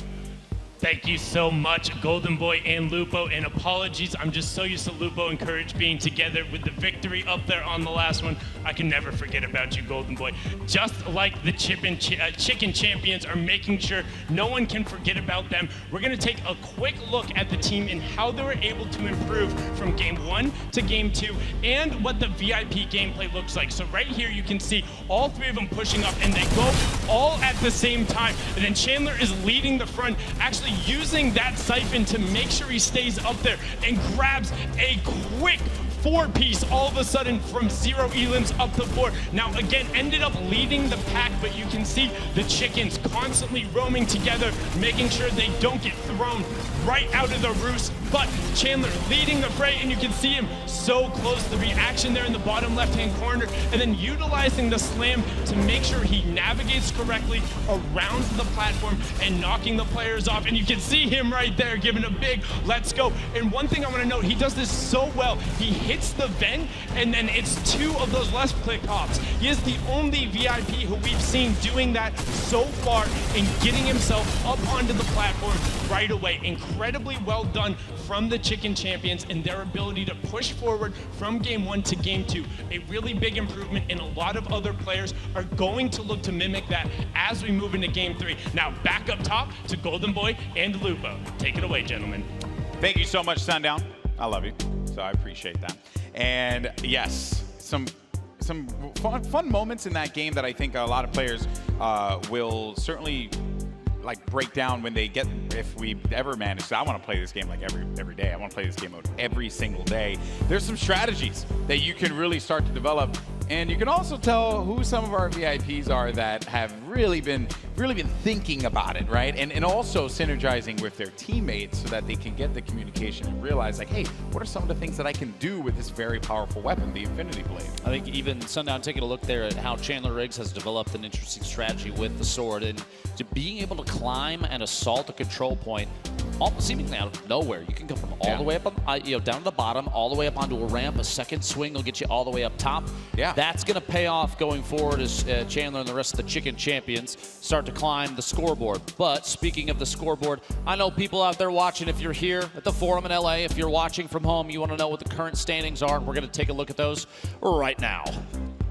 Thank you so much, Golden Boy and Lupo, and apologies, I'm just so used to Lupo and Courage being together with the victory up there on the last one. I can never forget about you, Golden Boy. Just like the Chicken Champions are making sure no one can forget about them, we're gonna take a quick look at the team and how they were able to improve from game 1 to game 2 and what the VIP gameplay looks like. So right here you can see all 3 of them pushing up and they go all at the same time. And then Chandler is leading the front, actually using that siphon to make sure he stays up there and grabs a quick 4-piece all of a sudden from 0 elims up to 4. Now again, ended up leading the pack, but you can see the chickens constantly roaming together, making sure they don't get thrown right out of the roost. But Chandler leading the fray, and you can see him so close. The reaction there in the bottom left-hand corner, and then utilizing the slam to make sure he navigates correctly around the platform and knocking the players off. And you can see him right there giving a big let's go. And one thing I want to note, he does this so well. He hits the vent, and then it's 2 of those left click hops. He is the only VIP who we've seen doing that so far and getting himself up onto the platform right away. Incredibly well done from the Chicken Champions and their ability to push forward from game 1 to game 2. A really big improvement, and a lot of other players are going to look to mimic that as we move into game 3. Now back up top to Golden Boy and Lupo. Take it away, gentlemen. Thank you so much, Sundown. I love you, so I appreciate that. And yes, some fun moments in that game that I think a lot of players will certainly like break down when they get, if we ever manage to. I want to play this game like every day. I want to play this game mode every single day. There's some strategies that you can really start to develop, and you can also tell who some of our VIPs are that have really been thinking about it, right? And also synergizing with their teammates so that they can get the communication and realize, like, hey, what are some of the things that I can do with this very powerful weapon, the Infinity Blade? I think even Sundown taking a look there at how Chandler Riggs has developed an interesting strategy with the sword, and to being able to climb and assault a control point seemingly out of nowhere. You can come from all the way up, down to the bottom, all the way up onto a ramp. A second swing will get you all the way up top. Yeah, that's going to pay off going forward as Chandler and the rest of the Chicken Champions start to climb the scoreboard. But speaking of the scoreboard, I know people out there watching. If you're here at the Forum in LA, if you're watching from home, you want to know what the current standings are. We're going to take a look at those right now.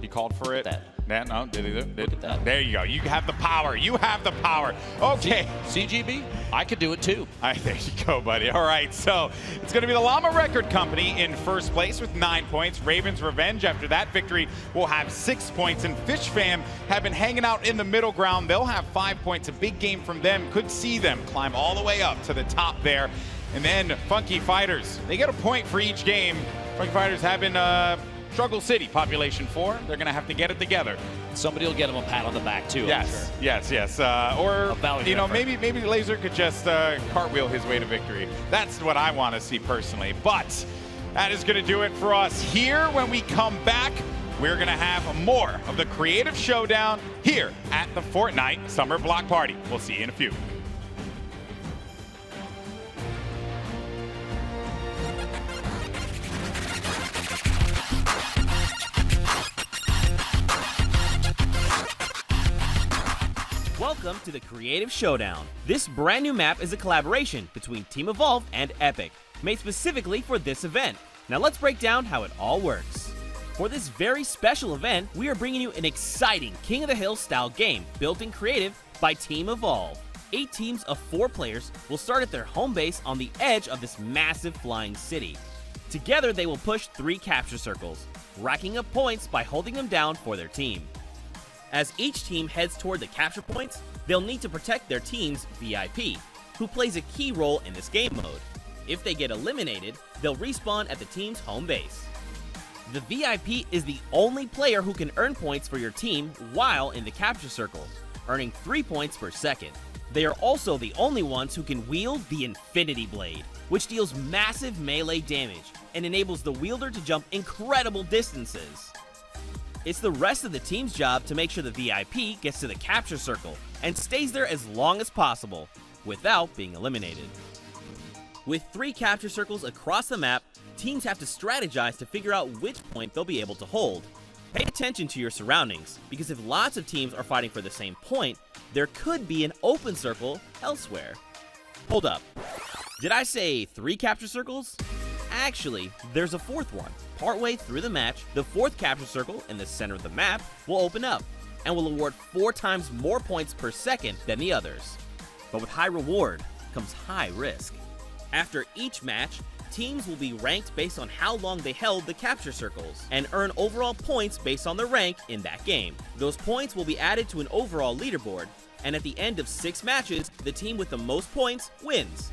He called for it. No, did he? Look at that. There you go. You have the power. You have the power. Okay. CGB, I could do it too. There you go, buddy. All right, so it's going to be the Llama Record Company in first place with 9 points. Raven's Revenge, after that victory, will have 6 points. And Fish Fam have been hanging out in the middle ground. They'll have 5 points. A big game from them. Could see them climb all the way up to the top there. And then Funky Fighters, they get a point for each game. Funky Fighters have been Struggle City, population 4. They're going to have to get it together. Somebody will get them a pat on the back, too. Yes, I'm sure. yes. Or, maybe Laser could just cartwheel his way to victory. That's what I want to see personally. But that is going to do it for us here. When we come back, we're going to have more of the Creative Showdown here at the Fortnite Summer Block Party. We'll see you in a few. Welcome to the Creative Showdown. This brand new map is a collaboration between Team Evolve and Epic, made specifically for this event. Now let's break down how it all works. For this very special event, we are bringing you an exciting King of the Hill style game built in creative by Team Evolve. 8 teams of 4 players will start at their home base on the edge of this massive flying city. Together they will push 3 capture circles, racking up points by holding them down for their team. As each team heads toward the capture points, they'll need to protect their team's VIP, who plays a key role in this game mode. If they get eliminated, they'll respawn at the team's home base. The VIP is the only player who can earn points for your team while in the capture circle, earning 3 points per second. They are also the only ones who can wield the Infinity Blade, which deals massive melee damage and enables the wielder to jump incredible distances. It's the rest of the team's job to make sure the VIP gets to the capture circle and stays there as long as possible without being eliminated. With 3 capture circles across the map, teams have to strategize to figure out which point they'll be able to hold. Pay attention to your surroundings, because if lots of teams are fighting for the same point, there could be an open circle elsewhere. Hold up. Did I say 3 capture circles? Actually, there's a 4th one. Partway through the match, the 4th capture circle in the center of the map will open up and will award 4 times more points per second than the others. But with high reward comes high risk. After each match, teams will be ranked based on how long they held the capture circles and earn overall points based on their rank in that game. Those points will be added to an overall leaderboard, and at the end of 6 matches, the team with the most points wins.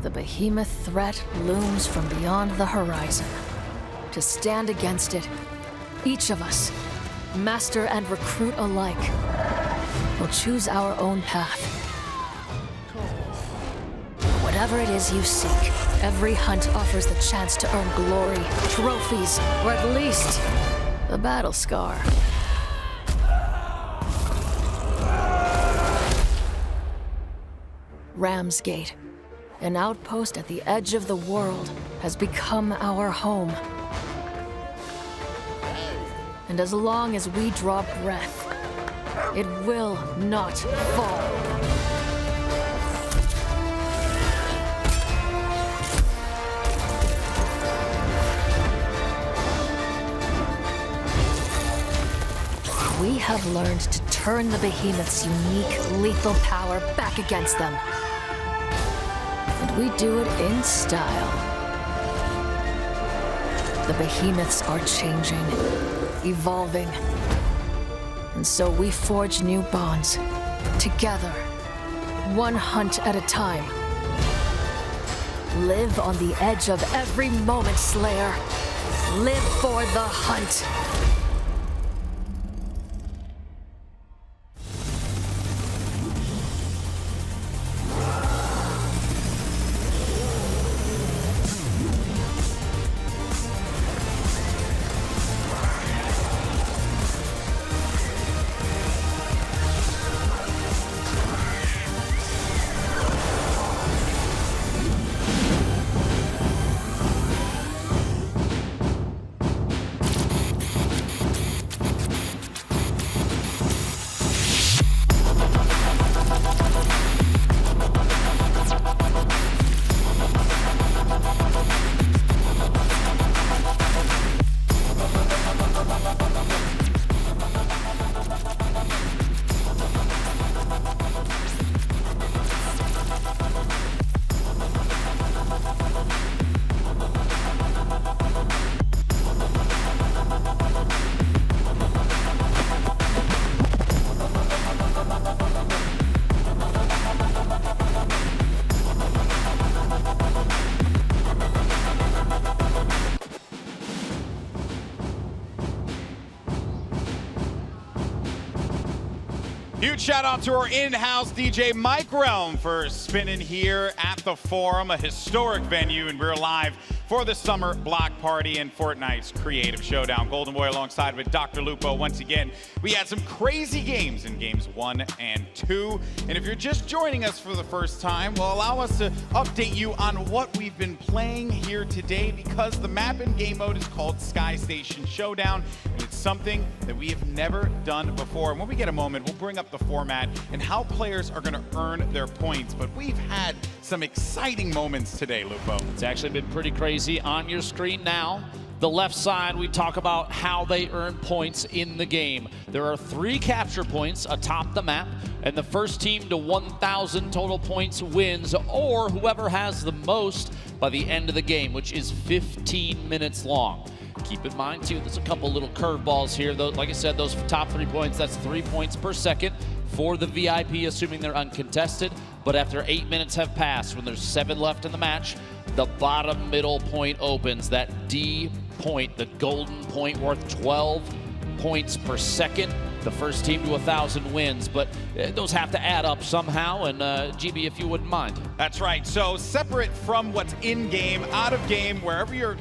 The behemoth threat looms from beyond the horizon. To stand against it, each of us, master and recruit alike, will choose our own path. Whatever it is you seek, every hunt offers the chance to earn glory, trophies, or at least a battle scar. Ramsgate, an outpost at the edge of the world, has become our home. And as long as we draw breath, it will not fall. We have learned to turn the behemoth's unique, lethal power back against them. And we do it in style. The behemoths are changing, evolving. And so we forge new bonds, together, one hunt at a time. Live on the edge of every moment, Slayer. Live for the hunt. Huge shout out to our in-house DJ Mike Realm for spinning here at the Forum, a historic venue, and we're live for the summer block party and Fortnite's Creative Showdown. Golden Boy alongside with Dr. Lupo. Once again, we had some crazy games in games 1 and 2. And if you're just joining us for the first time, well, allow us to update you on what we've been playing here today, because the map and game mode is called Sky Station Showdown, and it's something that we have never done before. And when we get a moment, we'll bring up the format and how players are going to earn their points. But we've had some exciting moments today, Lupo. It's actually been pretty crazy. On your screen now, the left side, we talk about how they earn points in the game. There are 3 capture points atop the map, and the first team to 1,000 total points wins, or whoever has the most by the end of the game, which is 15 minutes long. Keep in mind, too, there's a couple little curveballs here. Like I said, those top 3 points, that's 3 points per second for the VIP, assuming they're uncontested. But after 8 minutes have passed, when there's 7 left in the match, the bottom middle point opens. That D point, the golden point, worth 12 points per second. The first team to 1,000 wins, but those have to add up somehow, and GB, if you wouldn't mind. That's right. So separate from what's in game, out of game, wherever your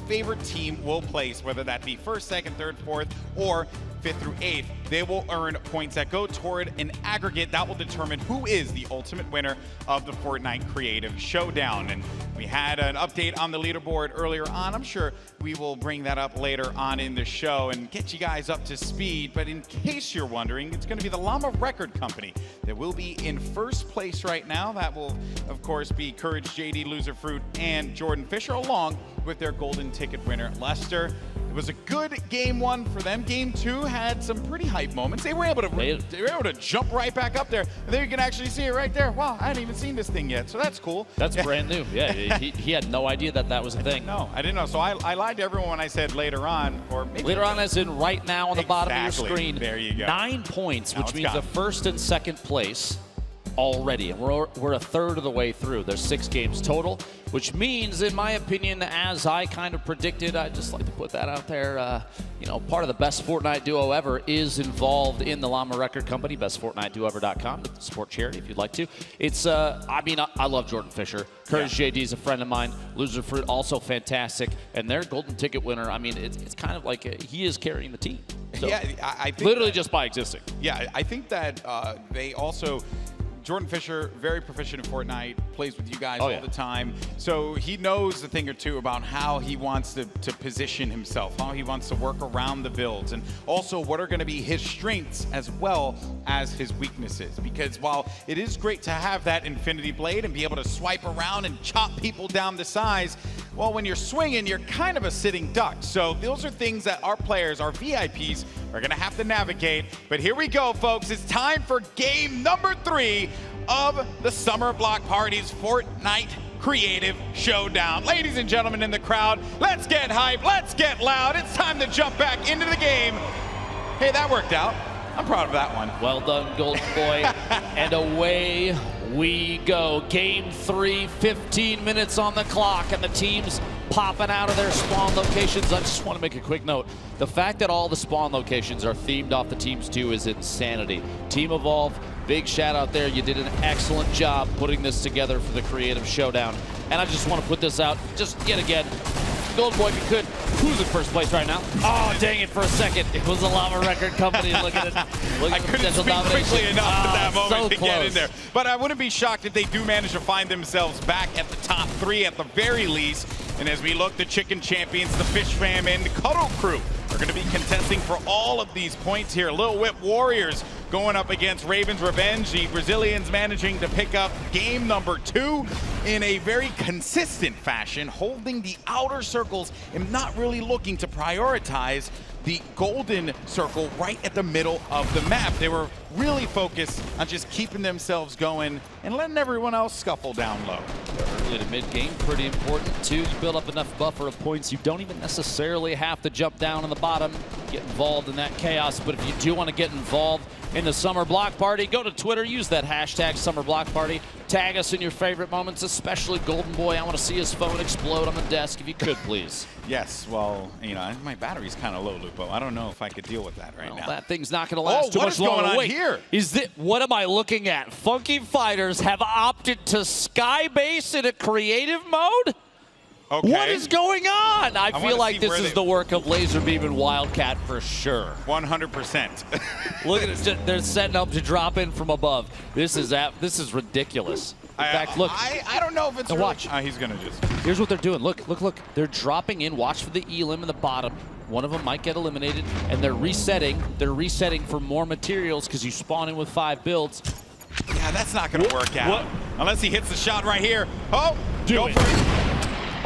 favorite team will place, whether that be first, second, third, fourth, or 5th through 8th, they will earn points that go toward an aggregate that will determine who is the ultimate winner of the Fortnite Creative Showdown. And we had an update on the leaderboard earlier on. I'm sure we will bring that up later on in the show and get you guys up to speed. But in case you're wondering, it's going to be the Llama Record Company that will be in first place right now. That will, of course, be Courage, JD, Loser Fruit, and Jordan Fisher, along with their golden ticket winner, Lester. It was a good game 1 for them. Game 2 had some pretty hype moments. They were able to jump right back up there. And there you can actually see it right there. Wow, I hadn't even seen this thing yet, so that's cool. That's brand new. Yeah, he had no idea that was a thing. No, I didn't know. So I lied to everyone when I said later on, or maybe later on, as in right now on the bottom of your screen. There you go. 9 points, which means the first and second place already, and we're a third of the way through. There's 6 games total, which means, in my opinion, as I kind of predicted, I'd just like to put that out there, you know, part of the best Fortnite duo ever is involved in the Llama Record Company, bestfortniteduoever.com, to support charity if you'd like to. It's, I mean, I love Jordan Fisher. Courage JD is a friend of mine. Loser Fruit, also fantastic. And their golden ticket winner, I mean, it's kind of like he is carrying the team. So, yeah, I think literally just by existing. Yeah, I think that they also, Jordan Fisher, very proficient in Fortnite, plays with you guys all the time. So he knows a thing or two about how he wants to position himself, how he wants to work around the builds, and also what are going to be his strengths as well as his weaknesses. Because while it is great to have that Infinity Blade and be able to swipe around and chop people down to size, well, when you're swinging, you're kind of a sitting duck. So those are things that our players, our VIPs, are going to have to navigate. But here we go, folks. It's time for game number 3 of the Summer Block Party's Fortnite Creative Showdown. Ladies and gentlemen in the crowd, let's get hype, let's get loud. It's time to jump back into the game. Hey, that worked out. I'm proud of that one. Well done, Golden Boy. And away we go. Game 3, 15 minutes on the clock, and the team's popping out of their spawn locations. I just want to make a quick note. The fact that all the spawn locations are themed off the teams too is insanity. Team Evolve, big shout out there. You did an excellent job putting this together for the Creative Showdown. And I just want to put this out just yet again. Golden Boy, if you could, who's in first place right now? Oh, dang it, for a second. It was the Llama Record Company. Look at it. I couldn't speak quickly enough at that moment to get in there. But I wouldn't be shocked if they do manage to find themselves back at the top 3 at the very least. And as we look, the Chicken Champions, the Fish Fam, and the Cuddle Crew are going to be contesting for all of these points here. Little Whip Warriors going up against Raven's Revenge. The Brazilians managing to pick up game number 2 in a very consistent fashion, holding the outer circles and not really looking to prioritize the golden circle right at the middle of the map. They were really focused on just keeping themselves going and letting everyone else scuffle down low. Early to mid-game, pretty important too. You build up enough buffer of points. You don't even necessarily have to jump down on the bottom, get involved in that chaos. But if you do want to get involved in the Summer Block Party, go to Twitter, use that hashtag Summer Block Party. Tag us in your favorite moments, especially Golden Boy. I want to see his phone explode on the desk, if you could, please. Yes, well, you know, my battery's kind of low, Lupo. I don't know if I could deal with that right now. That thing's not going to last too what much is longer. going on Wait, here? What am I looking at? Funky Fighters have opted to skybase in a creative mode? Okay. What is going on? I wanna feel like see this where is the work of Lazarbeam and Wildcat for sure. 100%. Look at it. They're setting up to drop in from above. This is ridiculous. In fact, look. I don't know if it's now really, watch. he's going to just. Here's what they're doing. Look, look, look. They're dropping in. Watch for the elim in the bottom. One of them might get eliminated, and they're resetting. They're resetting for more materials because you spawn in with 5 builds. Yeah, that's not going to work out. Unless he hits the shot right here. Oh, do it.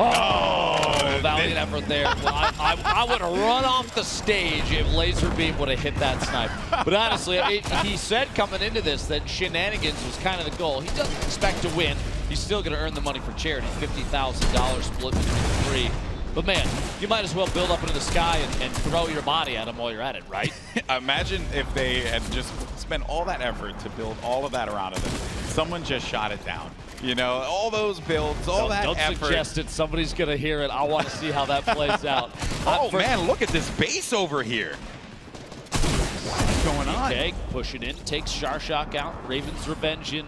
Oh, valiant effort there. Well, I would have run off the stage if Lazarbeam would have hit that snipe. But honestly, he said coming into this that shenanigans was kind of the goal. He doesn't expect to win. He's still going to earn the money for charity, $50,000 split between the 3. But man, you might as well build up into the sky and throw your body at him while you're at it, right? Imagine if they had just spent all that effort to build all of that around them. Someone just shot it down. You know, all those builds, all that effort. Don't suggest it. Somebody's going to hear it. I want to see how that plays out. Oh, man, look at this base over here. What's going on? Okay, push it in. Takes Sharshak out. Raven's Revenge in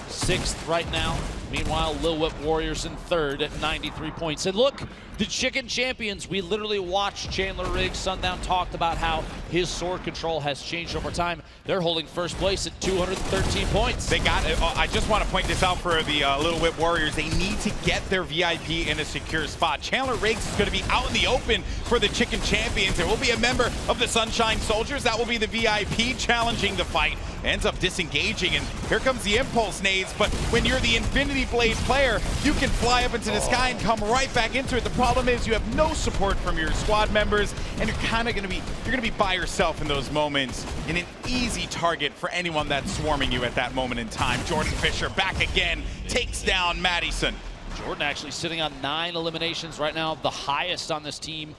6th right now. Meanwhile, Lil Whip Warriors in 3rd at 93 points. And look, the Chicken Champions. We literally watched Chandler Riggs. Sundown talked about how his sword control has changed over time. They're holding 1st place at 213 points. They got it. I just want to point this out for the Little Whip Warriors. They need to get their VIP in a secure spot. Chandler Riggs is going to be out in the open for the Chicken Champions. There will be a member of the Sunshine Soldiers. That will be the VIP challenging the fight. Ends up disengaging, and here comes the impulse nades. But when you're the Infinity Blade player, you can fly up into the sky and come right back into it. The problem is you have no support from your squad members, and you're kind of going to be by yourself in those moments, and an easy target for anyone that's swarming you at that moment in time. Jordan Fisher back again, takes down Madison. Jordan actually sitting on 9 eliminations right now, the highest on this team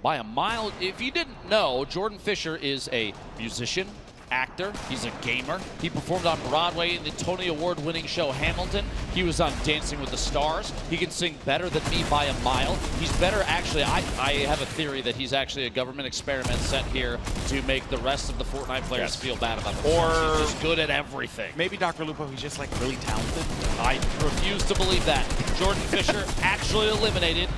by a mile. If you didn't know, Jordan Fisher is a musician, actor, he's a gamer. He performed on Broadway in the Tony Award-winning show Hamilton. He was on Dancing with the Stars. He can sing better than me by a mile. He's better, actually, I have a theory that he's actually a government experiment sent here to make the rest of the Fortnite players feel bad about themselves. Or he's just good at everything. Maybe Dr. Lupo, he's just like really talented. I refuse to believe that. Jordan Fisher actually eliminated.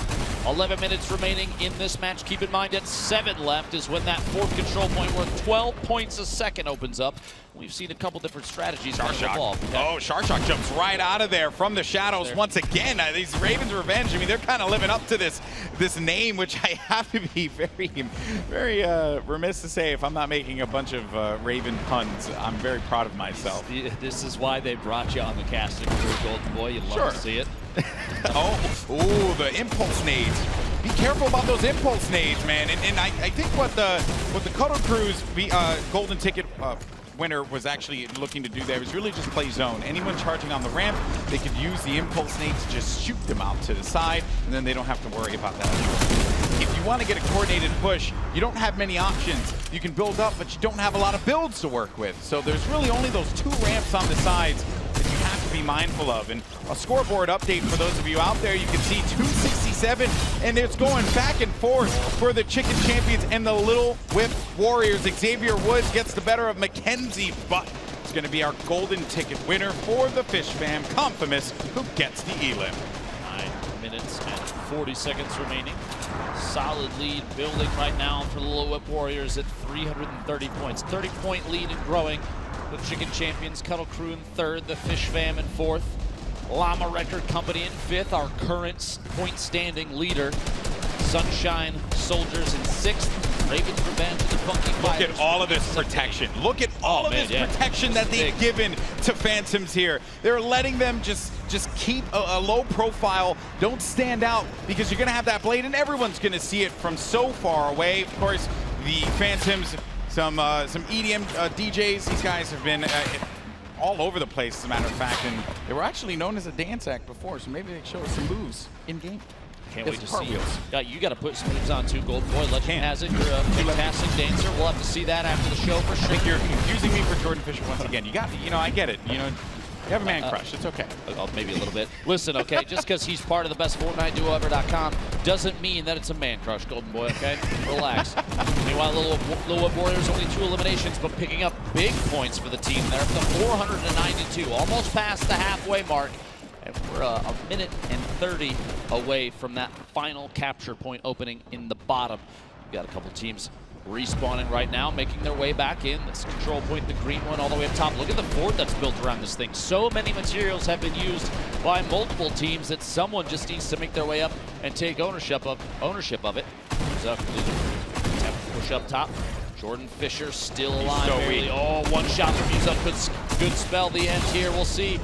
11 minutes remaining in this match. Keep in mind at 7 left is when that 4th control point worth 12 points a second opens up. We've seen a couple different strategies evolve. Oh, Sharshak jumps right out of there from the shadows once again. These Ravens Revenge, I mean, they're kind of living up to this name, which I have to be very remiss to say if I'm not making a bunch of Raven puns. I'm very proud of myself. This is why they brought you on the casting crew, Golden Boy. You'd love to see it. Oh, the impulse nades. Be careful about those impulse nades, man. And I think what the Cuddle Crew's golden ticket winner was actually looking to do there was really just play zone. Anyone charging on the ramp, they could use the impulse nades to just shoot them out to the side, and then they don't have to worry about that anymore. If you want to get a coordinated push, you don't have many options. You can build up, but you don't have a lot of builds to work with. So there's really only those 2 ramps on the sides that you have to be mindful of. And a scoreboard update for those of you out there, you can see 267, and it's going back and forth for the Chicken Champions and the Little Whip Warriors. Xavier Woods gets the better of Mackenzie, but it's going to be our golden ticket winner for the Fish Fam, Confimus, who gets the elim. 9 minutes and 40 seconds remaining. Solid lead building right now for the Little Whip Warriors at 330 points. 30-point lead and growing. The Chicken Champions, Cuddle Crew in 3rd, the Fish Fam in 4th, Llama Record Company in 5th, our current point standing leader, Sunshine Soldiers in 6th, Raven's Revenge and the Funky Fighters. Look at all of this protection. Look at all of this protection that they've given to Phantoms here. They're letting them just keep a low profile, don't stand out, because you're going to have that blade and everyone's going to see it from so far away. Of course, the Phantoms, some EDM DJs, these guys have been all over the place, as a matter of fact, and they were actually known as a dance act before, so maybe they show us some moves in-game. Can't wait to see. You got to put some moves on too, Golden Boy. Legend has it. You're a fantastic dancer. We'll have to see that after the show for sure. I think you're confusing me for Jordan Fisher once again. I get it. You have a man crush. It's okay. Maybe a little bit. Listen, okay, just because he's part of the best Fortnite duo ever.com doesn't mean that it's a man crush, Golden Boy, okay? Relax. Meanwhile, Little Whip Warriors only 2 eliminations, but picking up big points for the team. They're up to 492, almost past the halfway mark. And we're a minute and 30 away from that final capture point opening in the bottom. We've got a couple teams respawning right now, making their way back in. This control point, the green one all the way up top. Look at the fort that's built around this thing. So many materials have been used by multiple teams that someone just needs to make their way up and take ownership of it. So, push up top. Jordan Fisher still alive. So barely. weak. Oh, one shot from Muselk could spell the end here. We'll see.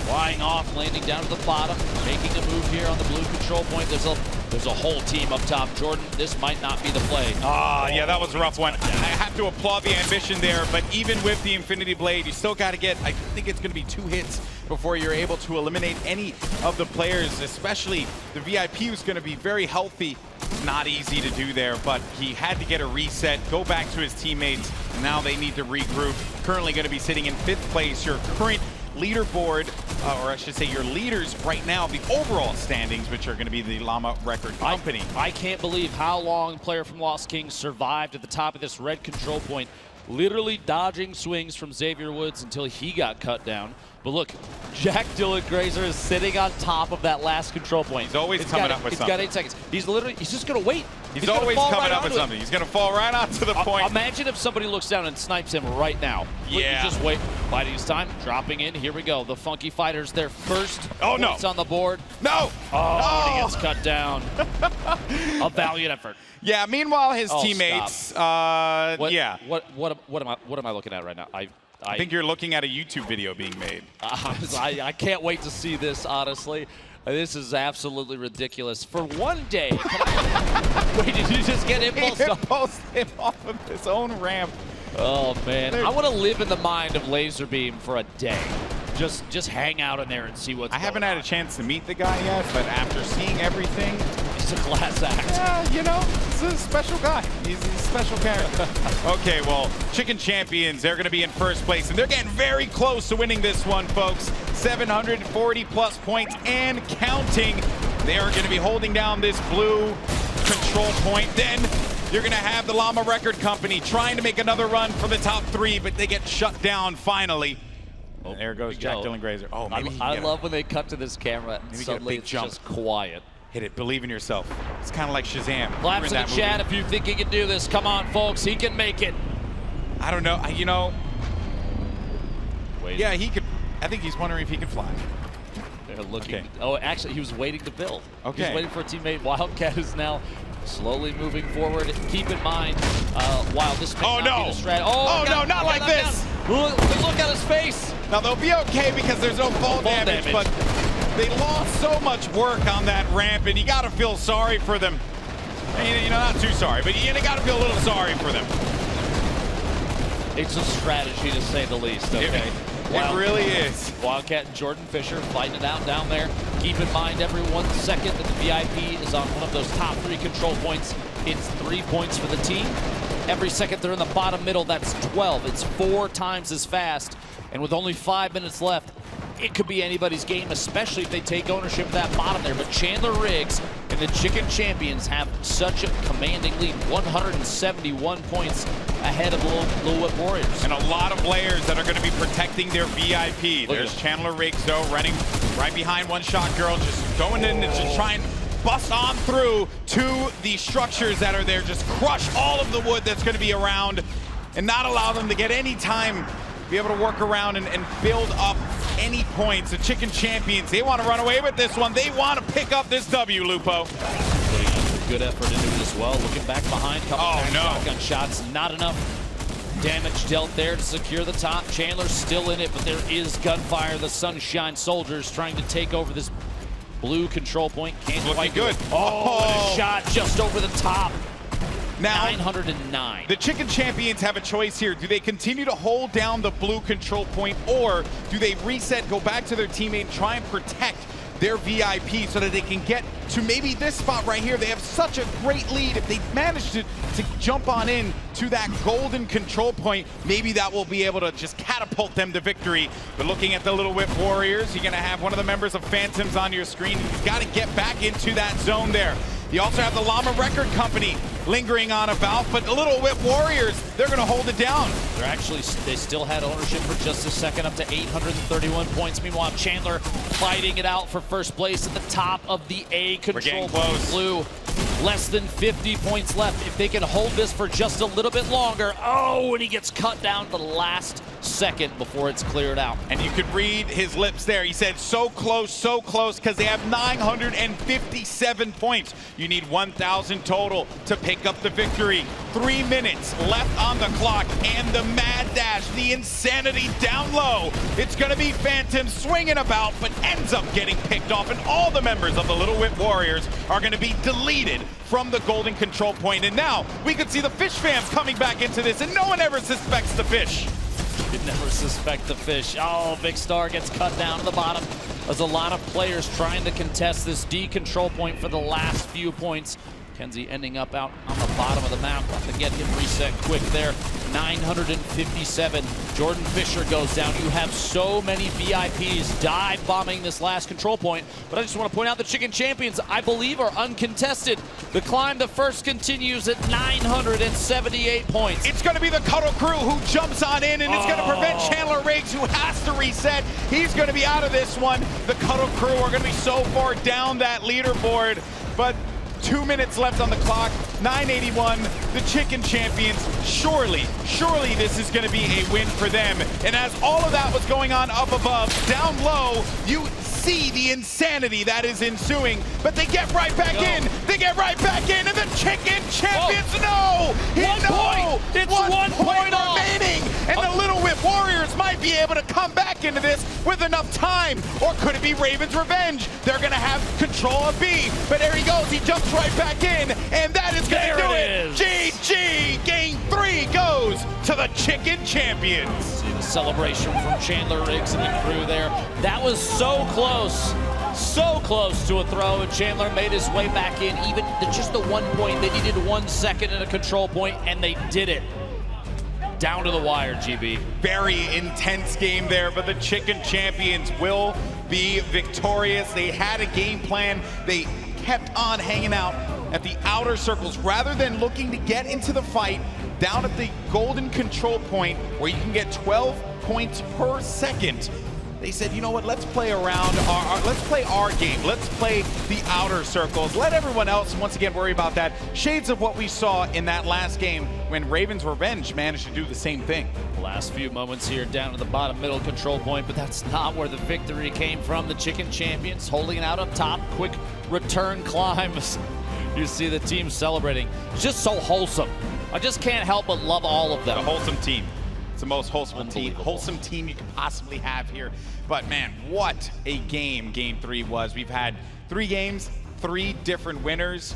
Flying off, landing down to the bottom, making a move here on the blue control point. There's a whole team up top. Jordan, this might not be the play. Yeah, that was a rough one. I have to applaud the ambition there, but even with the Infinity Blade, you still got to get, I think it's going to be 2 hits before you're able to eliminate any of the players, especially the VIP who's going to be very healthy. It's not easy to do there, but he had to get a reset, go back to his teammates. Now they need to regroup. Currently going to be sitting in 5th place. Your current leaderboard, or I should say your leaders right now, the overall standings, which are going to be the Llama Record Company. I can't believe how long player from Lost Kings survived at the top of this red control point, literally dodging swings from Xavier Woods until he got cut down. But look, Jack Dylan Grazer is sitting on top of that last control point. He's always coming up with something. He's got 8 seconds. He's just going to wait. He's always coming up with something. He's going to fall right onto the point. Imagine if somebody looks down and snipes him right now. Yeah. Just wait. Biding his time. Dropping in. Here we go. The Funky Fighters, their first points on the board. No! Oh, he gets cut down. A valiant effort. Yeah, meanwhile, his teammates, What yeah. What am I looking at right now? I think you're looking at a YouTube video being made. I can't wait to see this, honestly. This is absolutely ridiculous. For one day, wait, did you just get impulsed? He impulsed him off of his own ramp. Oh, man. I want to live in the mind of Lazarbeam for a day. Just hang out in there and see what's going on. I haven't had a chance to meet the guy yet, but after seeing everything, he's a class act. Yeah, you know, he's a special guy. He's a special character. Okay, well, Chicken Champions, they're going to be in 1st place, and they're getting very close to winning this one, folks. 740 plus points and counting. They are going to be holding down this blue control point. Then you're going to have the Llama Record Company trying to make another run for the top 3, but they get shut down finally. Oh, there goes Jack Dylan Grazer. Oh, maybe I love when they cut to this camera and suddenly it's just quiet. Hit it. Believe in yourself. It's kind of like Shazam. Claps in the chat if you think he can do this. Come on, folks. He can make it. I don't know. You know. Wait. Yeah, he could. I think he's wondering if he can fly. They're looking. Okay. Oh, actually, he was waiting to build. Okay. He was waiting for a teammate. Wildcat is now slowly moving forward. Keep in mind, while this may not be the strat. Oh, no, not like this. Look at his face. Now, they'll be okay because there's no fall damage, but they lost so much work on that ramp, and you got to feel sorry for them. You know, not too sorry, but you got to feel a little sorry for them. It's a strategy, to say the least, okay? It really is. Wildcat and Jordan Fisher fighting it out down there. Keep in mind, every 1 second that the VIP is on one of those top 3 control points, it's 3 points for the team. Every second they're in the bottom middle, that's 12. It's 4 times as fast. And with only 5 minutes left, it could be anybody's game, especially if they take ownership of that bottom there. But Chandler Riggs and the Chicken Champions have such a commanding lead, 171 points ahead of Blue Whip Warriors. And a lot of players that are going to be protecting their VIP. There's Chandler Riggs, though, running right behind One Shot Girl, just going in and just trying bust on through to the structures that are there, just crush all of the wood that's going to be around and not allow them to get any time, be able to work around and build up any points. The Chicken Champions, they want to run away with this one. They want to pick up this W, Lupo. Good effort into it as well. Looking back behind, couple shotgun shots, not enough damage dealt there to secure the top. Chandler's still in it, but there is gunfire. The Sunshine Soldiers trying to take over this blue control point. Can't quite good. Oh, and a shot just over the top. Now, 909. The Chicken Champions have a choice here. Do they continue to hold down the blue control point, or do they reset, go back to their teammate, and try and protect their VIP so that they can get to maybe this spot right here? They have such a great lead. If they manage to jump on in to that golden control point, maybe that will be able to just catapult them to victory. But looking at the Little Whip Warriors, you're going to have one of the members of Phantoms on your screen. You've got to get back into that zone there. You also have the Llama Record Company lingering on about, but the Little Whip Warriors, they're going to hold it down. They still had ownership for just a second, up to 831 points. Meanwhile, Chandler fighting it out for first place at the top of the A control point. Blue, less than 50 points left. If they can hold this for just a little bit longer. Oh, and he gets cut down to the last second before it's cleared out. And you could read his lips there. He said, so close, because they have 957 points. You need 1,000 total to pick up the victory. 3 minutes left on the clock, and the mad dash, the insanity down low. It's going to be Phantom swinging about, but ends up getting picked off, and all the members of the Little Whip Warriors are going to be deleted from the golden control point. And now we could see the Fish fam coming back into this, and no one ever suspects the Fish. You'd never suspect the Fish. Oh, Big Star gets cut down to the bottom. There's a lot of players trying to contest this D control point for the last few points. Kenzie ending up out on the bottom of the map. Have to get him reset quick there. 957. Jordan Fisher goes down. You have so many VIPs dive bombing this last control point. But I just want to point out the Chicken Champions, I believe, are uncontested. The climb to first continues at 978 points. It's going to be the Cuddle Crew who jumps on in, and it's going to prevent Chandler Riggs, who has to reset. He's going to be out of this one. The Cuddle Crew are going to be so far down that leaderboard. But 2 minutes left on the clock, 981, the Chicken Champions. Surely this is going to be a win for them. And as all of that was going on up above, down low, you see the insanity that is ensuing, but they get right back in. They get right back in, and the Chicken Champions, It's 1 point remaining, and the Little Whip Warriors might be able to come back into this with enough time, or could it be Raven's Revenge? They're going to have control of B, but there he goes. He jumps right back in, and that is going to do it. GG! Game 3 goes to the Chicken Champions. See the celebration from Chandler Riggs and the crew there. That was so close to a throw, and Chandler made his way back in. Even just the 1 point, they needed 1 second in a control point, and they did it. Down to the wire, GB. Very intense game there, but the Chicken Champions will be victorious. They had a game plan. They kept on hanging out at the outer circles rather than looking to get into the fight down at the golden control point where you can get 12 points per second. They said, you know what, let's play around let's play our game. Let's play the outer circles. Let everyone else, once again, worry about that. Shades of what we saw in that last game when Raven's Revenge managed to do the same thing. Last few moments here down to the bottom middle control point, but that's not where the victory came from. The Chicken Champions holding it out up top. Quick return climbs. You see the team celebrating. It's just so wholesome. I just can't help but love all of them. The wholesome team. It's the most wholesome team you could possibly have here. But man, what a game Game 3 was. We've had 3 games, 3 different winners.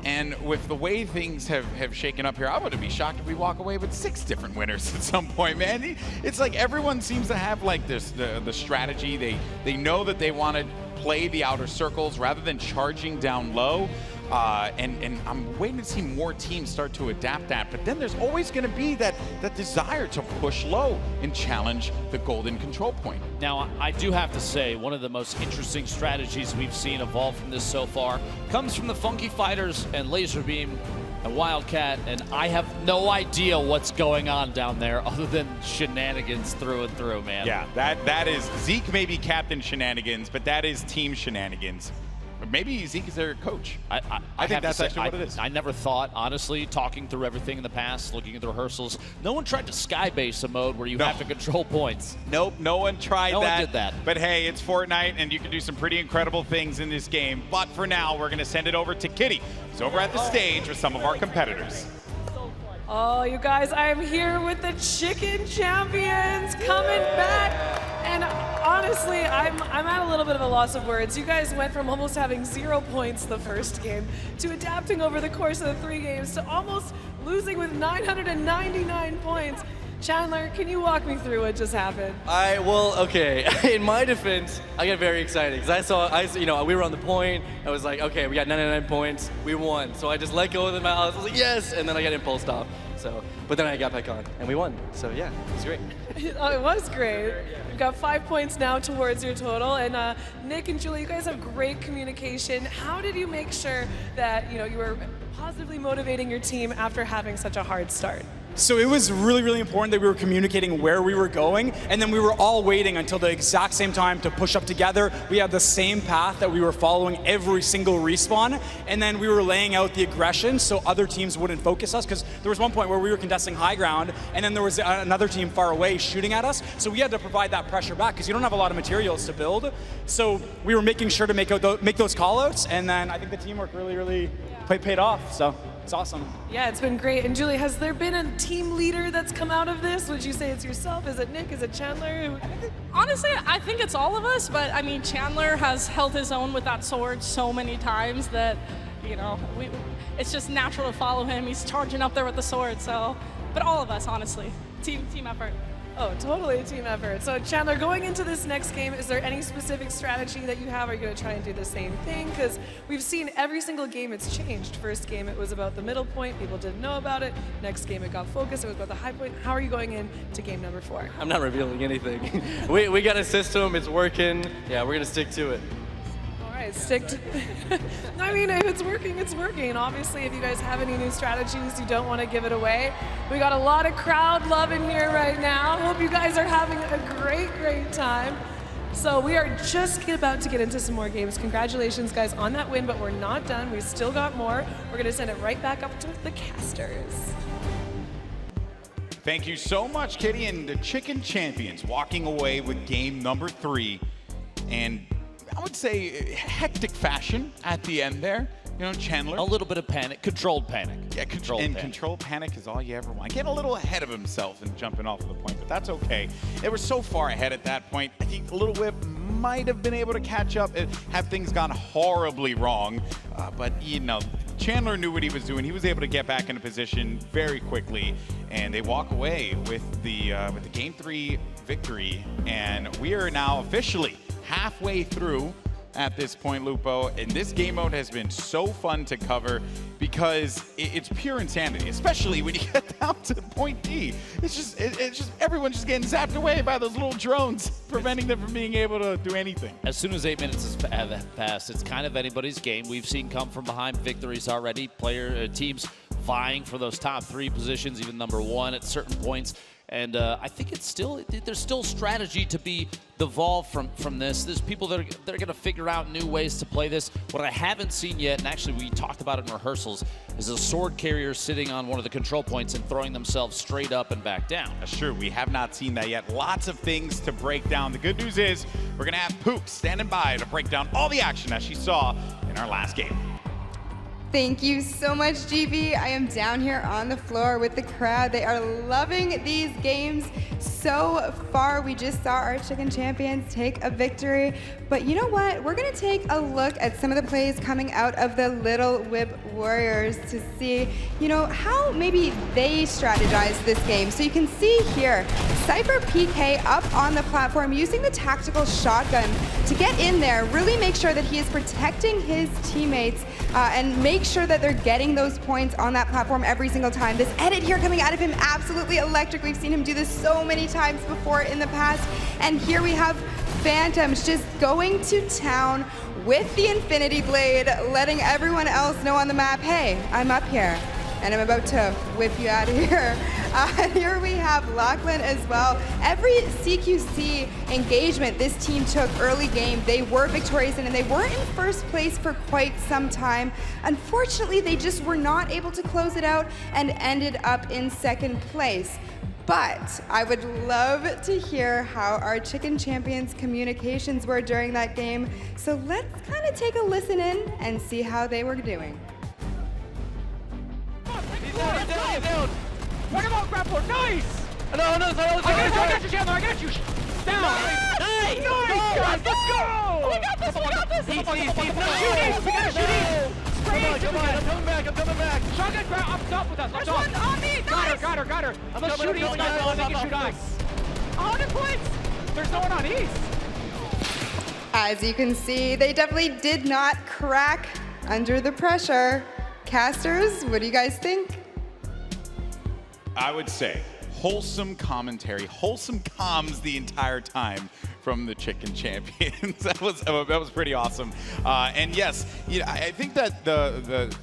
And with the way things have shaken up here, I wouldn't be shocked if we walk away with 6 different winners at some point, man. It's like everyone seems to have like this, the strategy. They know that they want to play the outer circles rather than charging down low. And I'm waiting to see more teams start to adapt that. But then there's always going to be that desire to push low and challenge the golden control point. Now, I do have to say, one of the most interesting strategies we've seen evolve from this so far comes from the Funky Fighters and Lazarbeam and Wildcat, and I have no idea what's going on down there other than shenanigans through and through, man. Yeah, that is, Zeke may be captain shenanigans, but that is team shenanigans. Or maybe Zeke is their coach. I think that's actually what it is. I never thought, honestly, talking through everything in the past, looking at the rehearsals, no one tried to skybase a mode where you have to control points. Nope, no one tried that. No one did that. But hey, it's Fortnite, and you can do some pretty incredible things in this game. But for now, we're going to send it over to Kitty, who's over at the stage with some of our competitors. Oh, you guys, I am here with the Chicken Champions coming back. And honestly, I'm at a little bit of a loss of words. You guys went from almost having 0 points the first game to adapting over the course of the 3 games to almost losing with 999 points. Chandler, can you walk me through what just happened? Well, okay. In my defense, I get very excited because we were on the point. I was like, okay, we got 99 points, we won. So I just let go of the mouse. I was like, yes, and then I got impulsed off. So, but then I got back on and we won. So yeah, it was great. Oh, it was great. You've got 5 points now towards your total, and Nick and Julie, you guys have great communication. How did you make sure that you were positively motivating your team after having such a hard start? So it was really, really important that we were communicating where we were going, and then we were all waiting until the exact same time to push up together. We had the same path that we were following every single respawn, and then we were laying out the aggression so other teams wouldn't focus us, because there was one point where we were contesting high ground, and then there was another team far away shooting at us, so we had to provide that pressure back, because you don't have a lot of materials to build. So we were making sure to make those call-outs, and then I think the teamwork really paid off, so it's awesome. Yeah, it's been great. And Julie, has there been a team leader that's come out of this? Would you say it's yourself? Is it Nick? Is it Chandler? Honestly, I think it's all of us, but I mean, Chandler has held his own with that sword so many times that, it's just natural to follow him. He's charging up there with the sword, so, but all of us, honestly. Team effort. Oh, totally a team effort. So Chandler, going into this next game, is there any specific strategy that you have? Are you going to try and do the same thing? Because we've seen every single game it's changed. First game it was about the middle point, people didn't know about it. Next game it got focused, it was about the high point. How are you going into game number 4? I'm not revealing anything. we got a system, it's working. Yeah, we're going to stick to it. All right, stick to I mean, if it's working, it's working. Obviously, if you guys have any new strategies, you don't want to give it away. We got a lot of crowd love in here right now. Hope you guys are having a great time. So we are just about to get into some more games. Congratulations, guys, on that win, but we're not done. We've still got more. We're going to send it right back up to the casters. Thank you so much, Kitty, and the Chicken Champions walking away with game number 3. And I would say hectic fashion at the end there. Chandler. A little bit of panic, controlled panic. Yeah, controlled panic is all you ever want. Getting a little ahead of himself and jumping off of the point, but that's okay. They were so far ahead at that point. I think Little Whip might have been able to catch up have things gone horribly wrong. But Chandler knew what he was doing. He was able to get back into position very quickly, and they walk away with the Game 3 victory. And we are now officially halfway through at this point, Lupo, and this game mode has been so fun to cover because it's pure insanity, especially when you get down to point D. It's just everyone's just getting zapped away by those little drones, preventing them from being able to do anything. As soon as 8 minutes have passed, it's kind of anybody's game. We've seen come from behind victories already. Teams vying for those top 3 positions, even number 1 at certain points. And I think there's still strategy to be evolved from this. There's people that are going to figure out new ways to play this. What I haven't seen yet, and actually we talked about it in rehearsals, is a sword carrier sitting on one of the control points and throwing themselves straight up and back down. That's true. We have not seen that yet. Lots of things to break down. The good news is we're going to have Pook standing by to break down all the action that she saw in our last game. Thank you so much, GB. I am down here on the floor with the crowd. They are loving these games so far. We just saw our Chicken Champions take a victory. But you know what? We're going to take a look at some of the plays coming out of the Little Whip Warriors to see, how maybe they strategize this game. So you can see here, Cypher PK up on the platform using the tactical shotgun to get in there, really make sure that he is protecting his teammates and make sure that they're getting those points on that platform every single time. This edit here coming out of him, absolutely electric. We've seen him do this so many times before in the past. And here we have Phantoms just going to town with the Infinity Blade, letting everyone else know on the map, hey, I'm up here, and I'm about to whip you out of here. Here we have Lachlan as well. Every CQC engagement this team took early game, they were victorious in, and they were in first place for quite some time. Unfortunately, they just were not able to close it out and ended up in second place. But I would love to hear how our Chicken Champions communications were during that game. So let's kind of take a listen in and see how they were doing. He's down. What about grappler? Nice! No, I got you, Chandler, I got you! Down! Nice! Let's go! We got this! Easy. We gotta shoot easy! Come on, I'm coming back! Shotgun grab up top with us, up top! On me! Nice! got her. I'm a shooting sniper. I'm making shooters. 100 points. There's no one on East. As you can see, they definitely did not crack under the pressure. Casters, what do you guys think? I would say wholesome commentary, wholesome comms the entire time from the Chicken Champions. that was pretty awesome. And yes, I think that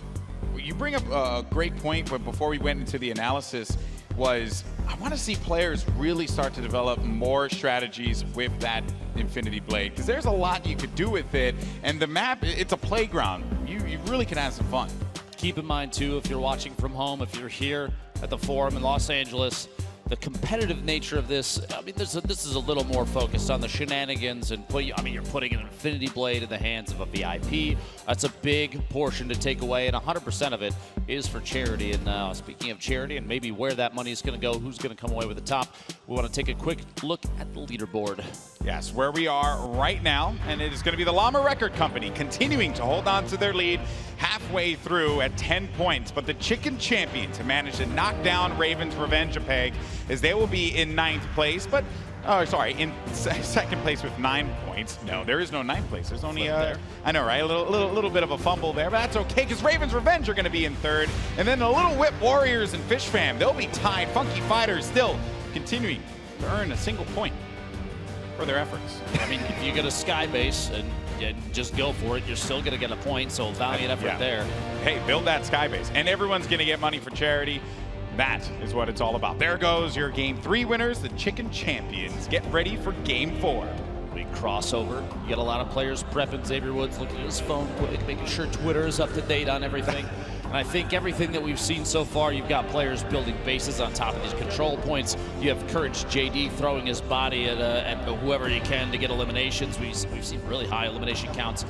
you bring up a great point, but before we went into the analysis, was I want to see players really start to develop more strategies with that Infinity Blade, because there's a lot you could do with it, and the map, it's a playground. You really can have some fun. Keep in mind too, if you're watching from home, if you're here at the Forum in Los Angeles, the competitive nature of this, I mean, this is a little more focused on the shenanigans and you're putting an Infinity Blade in the hands of a VIP. That's a big portion to take away, and 100% of it is for charity. And speaking of charity and maybe where that money is going to go, who's going to come away with the top, we want to take a quick look at the leaderboard. Yes, where we are right now, and it is going to be the Llama Record Company continuing to hold on to their lead halfway through at 10 points, but the Chicken Champions have managed to knock down Raven's Revenge a peg, as they will be in 9th place, but in second place with 9 points. No, there is no 9th place. There's only I know, right? A little bit of a fumble there, but that's okay, because Raven's Revenge are going to be in 3rd, and then the Little Whip Warriors and Fish Fam, they'll be tied. Funky Fighters still continuing to earn a single point for their efforts. I mean, if you get a sky base and just go for it, you're still going to get a point, so valiant effort there. Hey, build that sky base, and everyone's going to get money for charity. That is what it's all about. There goes your Game 3 winners, the Chicken Champions. Get ready for Game 4. Big crossover. You get a lot of players prepping. Xavier Woods looking at his phone quick, making sure Twitter is up to date on everything. And I think everything that we've seen so far, you've got players building bases on top of these control points. You have Courage JD throwing his body at whoever he can to get eliminations. We've seen really high elimination counts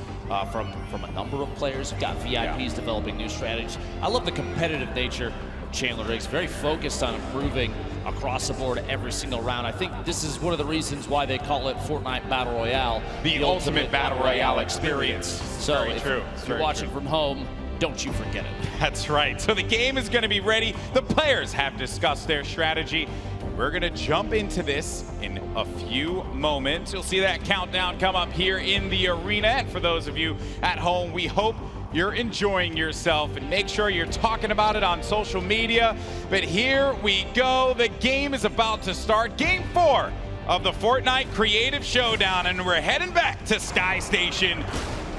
from a number of players. You've got VIPs developing new strategies. I love the competitive nature of Chandler Riggs, very focused on improving across the board every single round. I think this is one of the reasons why they call it Fortnite Battle Royale. The ultimate Battle Royale experience. So if you're watching from home, don't you forget it. That's right. So the game is going to be ready. The players have discussed their strategy. We're going to jump into this in a few moments. You'll see that countdown come up here in the arena. And for those of you at home, we hope you're enjoying yourself, and make sure you're talking about it on social media. But here we go. The game is about to start. Game 4 of the Fortnite Creative Showdown, and we're heading back to Sky Station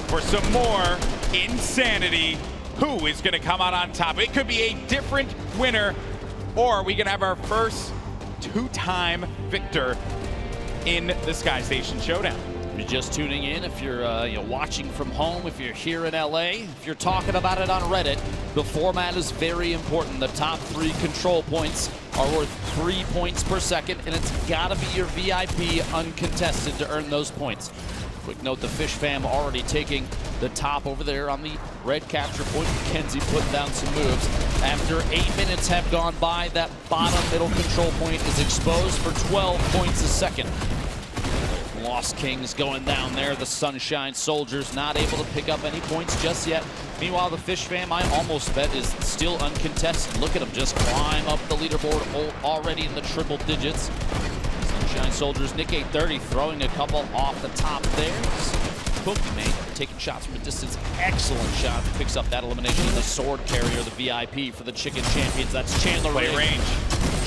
for some more insanity. Who is going to come out on top? It could be a different winner, or we can have our first two-time victor in the Sky Station Showdown. If you're just tuning in, if you're watching from home, if you're here in LA, if you're talking about it on Reddit, the format is very important. The top 3 control points are worth 3 points per second, and it's got to be your VIP uncontested to earn those points. Quick note, the Fish Fam already taking the top over there on the red capture point. Kenzie putting down some moves. After 8 minutes have gone by, that bottom middle control point is exposed for 12 points a second. Lost Kings going down there. The Sunshine Soldiers not able to pick up any points just yet. Meanwhile, the Fish Fam, I almost bet, is still uncontested. Look at them just climb up the leaderboard already in the triple digits. Sunshine Soldiers, Nick 830 throwing a couple off the top there. Pokimane taking shots from a distance. Excellent shot. Picks up that elimination of the sword carrier, the VIP for the Chicken Champions. That's Chandler Play range.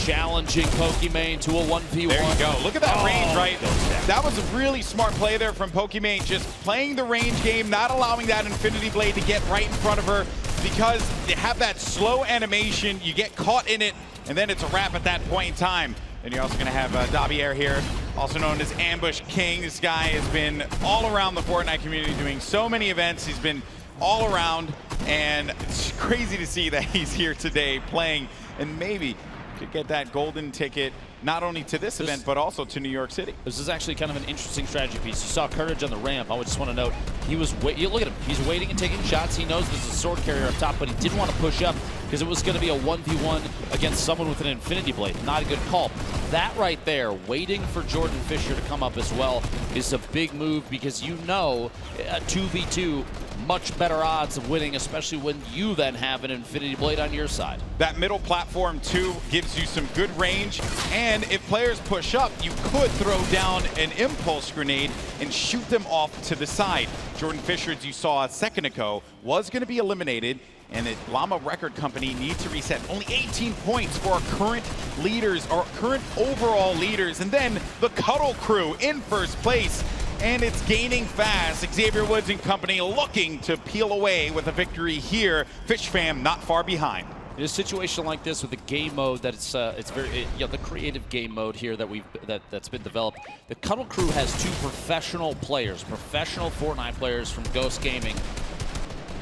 Challenging Pokimane to a 1v1. There you go. Look at that range, right? That was a really smart play there from Pokimane, just playing the range game, not allowing that Infinity Blade to get right in front of her, because they have that slow animation, you get caught in it, and then it's a wrap at that point in time. Then you're also going to have Davier here, also known as Ambush King. This guy has been all around the Fortnite community doing so many events. He's been all around, and it's crazy to see that he's here today playing, and maybe could get that golden ticket not only to this event, but also to New York City. This is actually kind of an interesting strategy piece. You saw Courage on the ramp. I just want to note, he was look at him. He's waiting and taking shots. He knows there's a sword carrier up top, but he didn't want to push up. because it was going to be a 1v1 against someone with an Infinity Blade. Not a good call. That right there, waiting for Jordan Fisher to come up as well, is a big move because you know a 2v2, much better odds of winning, especially when you then have an Infinity Blade on your side. That middle platform too gives you some good range, and if players push up, you could throw down an impulse grenade and shoot them off to the side. Jordan Fisher, as you saw a second ago, was going to be eliminated, and the Llama Record Company need to reset. Only 18 points for our current leaders, our current overall leaders, and then the Cuddle Crew in first place. And it's gaining fast. Xavier Woods and company looking to peel away with a victory here. Fish Fam not far behind. In a situation like this with the game mode that it's very the creative game mode here that that's been developed. The Cuddle Crew has 2 professional players, professional Fortnite players from Ghost Gaming.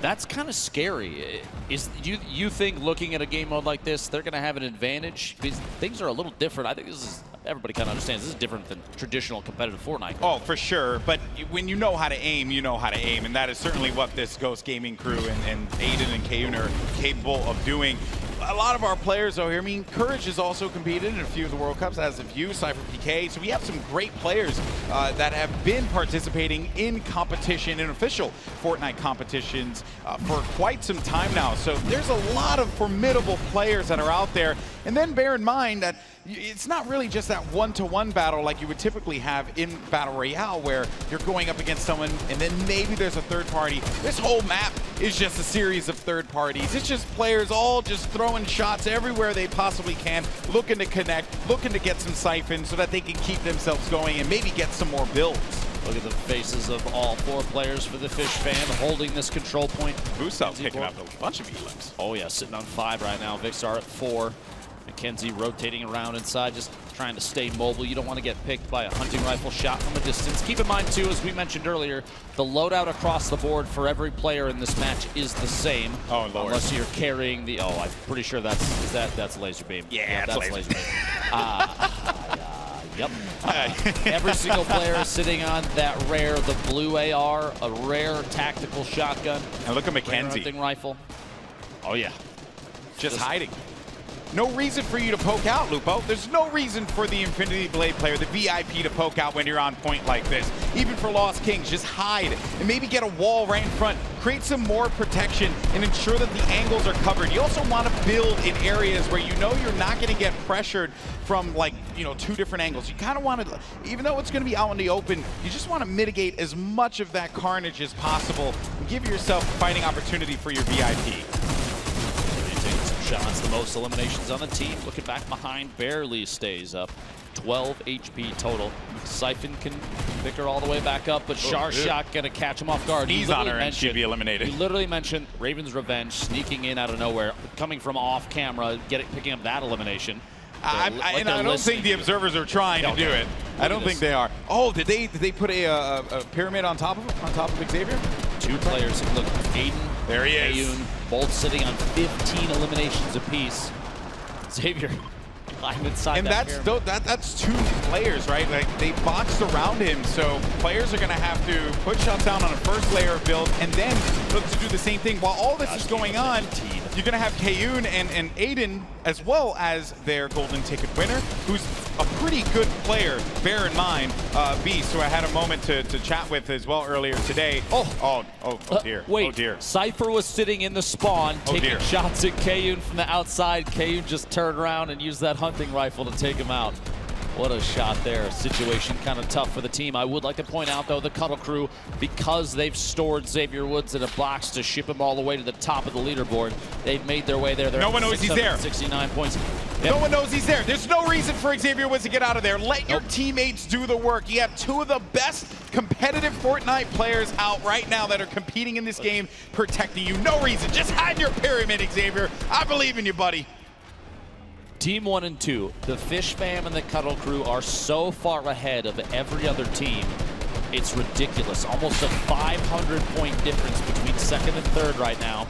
That's kind of scary. You think looking at a game mode like this, they're going to have an advantage? Because things are a little different. I think this is, everybody kind of understands, this is different than traditional competitive Fortnite. Oh, for sure. But when you know how to aim, you know how to aim. And that is certainly what this Ghost Gaming crew and Aiden and Kayun are capable of doing. A lot of our players, though, here, I mean, Courage has also competed in a few of the World Cups, as have you, Cypher PK. So we have some great players that have been participating in competition, in official Fortnite competitions for quite some time now. So there's a lot of formidable players that are out there. And then bear in mind that it's not really just that one-to-one battle like you would typically have in Battle Royale, where you're going up against someone and then maybe there's a third party. This whole map is just a series of third parties. It's just players all just throwing shots everywhere they possibly can, looking to connect, looking to get some siphons so that they can keep themselves going and maybe get some more builds. Look at the faces of all 4 players for the Fish Fam holding this control point. Muselk picking up a bunch of elims. Oh yeah, sitting on 5 right now. Vixar at 4. McKenzie rotating around inside, just trying to stay mobile. You don't want to get picked by a hunting rifle shot from a distance. Keep in mind, too, as we mentioned earlier, the loadout across the board for every player in this match is the same. Oh, Lord. Unless you're carrying the... Oh, I'm pretty sure that's Lazarbeam. Yeah, that's Lazarbeam. Yep. Every single player is sitting on that rare, the blue AR, a rare tactical shotgun. And look at Rare McKenzie. hunting rifle. Oh, yeah. Just hiding. No reason for you to poke out, Lupo. There's no reason for the Infinity Blade player, the VIP, to poke out when you're on point like this. Even for Lost Kings, just hide and maybe get a wall right in front. Create some more protection and ensure that the angles are covered. You also want to build in areas where you know you're not going to get pressured from, like, 2 different angles. You kind of want to, even though it's going to be out in the open, you just want to mitigate as much of that carnage as possible and give yourself a fighting opportunity for your VIP. Shots, the most eliminations on the team. Looking back behind, barely stays up. 12 HP total. Siphon can pick her all the way back up, but Char Shot gonna catch him off guard. He's on her and she'd be eliminated. He literally mentioned Raven's Revenge sneaking in out of nowhere, coming from off camera, picking up that elimination. I don't think the observers are trying to do it. I don't think they are. Oh, did they put a pyramid on top of him? On top of Xavier? 2 players. Look, Aiden. There he is. Kayun, both sitting on 15 eliminations apiece. Xavier climbed inside. And that's 2 players, right? Like, they boxed around him, so players are going to have to put shots down on a first layer of build and then look to do the same thing. While all this is going on, you're going to have Kayun and Aiden, as well as their golden ticket winner, who's a pretty good player, bear in mind, Beast, who I had a moment to chat with as well earlier today. Oh dear. Wait, oh dear. Cypher was sitting in the spawn, taking shots at Kayun from the outside. Kayun just turned around and used that hunting rifle to take him out. What a shot there. Situation kind of tough for the team. I would like to point out, though, the Cuddle Crew, because they've stored Xavier Woods in a box to ship him all the way to the top of the leaderboard, they've made their way there. No one knows he's there. 69 points. No one knows he's there. There's no reason for Xavier Woods to get out of there. Let your teammates do the work. You have 2 of the best competitive Fortnite players out right now that are competing in this game, protecting you. No reason. Just hide your pyramid, Xavier. I believe in you, buddy. Team 1 and 2, the Fish Fam and the Cuddle Crew are so far ahead of every other team. It's ridiculous. Almost a 500-point difference between 2nd and 3rd right now.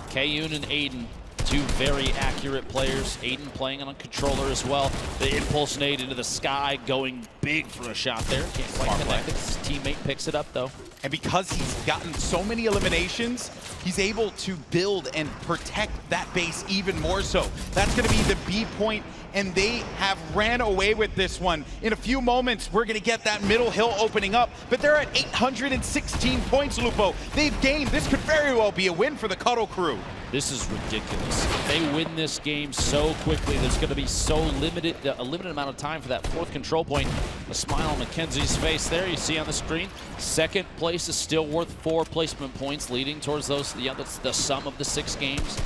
Kayun and Aiden, 2 very accurate players. Aiden playing on a controller as well. The impulse nade into the sky, going big for a shot there. Can't quite connect it. His teammate picks it up, though. And because he's gotten so many eliminations, he's able to build and protect that base even more so. That's going to be the B point, and they have ran away with this one. In a few moments, we're going to get that middle hill opening up, but they're at 816 points, Lupo. They've gained. This could very well be a win for the Cuddle Crew. This is ridiculous. If they win this game so quickly, there's going to be so a limited amount of time for that fourth control point. A smile on Mackenzie's face there, you see on the screen. Second place is still worth 4 placement points, leading towards those. That's the sum of the 6 games.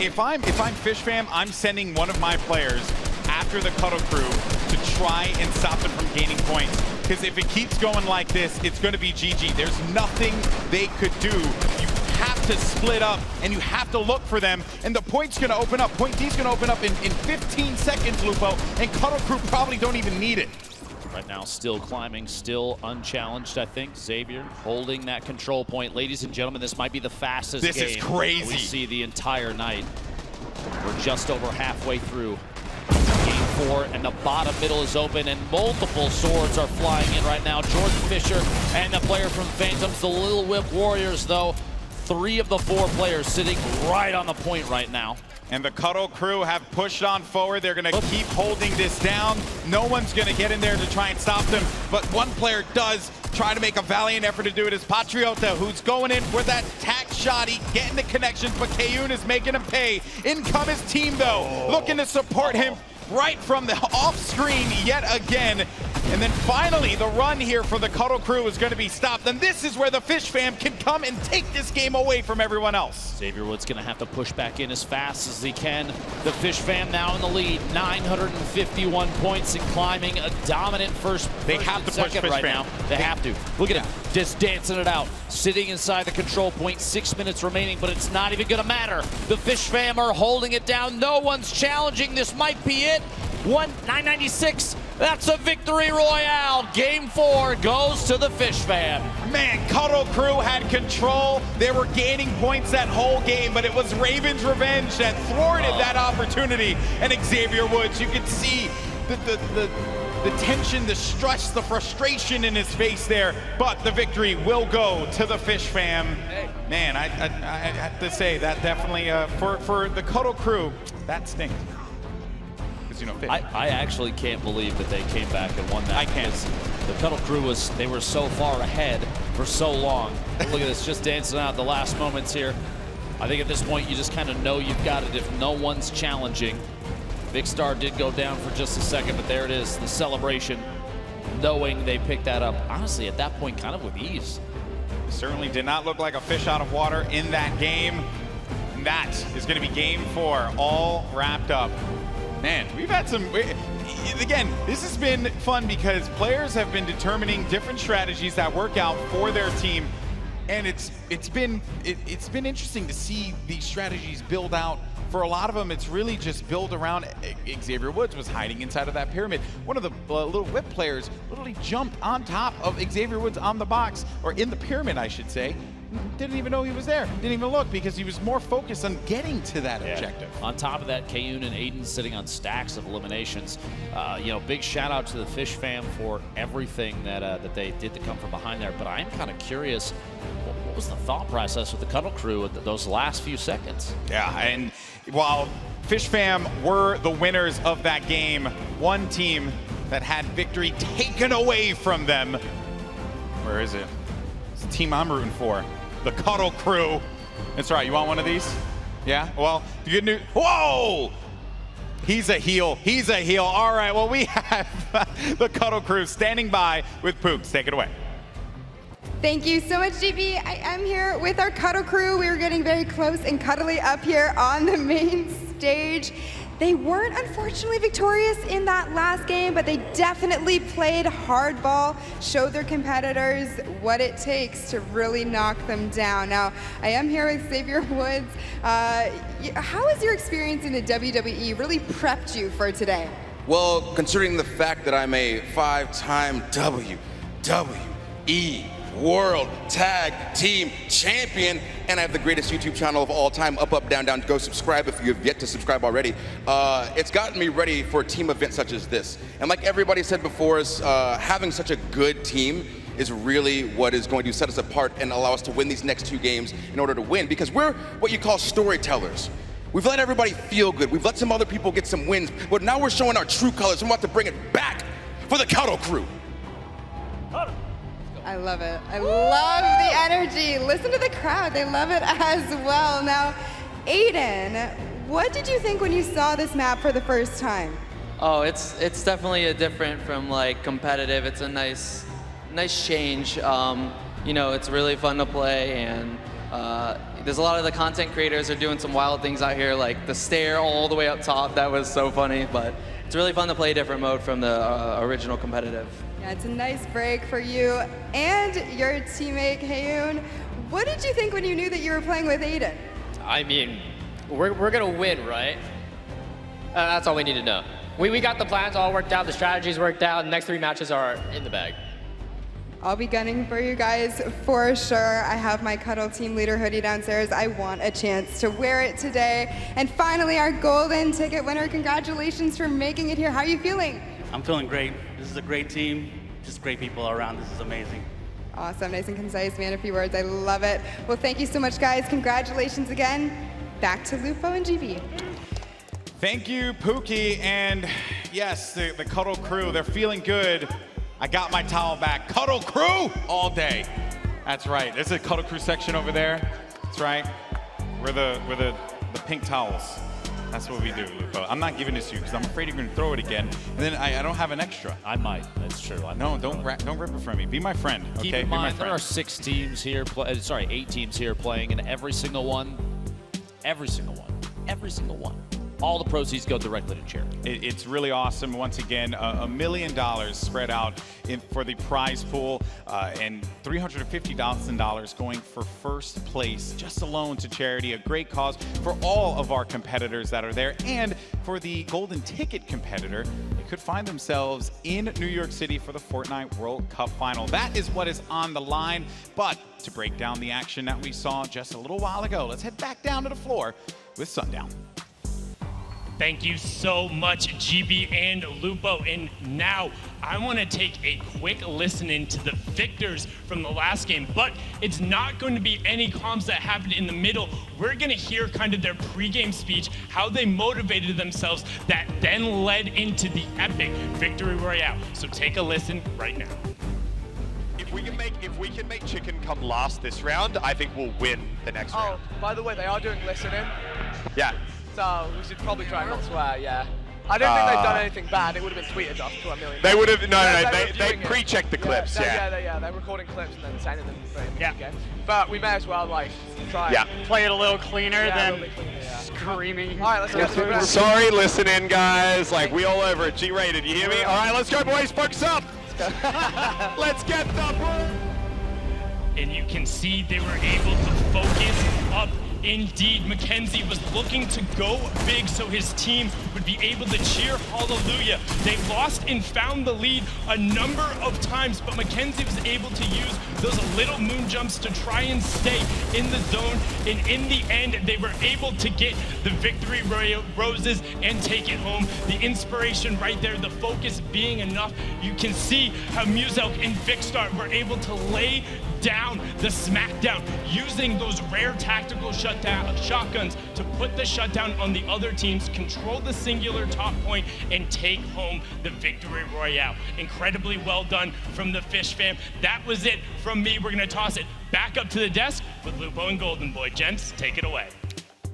If I'm Fish Fam, I'm sending one of my players after the Cuddle Crew to try and stop them from gaining points. Because if it keeps going like this, it's going to be GG. There's nothing they could do. You have to split up, and you have to look for them, and the point's going to open up. Point D's going to open up in 15 seconds, Lupo, and Cuddle Crew probably don't even need it. Right now, still climbing, still unchallenged, I think. Xavier holding that control point. Ladies and gentlemen, this might be the fastest game This is crazy. we see the entire night. We're just over halfway through game 4, and the bottom middle is open, and multiple swords are flying in right now. Jordan Fisher and the player from Phantoms, the Little Whip Warriors, though. 3 of the 4 players sitting right on the point right now. And the Cuddle Crew have pushed on forward. They're going to keep holding this down. No one's going to get in there to try and stop them, but one player does try to make a valiant effort to do it. Is Patriota, who's going in for that tack shot. He getting the connections, but Kayun is making him pay. In come his team, though, looking to support him right from the off-screen yet again. And then finally, the run here for the Cuddle Crew is going to be stopped. And this is where the Fish Fam can come and take this game away from everyone else. Xavier Woods going to have to push back in as fast as he can. The Fish Fam now in the lead, 951 points and climbing a dominant first. They have to push Fish right Fam. now. They have to. Look at him, just dancing it out, sitting inside the control point. 6 minutes remaining, but it's not even going to matter. The Fish Fam are holding it down. No one's challenging. This might be it. 996. That's a victory royale. Game 4 goes to the Fish Fam. Man, Cuddle Crew had control. They were gaining points that whole game, but it was Raven's Revenge that thwarted that opportunity. And Xavier Woods, you could see the tension, the stress, the frustration in his face there. But the victory will go to the Fish Fam. Man, I have to say that definitely for the Cuddle Crew, that stinks. You know, I actually can't believe that they came back and won that. I can't. The Cuddle Crew they were so far ahead for so long. Look at this, just dancing out the last moments here. I think at this point you just kind of know you've got it if no one's challenging. Big Star did go down for just a second, but there it is, the celebration, knowing they picked that up, honestly, at that point, kind of with ease. Certainly did not look like a fish out of water in that game. And that is going to be game 4, all wrapped up. Man, we've had some, again, this has been fun because players have been determining different strategies that work out for their team. And it's been interesting to see these strategies build out. For a lot of them, it's really just built around Xavier Woods was hiding inside of that pyramid. One of the Little Whip players literally jumped on top of Xavier Woods on the box, or in the pyramid, I should say. Didn't even know he was there. Didn't even look because he was more focused on getting to that objective. On top of that, Kayun and Aiden sitting on stacks of eliminations. You know, big shout out to the Fish Fam for everything that they did to come from behind there. But I am kind of curious, what was the thought process with the Cuddle Crew at those last few seconds? Yeah, and while Fish Fam were the winners of that game, one team that had victory taken away from them. Where is it? It's the team I'm rooting for. The Cuddle Crew. That's right, you want one of these? Yeah, well, the good news, whoa! He's a heel, he's a heel. All right, well, we have the Cuddle Crew standing by with Pooks. Take it away. Thank you so much, JP. I am here with our Cuddle Crew. We were getting very close and cuddly up here on the main stage. They weren't unfortunately victorious in that last game, but they definitely played hardball, showed their competitors what it takes to really knock them down. Now, I am here with Xavier Woods. How has your experience in the WWE really prepped you for today? Well, considering the fact that I'm a 5-time WWE World Tag Team Champion, and I have the greatest YouTube channel of all time, Up, Up, Down, Down. Go subscribe if you have yet to subscribe already. It's gotten me ready for a team event such as this. And like everybody said before, having such a good team is really what is going to set us apart and allow us to win these next 2 games in order to win, because we're what you call storytellers. We've let everybody feel good. We've let some other people get some wins, but now we're showing our true colors. We're about to bring it back for the Cuddle Crew. I love it. I love the energy. Listen to the crowd. They love it as well. Now, Aiden, what did you think when you saw this map for the first time? Oh, it's definitely a different from like competitive. It's a nice change. You know, it's really fun to play, and there's a lot of the content creators are doing some wild things out here, like the stair all the way up top. That was so funny, but it's really fun to play a different mode from the original competitive. Yeah, it's a nice break for you and your teammate, Heyoon. What did you think when you knew that you were playing with Aiden? I mean, we're gonna win, right? That's all we need to know. We got the plans all worked out, the strategies worked out, the next 3 matches are in the bag. I'll be gunning for you guys for sure. I have my Cuddle team leader hoodie downstairs. I want a chance to wear it today. And finally, our golden ticket winner. Congratulations for making it here. How are you feeling? I'm feeling great. This is a great team, just great people all around. This is amazing. Awesome, nice and concise, man, a few words. I love it. Well, thank you so much, guys. Congratulations again. Back to Lupo and GB. Thank you, Pookie. And yes, the Cuddle Crew, they're feeling good. I got my towel back. Cuddle Crew all day. That's right. There's a Cuddle Crew section over there. That's right. We're the pink towels. That's what we do, Lupo. I'm not giving this to you because I'm afraid you're going to throw it again, and then I don't have an extra. I might. That's true. No, don't rip it from me. Be my friend. Keep okay? in mind, Be my there are friend. 8 teams here playing, and every single one, all the proceeds go directly to charity. It's really awesome. Once again, $1 million spread out for the prize pool, and $350,000 going for first place, just alone to charity. A great cause for all of our competitors that are there, and for the golden ticket competitor, they could find themselves in New York City for the Fortnite World Cup final. That is what is on the line. But to break down the action that we saw just a little while ago, let's head back down to the floor with Sundown. Thank you so much, GB and Lupo. And now I want to take a quick listen into the victors from the last game, but it's not going to be any comms that happened in the middle. We're going to hear kind of their pregame speech, how they motivated themselves, that then led into the epic victory royale. So take a listen right now. If we can make Chicken come last this round, I think we'll win the next round. Oh, by the way, they are doing listening. Yeah. So we should probably try not to swear, yeah. I don't think they've done anything bad. It would have been tweeted off to a million. They would have, they pre-checked the clips, yeah. They're recording clips and then sending them for him again. But we may as well, like, try. Yeah. Play it a little cleaner than screaming. All right, let's go. Sorry, listen in, guys. Like, we all over it. G-rated, you hear me? All right, let's go, boys. Focus up. Let's get the... And you can see they were able to focus up. Indeed, Mackenzie was looking to go big so his team would be able to cheer hallelujah. They lost and found the lead a number of times, but Mackenzie was able to use those little moon jumps to try and stay in the zone. And in the end, they were able to get the victory roses and take it home. The inspiration right there, the focus being enough. You can see how Muselk and Vikkstar were able to lay down the smackdown using those rare tactical shotguns to put the shutdown on the other teams, control the singular top point, and take home the victory royale. Incredibly well done from the Fish fam. That was it from me. We're gonna toss it back up to the desk with Lupo and Golden Boy. Gents, take it away.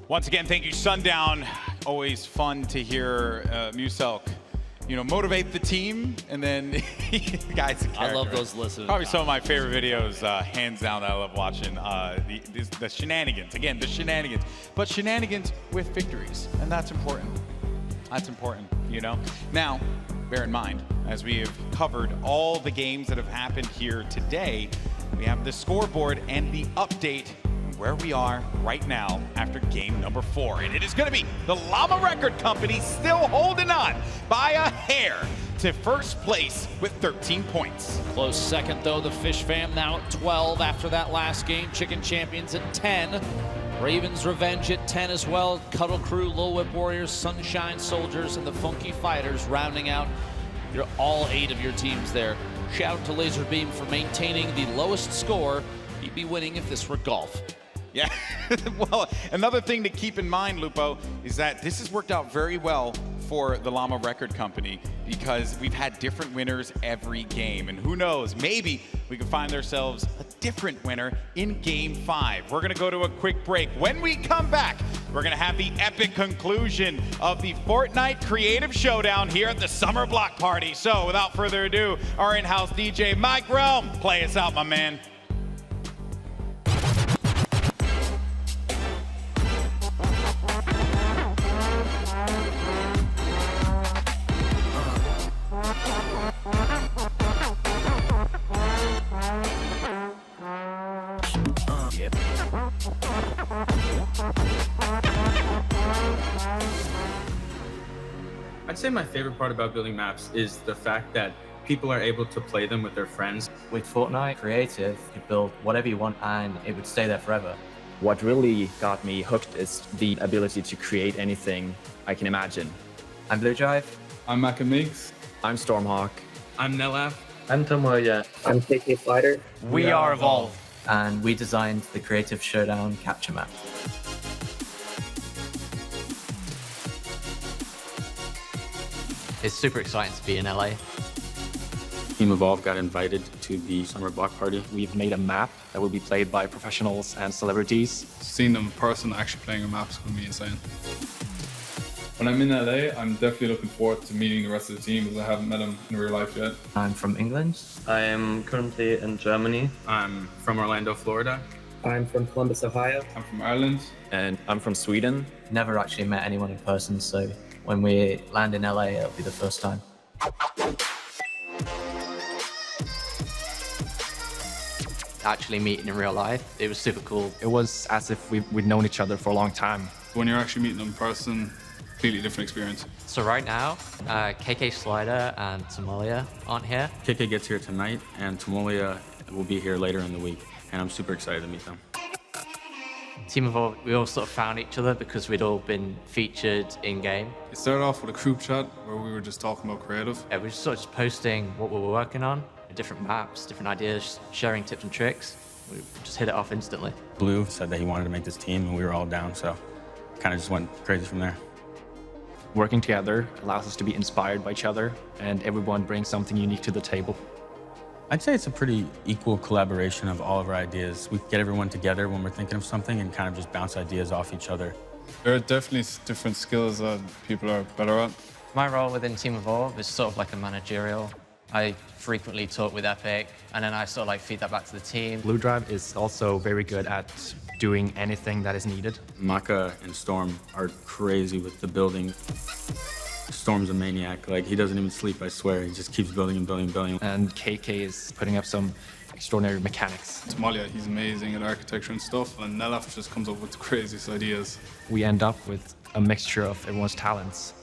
Once again, thank you, Sundown. Always fun to hear Muselk, motivate the team, and then the guy's a character. I love those listeners. Probably some of my favorite videos, hands down, that I love watching. The shenanigans, again, the shenanigans. But shenanigans with victories, and that's important. That's important, Now, bear in mind, as we have covered all the games that have happened here today, we have the scoreboard and the update where we are right now after game number 4. And it is going to be the Llama Record Company still holding on by a hair to first place with 13 points. Close second, though, the Fish fam now at 12 after that last game. Chicken Champions at 10. Ravens Revenge at 10 as well. Cuddle Crew, Lil Whip Warriors, Sunshine Soldiers, and the Funky Fighters rounding out all 8 of your teams there. Shout out to Lazarbeam for maintaining the lowest score. He'd be winning if this were golf. Yeah, well, another thing to keep in mind, Lupo, is that this has worked out very well for the Llama Record Company because we've had different winners every game. And who knows, maybe we can find ourselves a different winner in Game 5. We're gonna go to a quick break. When we come back, we're gonna have the epic conclusion of the Fortnite Creative Showdown here at the Summer Block Party. So without further ado, our in-house DJ, Mike Realm, play us out, my man. I'd say my favorite part about building maps is the fact that people are able to play them with their friends. With Fortnite Creative, you build whatever you want and it would stay there forever. What really got me hooked is the ability to create anything I can imagine. I'm Blue Drive. I'm Macamix. I'm Stormhawk. I'm Nelaf. I'm Tomoya. I'm KK Slider. We are Evolve. And we designed the Creative Showdown capture map. It's super exciting to be in LA. Team Evolve got invited to the Summer Block Party. We've made a map that will be played by professionals and celebrities. Seeing them in person actually playing a map is going to be insane. When I'm in LA, I'm definitely looking forward to meeting the rest of the team because I haven't met them in real life yet. I'm from England. I am currently in Germany. I'm from Orlando, Florida. I'm from Columbus, Ohio. I'm from Ireland. And I'm from Sweden. Never actually met anyone in person, so when we land in LA, it'll be the first time. Actually meeting in real life, it was super cool. It was as if we'd known each other for a long time. When you're actually meeting them in person, completely different experience. So right now, KK Slider and Somalia aren't here. KK gets here tonight, and Tomolia will be here later in the week, and I'm super excited to meet them. Team Evolve, we all sort of found each other because we'd all been featured in-game. It started off with a group chat where we were just talking about creative. Yeah, we were sort of just posting what we were working on, different maps, different ideas, sharing tips and tricks. We just hit it off instantly. Blue said that he wanted to make this team, and we were all down, so kind of just went crazy from there. Working together allows us to be inspired by each other, and everyone brings something unique to the table. I'd say it's a pretty equal collaboration of all of our ideas. We get everyone together when we're thinking of something and kind of just bounce ideas off each other. There are definitely different skills that people are better at. My role within Team Evolve is sort of like a managerial. I frequently talk with Epic, and then I sort of like feed that back to the team. Blue Drive is also very good at doing anything that is needed. Maka and Storm are crazy with the building. Storm's a maniac. Like, he doesn't even sleep, I swear. He just keeps building and building and building. And KK is putting up some extraordinary mechanics. Somalia, he's amazing at architecture and stuff, and Nelaf just comes up with the craziest ideas. We end up with a mixture of everyone's talents.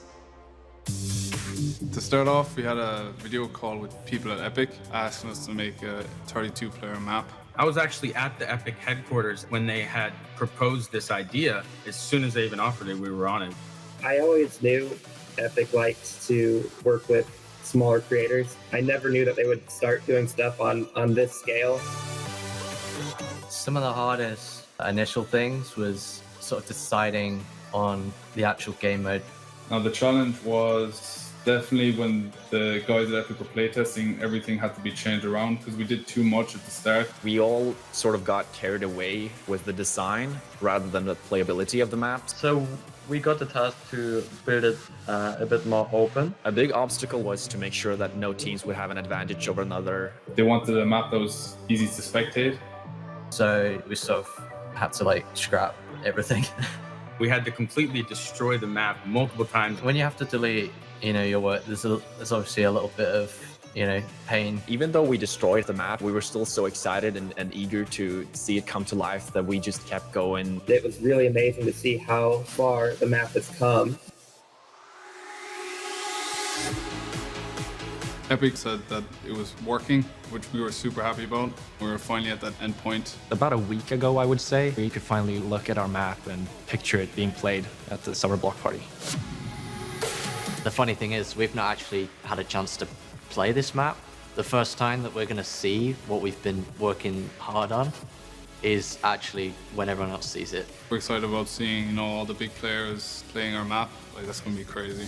To start off, we had a video call with people at Epic asking us to make a 32-player map. I was actually at the Epic headquarters when they had proposed this idea. As soon as they even offered it, we were on it. I always knew Epic likes to work with smaller creators. I never knew that they would start doing stuff on this scale. Some of the hardest initial things was sort of deciding on the actual game mode. Now, the challenge was definitely when the guys at Epic were playtesting, everything had to be changed around because we did too much at the start. We all sort of got carried away with the design rather than the playability of the map. So we got the task to build it a bit more open. A big obstacle was to make sure that no teams would have an advantage over another. They wanted a map that was easy to spectate. So we sort of had to like scrap everything. We had to completely destroy the map multiple times. When you have to delete, your work, there's obviously a little bit of, pain. Even though we destroyed the map, we were still so excited and eager to see it come to life that we just kept going. It was really amazing to see how far the map has come. Epic said that it was working, which we were super happy about. We were finally at that end point. About a week ago, I would say, we could finally look at our map and picture it being played at the Summer Block Party. The funny thing is, we've not actually had a chance to play this map. The first time that we're going to see what we've been working hard on is actually when everyone else sees it. We're excited about seeing, you know, all the big players playing our map. Like, that's going to be crazy.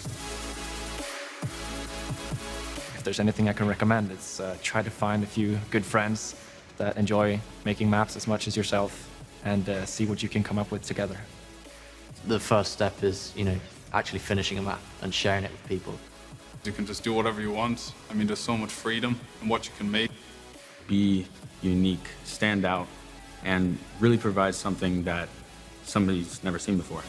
If there's anything I can recommend, it's try to find a few good friends that enjoy making maps as much as yourself and see what you can come up with together. The first step is, you know, actually finishing a map and sharing it with people. You can just do whatever you want. I mean, there's so much freedom in what you can make. Be unique, stand out, and really provide something that somebody's never seen before.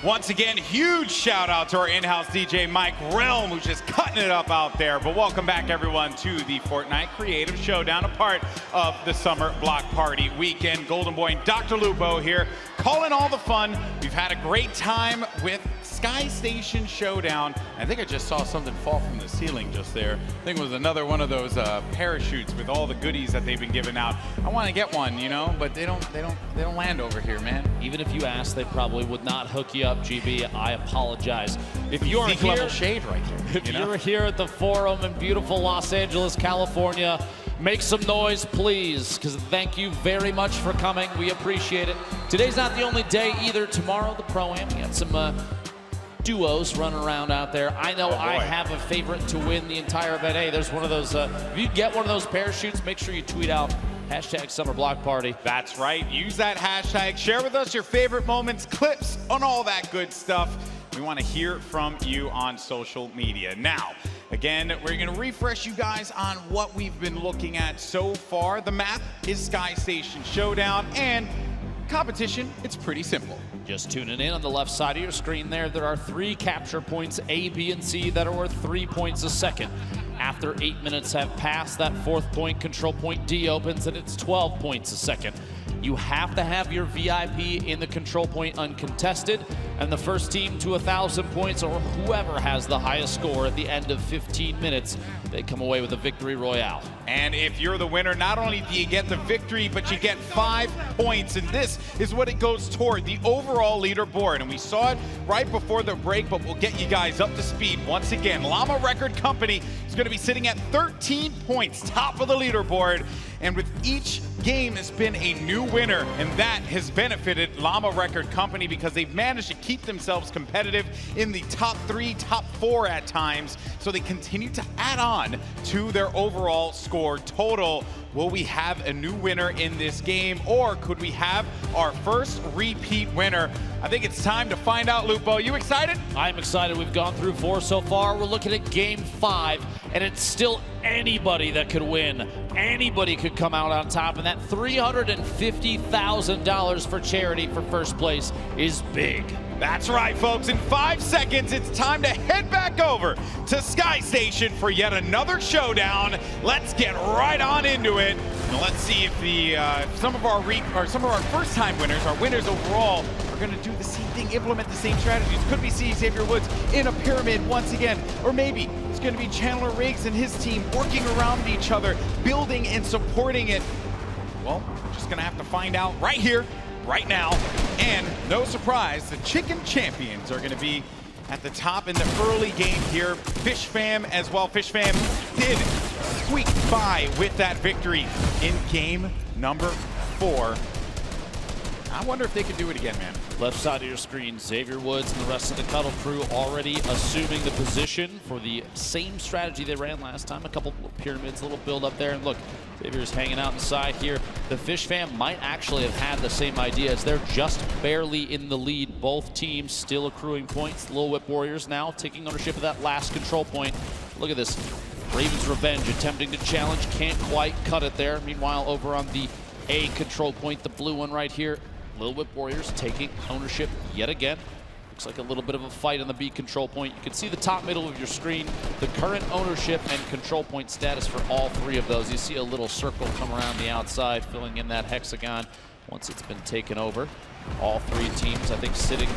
Once again, huge shout out to our in-house DJ Mike Realm, who's just cutting it up out there. But welcome back everyone to the Fortnite Creative Showdown, a part of the Summer Block Party weekend. Golden Boy and Dr. Lupo here, calling all the fun. We've had a great time with Sky Station Showdown. I think I just saw something fall from the ceiling just there. I think it was another one of those parachutes with all the goodies that they've been giving out. I want to get one, you know, but they don't land over here, man. Even if you asked, they probably would not hook you up, GB. I apologize. If you're Zeke here, level shade right here. if you're here at the Forum in beautiful Los Angeles, California, make some noise, please, because thank you very much for coming. We appreciate it. Today's not the only day either. Tomorrow, the Pro-Am, we got some duos running around out there. I know I have a favorite to win the entire event. Hey, there's one of those, if you get one of those parachutes, make sure you tweet out #SummerBlockParty. That's right. Use that hashtag. Share with us your favorite moments, clips, on all that good stuff. We want to hear from you on social media. Now, again, we're going to refresh you guys on what we've been looking at so far. The map is Sky Station Showdown, and competition, it's pretty simple. Just tuning in on the left side of your screen there are 3 capture points, A, B, and C, that are worth 3 points a second. After 8 minutes have passed, that 4th point, control point D, opens, and it's 12 points a second. You have to have your VIP in the control point uncontested, and the first team to 1,000 points, or whoever has the highest score at the end of 15 minutes, they come away with a victory royale. And if you're the winner, not only do you get the victory, but you get 5 points, and this is what it goes toward, the overall leaderboard. And we saw it right before the break, but we'll get you guys up to speed. Once again, Llama Record Company is going to be sitting at 13 points, top of the leaderboard. And with each game has been a new winner, and that has benefited Llama Record Company because they've managed to keep themselves competitive in the top 3, top 4 at times. So they continue to add on to their overall score total. Will we have a new winner in this game, or could we have our first repeat winner? I think it's time to find out, Lupo. You excited? I'm excited. We've gone through 4 so far. We're looking at game 5, and it's still anybody that could win. Anybody could come out on top, and that $350,000 for charity for first place is big. That's right, folks. In 5 seconds, it's time to head back over to Sky Station for yet another showdown. Let's get right on into it. And let's see if some of our first-time winners, our winners overall, are going to do the same thing, implement the same strategies. Could we see Xavier Woods in a pyramid once again? Or maybe it's going to be Chandler Riggs and his team working around each other, building and supporting it. Well, we're just going to have to find out right here, right now. And no surprise, the Chicken Champions are going to be at the top in the early game here. Fish Fam as well. Fish Fam did squeak by with that victory in game number 4. I wonder if they can do it again, man. Left side of your screen, Xavier Woods and the rest of the Cuddle crew already assuming the position for the same strategy they ran last time. A couple pyramids, a little build up there. And look, Xavier's hanging out inside here. The Fish Fam might actually have had the same idea as they're just barely in the lead. Both teams still accruing points. Little Whip Warriors now taking ownership of that last control point. Look at this. Raven's Revenge attempting to challenge, can't quite cut it there. Meanwhile, over on the A control point, the blue one right here, Little Whip Warriors taking ownership yet again. Looks like a little bit of a fight on the B control point. You can see the top middle of your screen, the current ownership and control point status for all 3 of those. You see a little circle come around the outside, filling in that hexagon once it's been taken over. All 3 teams, I think, sitting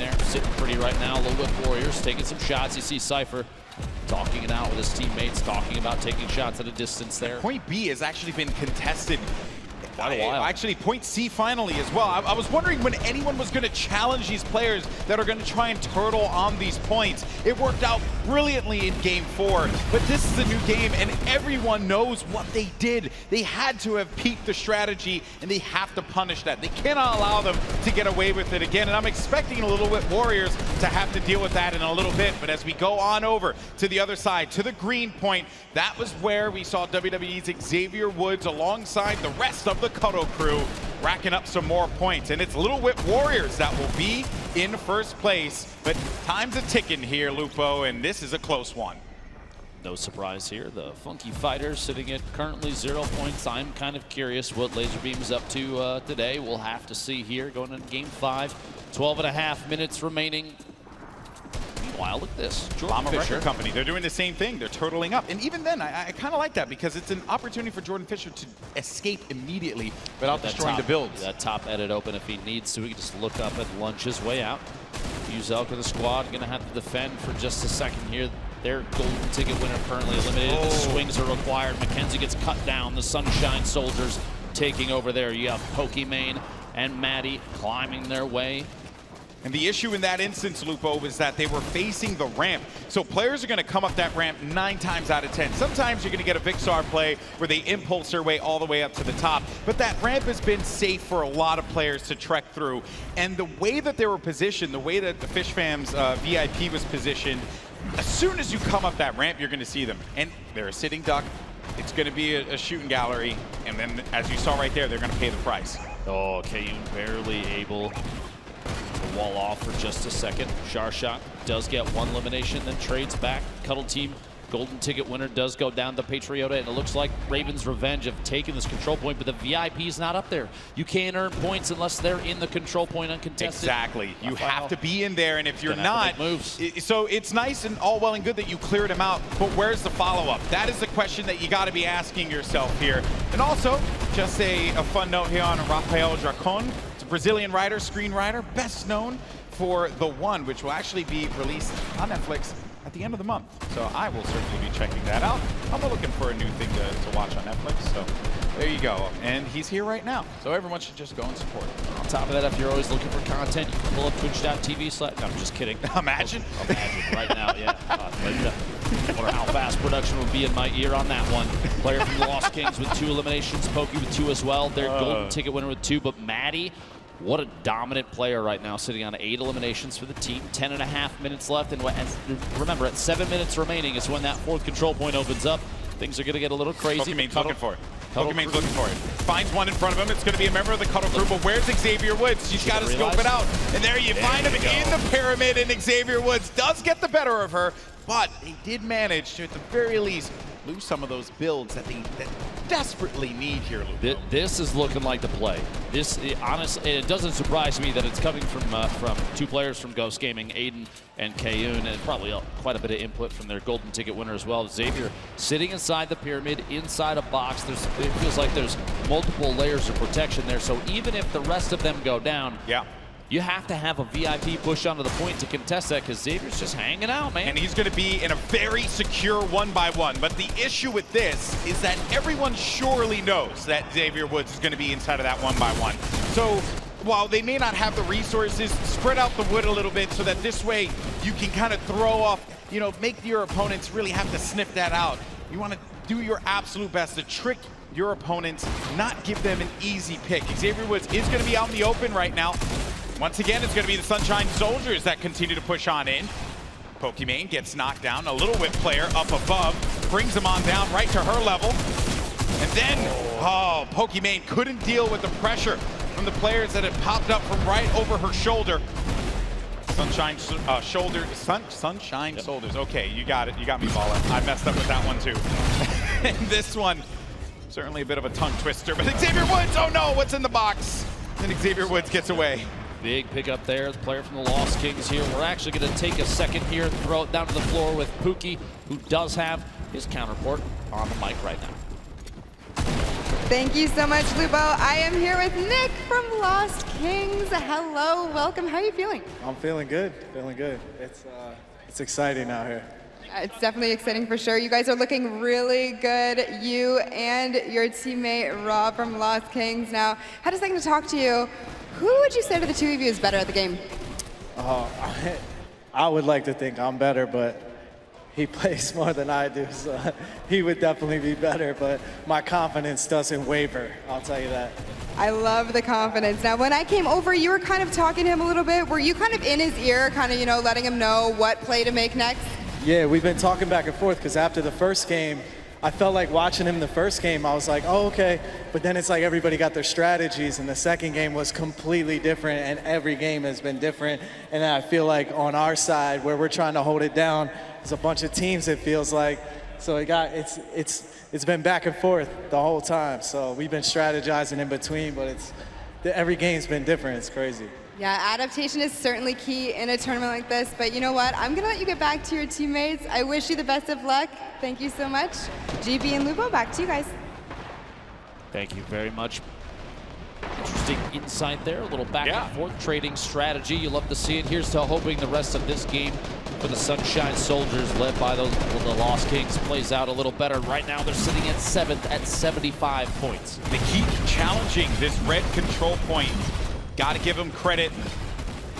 pretty right now. Little Whip Warriors taking some shots. You see Cypher talking it out with his teammates, talking about taking shots at a distance there. Point B has actually been contested. Actually, point C finally as well. I was wondering when anyone was going to challenge these players that are going to try and turtle on these points. It worked out brilliantly in game 4, but this is a new game and everyone knows what they did. They had to have peaked the strategy and they have to punish that. They cannot allow them to get away with it again, and I'm expecting a Little Whip Warriors to have to deal with that in a little bit. But as we go on over to the other side, to the green point, that was where we saw WWE's Xavier Woods alongside the rest of the Cuddle crew racking up some more points, and it's Little Whip Warriors that will be in first place. But time's a ticking here, Lupo, and this is a close one. No surprise here, the Funky Fighters sitting at currently 0 points. I'm kind of curious what Lazarbeam is up to today. We'll have to see here going into game 5. 12.5 minutes remaining. Meanwhile, look at this. Jordan Llama Fisher. Record Company, they're doing the same thing. They're turtling up. And even then, I kind of like that because it's an opportunity for Jordan Fisher to escape immediately without destroying the builds. That top edit open if he needs to. He can just look up and lunge his way out. Muselk and the squad going to have to defend for just a second here. Their golden ticket winner currently eliminated. The swings are required. Mackenzie gets cut down. The Sunshine Soldiers taking over there. You have Pokimane and Maddie climbing their way. And the issue in that instance, Lupo, was that they were facing the ramp. So players are going to come up that ramp 9 times out of 10. Sometimes you're going to get a Vixar play where they impulse their way all the way up to the top. But that ramp has been safe for a lot of players to trek through. And the way that they were positioned, the way that the Fish Fam's VIP was positioned, as soon as you come up that ramp, you're going to see them. And they're a sitting duck. It's going to be a shooting gallery. And then, as you saw right there, they're going to pay the price. Oh, Kayun barely able to wall off for just a second. Sharshot does get one elimination, then trades back. Cuddle Team golden ticket winner does go down to Patriota, and it looks like Raven's Revenge have taken this control point, but the VIP's not up there. You can't earn points unless they're in the control point uncontested. Exactly. You have to be in there, and if you're not, so it's nice and all well and good that you cleared him out, but where's the follow-up? That is the question that you got to be asking yourself here. And also, just a fun note here on Rafael Dracon. It's a Brazilian writer, screenwriter, best known for The One, which will actually be released on Netflix at the end of the month. So I will certainly be checking that out. I'm looking for a new thing to watch on Netflix. So there you go. And he's here right now. So everyone should just go and support him. On top of that, if you're always looking for content, you can pull up twitch.tv/. No, I'm just kidding. Imagine. Imagine right now, yeah. I wonder how fast production would be in my ear on that one. Player from the Lost Kings with 2 eliminations, Pokey with 2 as well. Their golden ticket winner with 2, but Maddie, what a dominant player right now, sitting on 8 eliminations for the team. 10.5 minutes left, and remember, at 7 minutes remaining is when that 4th control point opens up. Things are going to get a little crazy. Pokemon's looking for it. Pokemon's looking for it. Finds one in front of him. It's going to be a member of the Cuddle Crew, but where's Xavier Woods? She's got to scope it out. And there you find him in the pyramid, and Xavier Woods does get the better of her, but he did manage to, at the very least, lose some of those builds that they desperately need here, Luke. This is looking like the play. Honestly, it doesn't surprise me that it's coming from 2 players from Ghost Gaming, Aiden and Kayun, and probably quite a bit of input from their golden ticket winner as well. Xavier sitting inside the pyramid, inside a box. It feels like there's multiple layers of protection there. So even if the rest of them go down, you have to have a VIP push onto the point to contest that, because Xavier's just hanging out, man. And he's going to be in a very secure 1-by-1. But the issue with this is that everyone surely knows that Xavier Woods is going to be inside of that 1-by-1. So while they may not have the resources, spread out the wood a little bit so that this way you can kind of throw off, make your opponents really have to sniff that out. You want to do your absolute best to trick your opponents, not give them an easy pick. Xavier Woods is going to be out in the open right now. Once again, it's going to be the Sunshine Soldiers that continue to push on in. Pokimane gets knocked down. A little whip player up above brings him on down right to her level. And then, Pokimane couldn't deal with the pressure from the players that had popped up from right over her shoulder. Sunshine Sunshine Soldiers. Okay, you got it. You got me, Baller. I messed up with that one too. And this one, certainly a bit of a tongue twister. But Xavier Woods, oh no, what's in the box? And Xavier Woods gets away. Big pickup there, the player from the Lost Kings here. We're actually going to take a second here and throw it down to the floor with Pookie, who does have his counterpart on the mic right now. Thank you so much, Lupo. I am here with Nick from Lost Kings. Hello, welcome. How are you feeling? I'm feeling good, feeling good. It's exciting out here. It's definitely exciting for sure. You guys are looking really good. You and your teammate Rob from Lost Kings. Now, had a second to talk to you. Who would you say to the 2 of you is better at the game? I would like to think I'm better, but he plays more than I do, so he would definitely be better, but my confidence doesn't waver, I'll tell you that. I love the confidence. Now, when I came over, you were kind of talking to him a little bit. Were you kind of in his ear, kind of, letting him know what play to make next? Yeah, we've been talking back and forth, because after the first game, I felt like watching him the first game, I was like, oh, okay. But then it's like everybody got their strategies, and the second game was completely different, and every game has been different. And I feel like on our side, where we're trying to hold it down, there's a bunch of teams, it feels like. So it's been back and forth the whole time. So we've been strategizing in between, but every game's been different. It's crazy. Yeah, adaptation is certainly key in a tournament like this, but you know what? I'm gonna let you get back to your teammates. I wish you the best of luck. Thank you so much. GB and Lupo, back to you guys. Thank you very much. Interesting insight there, a little back and forth trading strategy. You love to see it. Here's to hoping the rest of this game for the Sunshine Soldiers, led by the Lost Kings, plays out a little better. Right now they're sitting at 7th at 75 points. They keep challenging this red control point. Got to give them credit.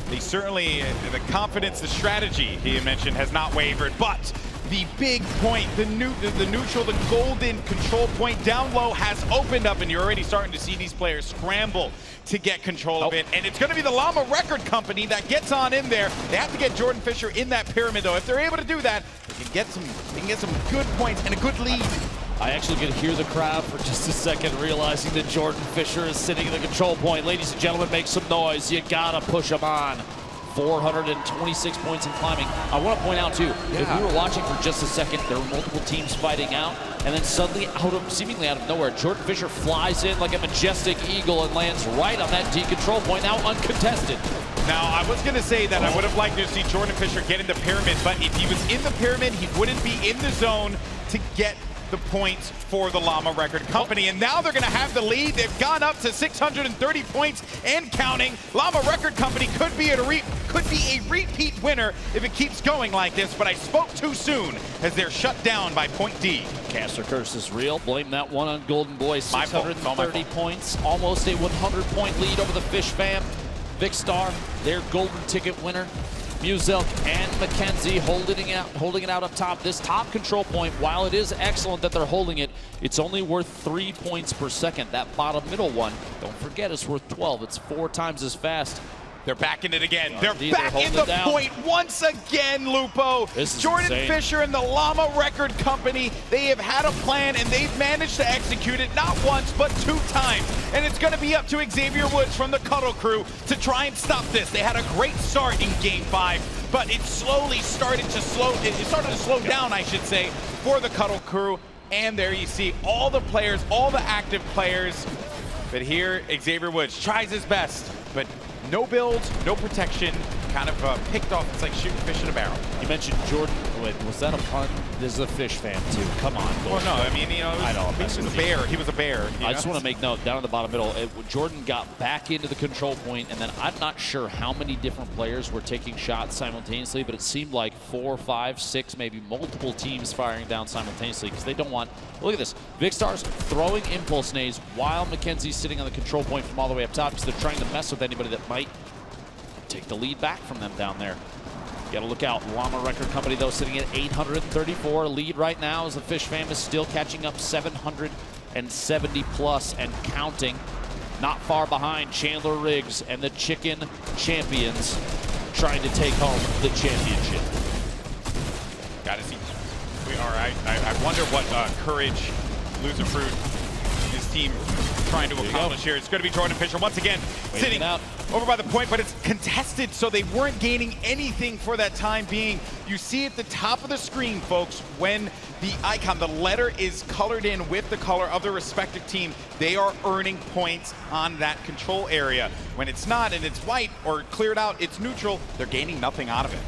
They certainly, the confidence, the strategy he mentioned has not wavered, but the big point, the neutral, the golden control point down low has opened up, and you're already starting to see these players scramble to get control of it. And it's going to be the Llama Record Company that gets on in there. They have to get Jordan Fisher in that pyramid, though. If they're able to do that, they can get some good points and a good lead. I actually could hear the crowd for just a second, realizing that Jordan Fisher is sitting in the control point. Ladies and gentlemen, make some noise. You gotta push him on. 426 points in climbing. I want to point out too, if we were watching for just a second, there were multiple teams fighting out, and then suddenly, seemingly out of nowhere, Jordan Fisher flies in like a majestic eagle and lands right on that D control point, now uncontested. Now, I was going to say that I would have liked to see Jordan Fisher get in the pyramid, but if he was in the pyramid, he wouldn't be in the zone to get the points for the Llama Record Company. And now they're going to have the lead. They've gone up to 630 points and counting. Llama Record Company could be a repeat winner if it keeps going like this, but I spoke too soon as they're shut down by Point D. Caster curse is real. Blame that one on Golden Boy. 630 points, almost a 100-point lead over the Fish Fam. Vicstar, their golden ticket winner. Muselk and Mackenzie holding it out up top. This top control point, while it is excellent that they're holding it, it's only worth 3 points per second. That bottom middle one, don't forget, it's worth 12. It's 4 times as fast. They're back in it again. They're back in the point once again, Lupo. Jordan Fisher and the Llama Record Company, they have had a plan and they've managed to execute it not once, but 2 times. And it's going to be up to Xavier Woods from the Cuddle Crew to try and stop this. They had a great start in Game 5, but it slowly started to slow down, I should say, for the Cuddle Crew. And there you see all the players, all the active players. But here, Xavier Woods tries his best, but no builds, no protection, kind of picked off. It's like shooting fish in a barrel. You mentioned Jordan. Wait, was that a pun? This is a Fish fan too. Come on. Well, no, I mean, you know, he was a bear. He was a bear. I just want to make note, down in the bottom middle, Jordan got back into the control point, and then I'm not sure how many different players were taking shots simultaneously, but it seemed like 4, 5, 6, maybe multiple teams firing down simultaneously because they don't want. Look at this. Vicstar's throwing impulse nades while Mackenzie's sitting on the control point from all the way up top because they're trying to mess with anybody that might take the lead back from them down there. You gotta look out. Llama Record Company, though, sitting at 834. Lead right now as the Fish Fam is still catching up 770 plus and counting. Not far behind Chandler Riggs and the Chicken Champions trying to take home the championship. Gotta see. I wonder what Courage, Loser Fruit, his team trying to accomplish here. It's going to be Jordan Fisher once again sitting over by the point, but it's contested, so they weren't gaining anything for that time being. You see at the top of the screen, folks, when the icon, the letter is colored in with the color of the respective team, they are earning points on that control area. When it's not and it's white or cleared out, it's neutral, they're gaining nothing out of it.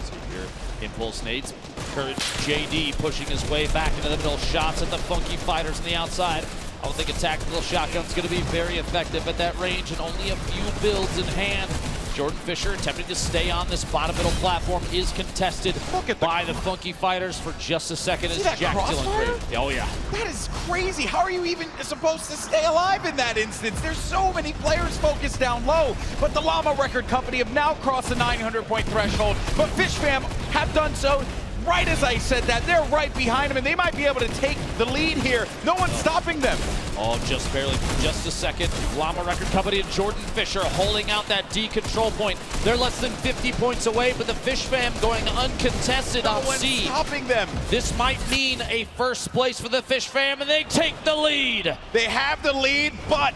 So here, impulse nades. Courage JD pushing his way back into the middle. Shots at the Funky Fighters on the outside. I don't think a tactical shotgun's going to be very effective at that range, and only a few builds in hand. Jordan Fisher attempting to stay on this bottom middle platform is contested by the Funky Fighters for just a second as Jack Dillon. Oh yeah. That is crazy. How are you even supposed to stay alive in that instance? There's so many players focused down low, but the Llama Record Company have now crossed the 900-point threshold, but Fish Fam have done so. Right as I said that, they're right behind them, and they might be able to take the lead here. No one's stopping them. Oh, just barely, just a second. Llama Record Company and Jordan Fisher holding out that D control point. They're less than 50 points away, but the Fish Fam going uncontested on C. Stopping them. This might mean a first place for the Fish Fam, and they take the lead. They have the lead, but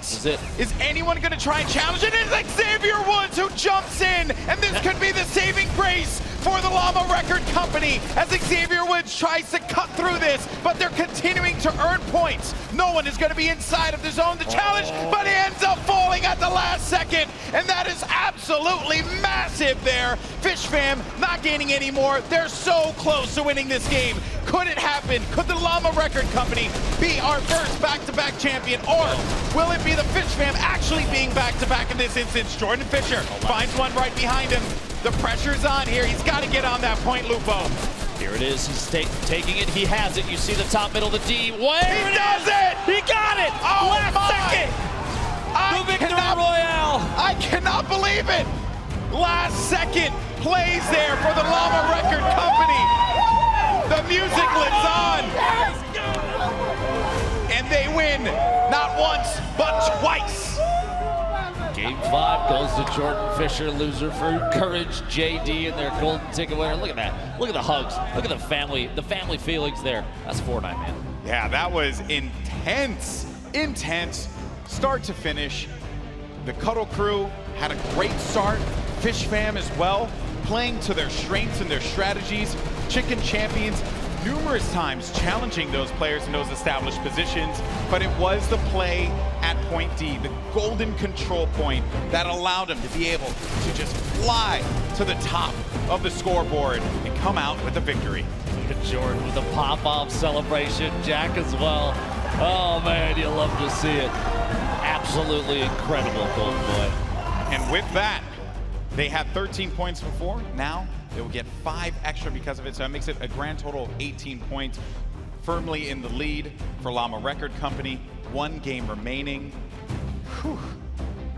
is anyone going to try and challenge it? It's Xavier Woods who jumps in, and this could be the saving grace for the Llama Record Company as Xavier Woods tries to cut through this, but they're continuing to earn points. No one is going to be inside of the zone to challenge, but he ends up falling at the last second, and that is absolutely massive there. Fish Fam not gaining any more. They're so close to winning this game. Could it happen? Could the Llama Record Company be our first back-to-back champion, or will it be the Fish Fam actually being back-to-back in this instance? Jordan Fisher finds one right behind him. The pressure's on here. He's got to get on that point, Lupo. Here it is. He's taking it. He has it. You see the top middle, the D. Where he does it! He got it! Oh Last second! The victory royale! I cannot believe it! Last second plays there for the Llama Record Company. The music lives on. And they win not once, but twice. Game 5 goes to Jordan Fisher, loser for Courage JD and their golden ticket winner. Look at that. Look at the hugs. Look at the family feelings there. That's Fortnite, man. Yeah, that was intense. Intense. Start to finish. The Cuddle crew had a great start. Fish Fam as well, playing to their strengths and their strategies. Chicken Champions numerous times challenging those players in those established positions, but it was the play at point D, the golden control point, that allowed them to be able to just fly to the top of the scoreboard and come out with a victory. Look at Jordan with a pop-off celebration, Jack as well. Oh man, you love to see it. Absolutely incredible, Golden Boy. And with that, they had 13 points before. Now they will get 5 extra because of it, so it makes it a grand total of 18 points. Firmly in the lead for Llama Record Company. 1 game remaining. Whew.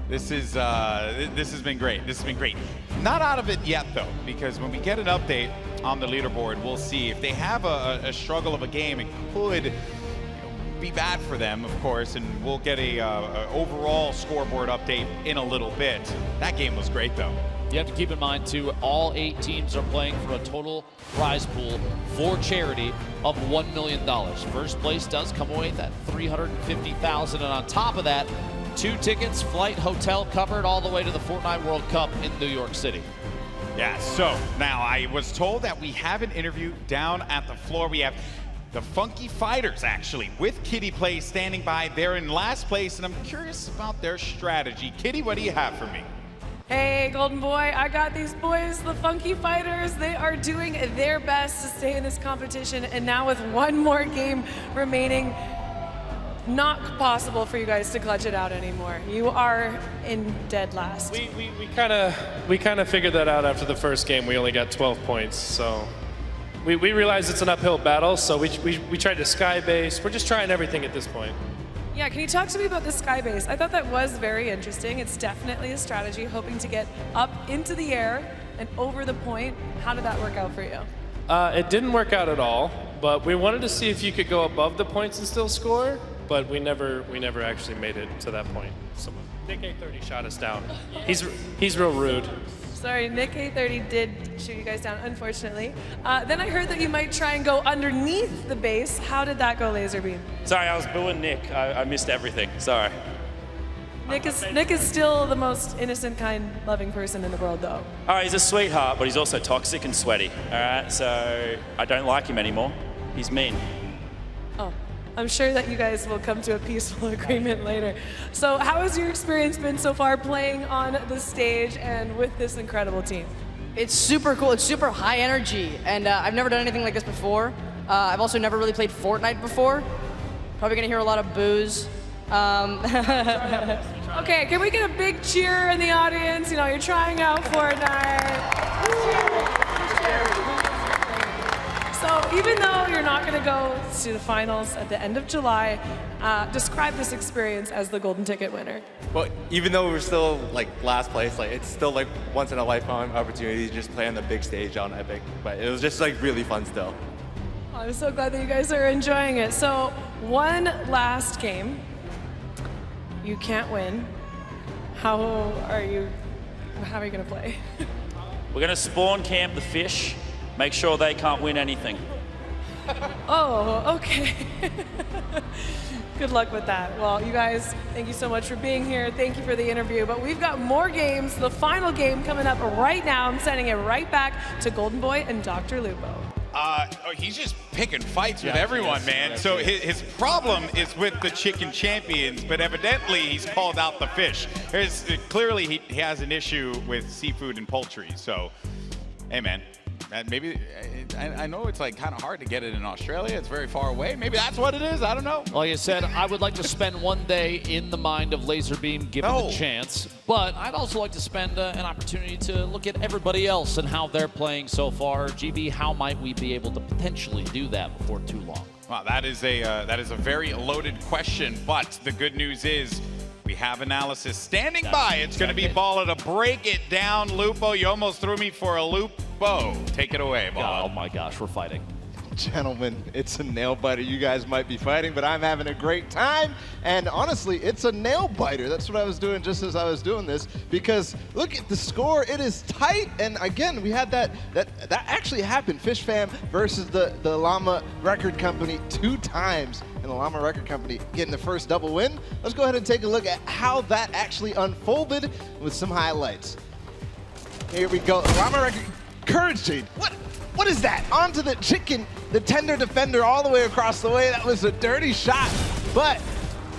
This has been great. This has been great. Not out of it yet though, because when we get an update on the leaderboard, we'll see if they have a struggle of a game. It could be bad for them, of course, and we'll get a overall scoreboard update in a little bit. That game was great though. You have to keep in mind too, all 8 teams are playing for a total prize pool for charity of $1 million. First place does come away with that $350,000, and on top of that, 2 tickets, flight, hotel covered all the way to the Fortnite World Cup in New York City. Yeah, so now I was told that we have an interview down at the floor. We have the Funky Fighters, actually, with Kitty Play standing by. They're in last place, and I'm curious about their strategy. Kitty, what do you have for me? Hey, Golden Boy, I got these boys, the Funky Fighters. They are doing their best to stay in this competition, and now with 1 more game remaining, not possible for you guys to clutch it out anymore. You are in dead last. We kind of figured that out after the first game. We only got 12 points, so we realized it's an uphill battle, so we tried to sky base. We're just trying everything at this point. Yeah, can you talk to me about the sky base? I thought that was very interesting. It's definitely a strategy, hoping to get up into the air and over the point. How did that work out for you? It didn't work out at all, but we wanted to see if you could go above the points and still score, but we never actually made it to that point. So Nick A30 shot us down. He's real rude. Sorry, Nick A30 did shoot you guys down, unfortunately. Then I heard that you might try and go underneath the base. How did that go, Lazarbeam? Sorry, I was booing Nick. I missed everything. Sorry. Nick is still the most innocent, kind, loving person in the world, though. All right, he's a sweetheart, but he's also toxic and sweaty. All right, so I don't like him anymore. He's mean. Oh, I'm sure that you guys will come to a peaceful agreement later. So how has your experience been so far playing on the stage and with this incredible team? It's super cool. It's super high energy, and I've never done anything like this before. I've also never really played Fortnite before. Probably gonna hear a lot of boos. Okay, can we get a big cheer in the audience? You know, you're trying out Fortnite. So even though you're not going to go to the finals at the end of July, describe this experience as the golden ticket winner. Well, even though we're still like last place, like it's still like once in a lifetime opportunity to just play on the big stage on Epic. But it was just like really fun still. I'm so glad that you guys are enjoying it. So one last game. You can't win. How are you going to play? We're going to spawn camp the fish, make sure they can't win anything. Oh, okay. Good luck with that. Well, you guys, thank you so much for being here. Thank you for the interview. But we've got more games. The final game coming up right now. I'm sending it right back to Golden Boy and Dr. Lupo. He's just picking fights with everyone, man. So his problem is with the chicken champions, but evidently he's called out the fish. Clearly he has an issue with seafood and poultry. So, hey, man. Maybe, I know it's like kind of hard to get it in Australia. It's very far away. Maybe that's what it is. I don't know. Like I said, I would like to spend one day in the mind of Lazarbeam given the chance, but I'd also like to spend an opportunity to look at everybody else and how they're playing so far. GB, how might we be able to potentially do that before too long? Wow, that is a very loaded question, but the good news is we have analysis standing by. It's going to be Balla to break it down. Lupo, you almost threw me for a loop. Bo, take it away, Balla. Oh my gosh, we're fighting. Gentlemen, it's a nail biter. You guys might be fighting, but I'm having a great time. And honestly, it's a nail biter. That's what I was doing just as I was doing this, because look at the score. It is tight. And again, we had that actually happened. Fish Fam versus the Llama Record Company 2 times. And the Llama Record Company getting the first double win. Let's go ahead and take a look at how that actually unfolded with some highlights. Here we go. Llama Record. Courage Jade. What is that? Onto the chicken, the tender defender all the way across the way. That was a dirty shot, but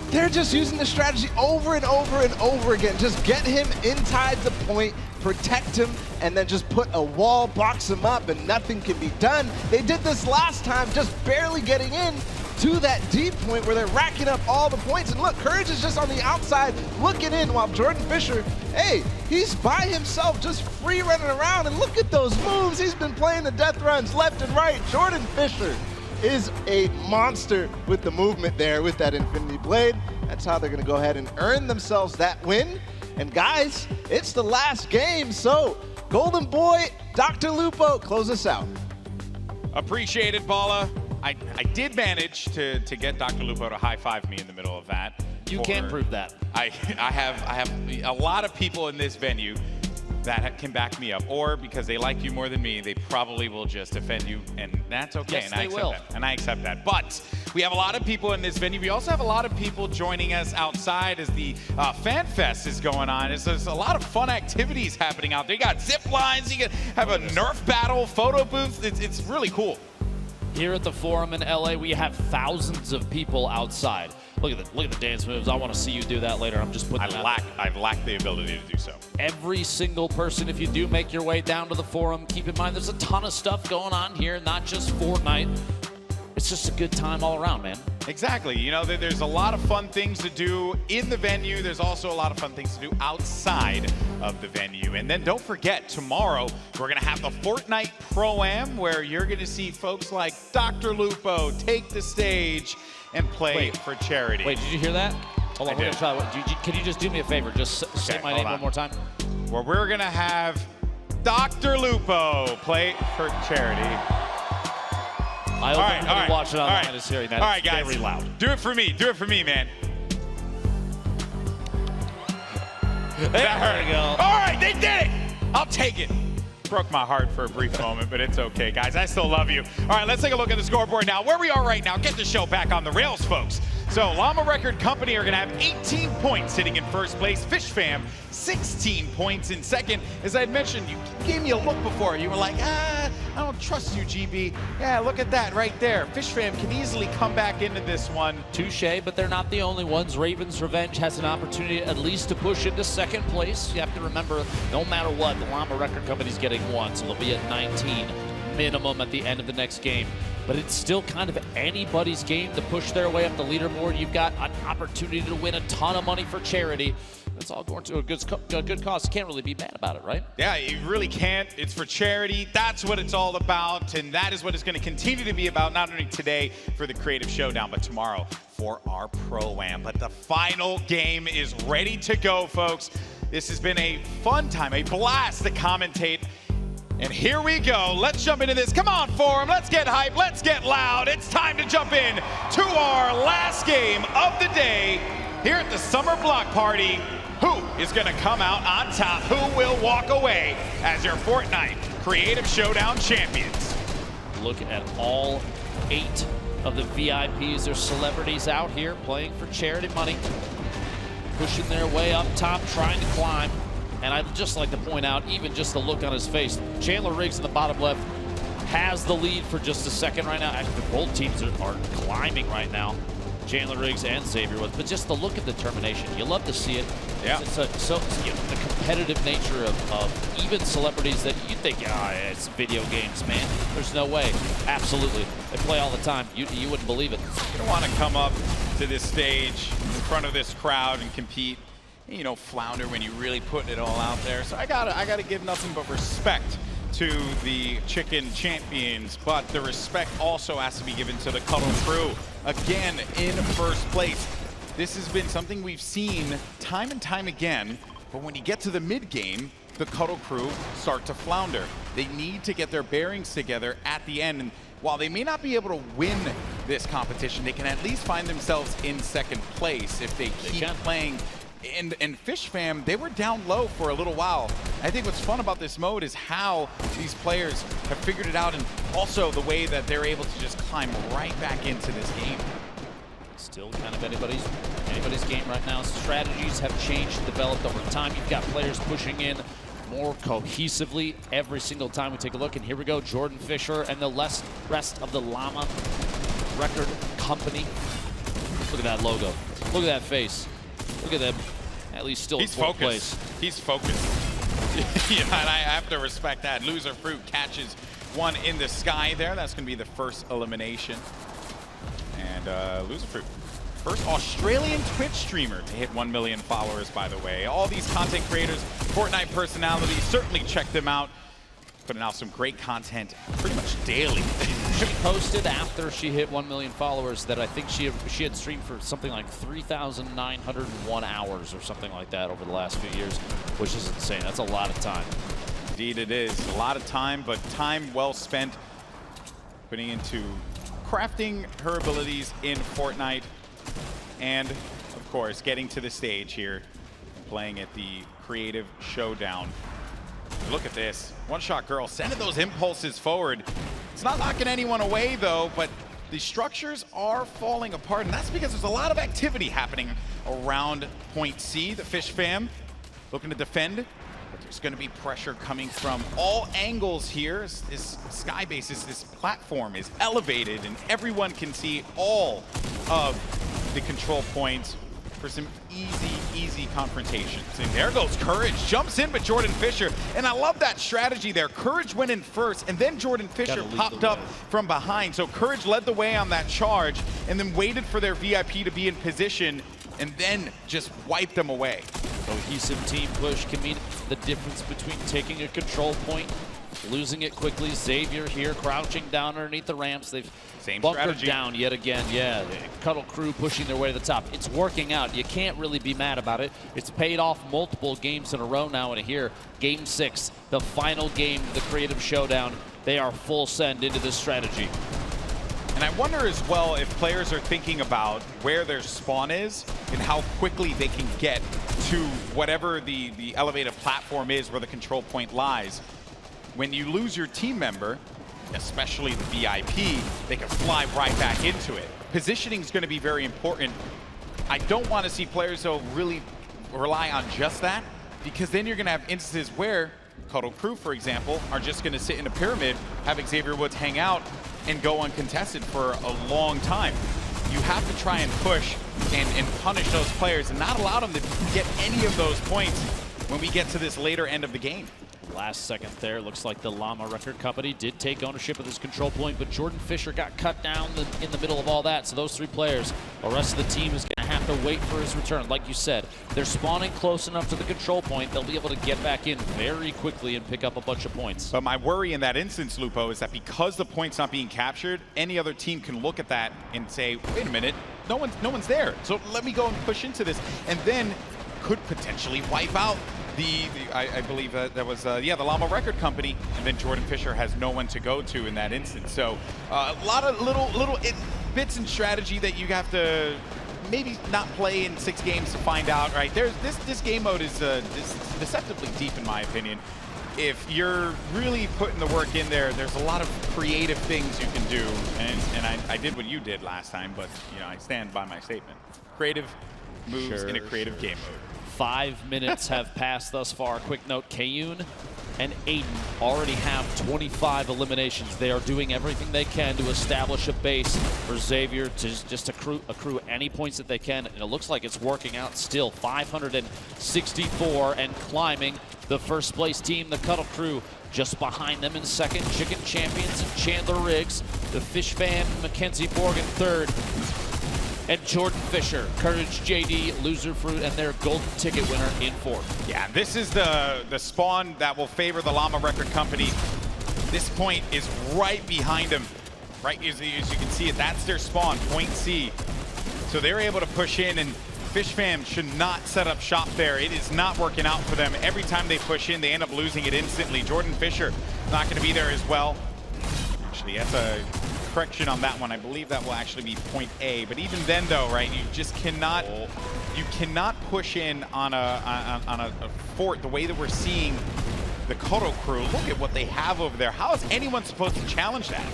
they're just using the strategy over and over and over again. Just get him inside the point, protect him, and then just put a wall, box him up, and nothing can be done. They did this last time, just barely getting in to that deep point where they're racking up all the points. And look, Courage is just on the outside looking in while Jordan Fisher, hey, he's by himself just free running around. And look at those moves. He's been playing the death runs left and right. Jordan Fisher is a monster with the movement there with that Infinity Blade. That's how they're going to go ahead and earn themselves that win. And guys, it's the last game. So Golden Boy, Dr. Lupo, close us out. Appreciate it, Balla. I did manage to get Dr. Lupo to high-five me in the middle of that. You can't prove that. I have a lot of people in this venue that can back me up, or because they like you more than me, they probably will just offend you, and that's okay. Yes, and I they accept will. that. And I accept that. But we have a lot of people in this venue. We also have a lot of people joining us outside as the Fan Fest is going on. There's a lot of fun activities happening out there. You got zip lines, you can have a Nerf battle, photo booths. It's really cool. Here at the Forum in LA, we have thousands of people outside. Look at the dance moves. I want to see you do that later. I'm just putting it out there. I've lacked the ability to do so. Every single person, if you do make your way down to the Forum, keep in mind there's a ton of stuff going on here, not just Fortnite. It's just a good time all around, man. Exactly. You know, there's a lot of fun things to do in the venue. There's also a lot of fun things to do outside of the venue. And then don't forget, tomorrow, we're going to have the Fortnite Pro-Am, where you're going to see folks like Dr. Lupo take the stage and play for charity. Wait, did you hear that? Hold on, we're going to try. Can you just do me a favor? Just say my name one more time. Well, we're going to have Dr. Lupo play for charity. I hope everybody watching online is hearing that. All right, it's guys. very loud. Do it for me. Do it for me, man. There we go. All right, they did it. I'll take it. Broke my heart for a brief moment, but it's okay, guys. I still love you. All right, let's take a look at the scoreboard now. Where we are right now, get the show back on the rails, folks. So Llama Record Company are going to have 18 points sitting in first place. Fish Fam, 16 points in second. As I had mentioned, you gave me a look before. You were like, I don't trust you, GB. Yeah, look at that right there. Fish Fam can easily come back into this one. Touche, but they're not the only ones. Raven's Revenge has an opportunity at least to push into second place. You have to remember, no matter what, the Llama Record Company's getting one, so they'll be at 19 minimum at the end of the next game. But it's still kind of anybody's game to push their way up the leaderboard. You've got an opportunity to win a ton of money for charity. It's all going to a good cause. You can't really be mad about it, right? Yeah, you really can't. It's for charity. That's what it's all about, and that is what it's going to continue to be about, not only today for the Creative Showdown, but tomorrow for our Pro-Am. But the final game is ready to go, folks. This has been a fun time, a blast to commentate. And here we go. Let's jump into this. Come on, Forum. Let's get hype. Let's get loud. It's time to jump in to our last game of the day here at the Summer Block Party. Who is going to come out on top? Who will walk away as your Fortnite Creative Showdown champions? Look at all 8 of the VIPs or celebrities out here playing for charity money, pushing their way up top, trying to climb. And I'd just like to point out, even just the look on his face, Chandler Riggs in the bottom left has the lead for just a second right now. Actually, both teams are climbing right now. Chandler Riggs and Xavier Woods, but just the look of determination. You love to see it. Yeah. It's the competitive nature of even celebrities that you think, it's video games, man. There's no way. Absolutely. They play all the time. You wouldn't believe it. You don't want to come up to this stage in front of this crowd and compete, you know, flounder when you really putting it all out there. So I gotta give nothing but respect to the chicken champions, but the respect also has to be given to the Cuddle crew. Again, in first place. This has been something we've seen time and time again, but when you get to the mid game, the Cuddle crew start to flounder. They need to get their bearings together at the end, and while they may not be able to win this competition, they can at least find themselves in second place if they keep playing. And Fish Fam, they were down low for a little while. I think what's fun about this mode is how these players have figured it out, and also the way that they're able to just climb right back into this game. Still kind of anybody's game right now. Strategies have changed and developed over time. You've got players pushing in more cohesively every single time we take a look. And here we go, Jordan Fisher and the rest of the Llama Record Company. Look at that logo. Look at that face. Look at them. At least still in fourth place. He's focused. Yeah, and I have to respect that. Loser Fruit catches one in the sky there. That's going to be the first elimination. And Loser Fruit, first Australian Twitch streamer to hit 1 million followers, by the way. All these content creators, Fortnite personalities, certainly check them out. Putting out some great content pretty much daily. She posted after she hit 1 million followers that I think she had streamed for something like 3,901 hours or something like that over the last few years, which is insane. That's a lot of time. Indeed it is. A lot of time, but time well spent putting into crafting her abilities in Fortnite, and of course getting to the stage here, playing at the Creative Showdown. Look at this. One Shot Girl sending those impulses forward. It's not knocking anyone away though, but the structures are falling apart, and that's because there's a lot of activity happening around Point C. The Fish Fam looking to defend, but there's going to be pressure coming from all angles here. This sky base, this platform is elevated, and everyone can see all of the control points for some easy confrontations. And there goes Courage, jumps in, but Jordan Fisher, and I love that strategy there. Courage went in first, and then Jordan Fisher popped up from behind. So Courage led the way on that charge, and then waited for their VIP to be in position, and then just wiped them away. Cohesive team push can mean the difference between taking a control point, losing it quickly. Xavier here crouching down underneath the ramps. They've bunkered down yet again. Yeah, the Cuddle crew pushing their way to the top. It's working out. You can't really be mad about it. It's paid off multiple games in a row now, and here, Game 6, the final game of the Creative Showdown. They are full send into this strategy. And I wonder as well if players are thinking about where their spawn is and how quickly they can get to whatever the elevated platform is where the control point lies. When you lose your team member, especially the VIP, they can fly right back into it. Positioning is going to be very important. I don't want to see players, though, really rely on just that, because then you're going to have instances where Cuddle crew, for example, are just going to sit in a pyramid, have Xavier Woods hang out, and go uncontested for a long time. You have to try and push and punish those players and not allow them to get any of those points when we get to this later end of the game. Last second there, looks like the Llama Record Company did take ownership of this control point, but Jordan Fisher got cut down in the middle of all that. So those three players, the rest of the team is going to have to wait for his return. Like you said, they're spawning close enough to the control point. They'll be able to get back in very quickly and pick up a bunch of points. But my worry in that instance, Lupo, is that because the point's not being captured, any other team can look at that and say, wait a minute, no one's there. So let me go and push into this, and then could potentially wipe out I believe that was the Llama Record Company, and then Jordan Fisher has no one to go to in that instance. So a lot of little bits and strategy that you have to maybe not play in 6 games to find out. Right, this game mode is deceptively deep in my opinion. if you're really putting the work in there, there's a lot of creative things you can do. And I did what you did last time, but you know, I stand by my statement. Creative moves in a creative game mode. 5 minutes have passed thus far. Quick note, Kayun and Aiden already have 25 eliminations. They are doing everything they can to establish a base for Xavier to just accrue any points that they can. And it looks like it's working out still. 564 and climbing. The first place team, the Cuddle Crew, just behind them in second. Chicken Champions and Chandler Riggs. The Fish Fan, Mackenzie Morgan third. And Jordan Fisher, Courage JD, Loser Fruit, and their golden ticket winner in fourth. Yeah, this is the spawn that will favor the Llama Record Company. This point is right behind them. Right, as you can see it, that's their spawn, point C. So they're able to push in, and Fish Fam should not set up shop there. It is not working out for them. Every time they push in, they end up losing it instantly. Jordan Fisher not going to be there as well. Actually, that's a correction on that one. I believe that will actually be point A. But even then, though, right, you just cannot, you cannot push in on a fort the way that we're seeing the Kodo Crew. Look at what they have over there. How is anyone supposed to challenge that?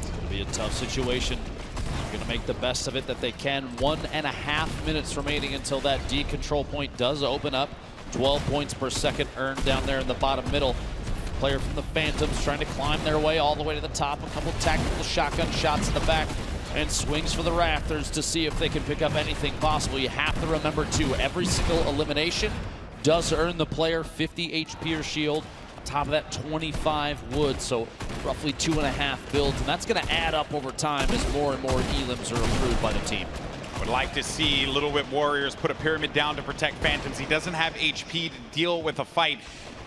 It's going to be a tough situation. They're going to make the best of it that they can. 1.5 minutes remaining until that D control point does open up. 12 points per second earned down there in the bottom middle. Player from the Phantoms trying to climb their way all the way to the top. A couple tactical shotgun shots in the back and swings for the rafters to see if they can pick up anything possible. You have to remember too, every single elimination does earn the player 50 HP or shield. On top of that, 25 wood, so roughly 2.5 builds, and that's going to add up over time as more and more elims are approved by the team. Would like to see Little Whip Warriors put a pyramid down to protect Phantoms. He doesn't have HP to deal with a fight.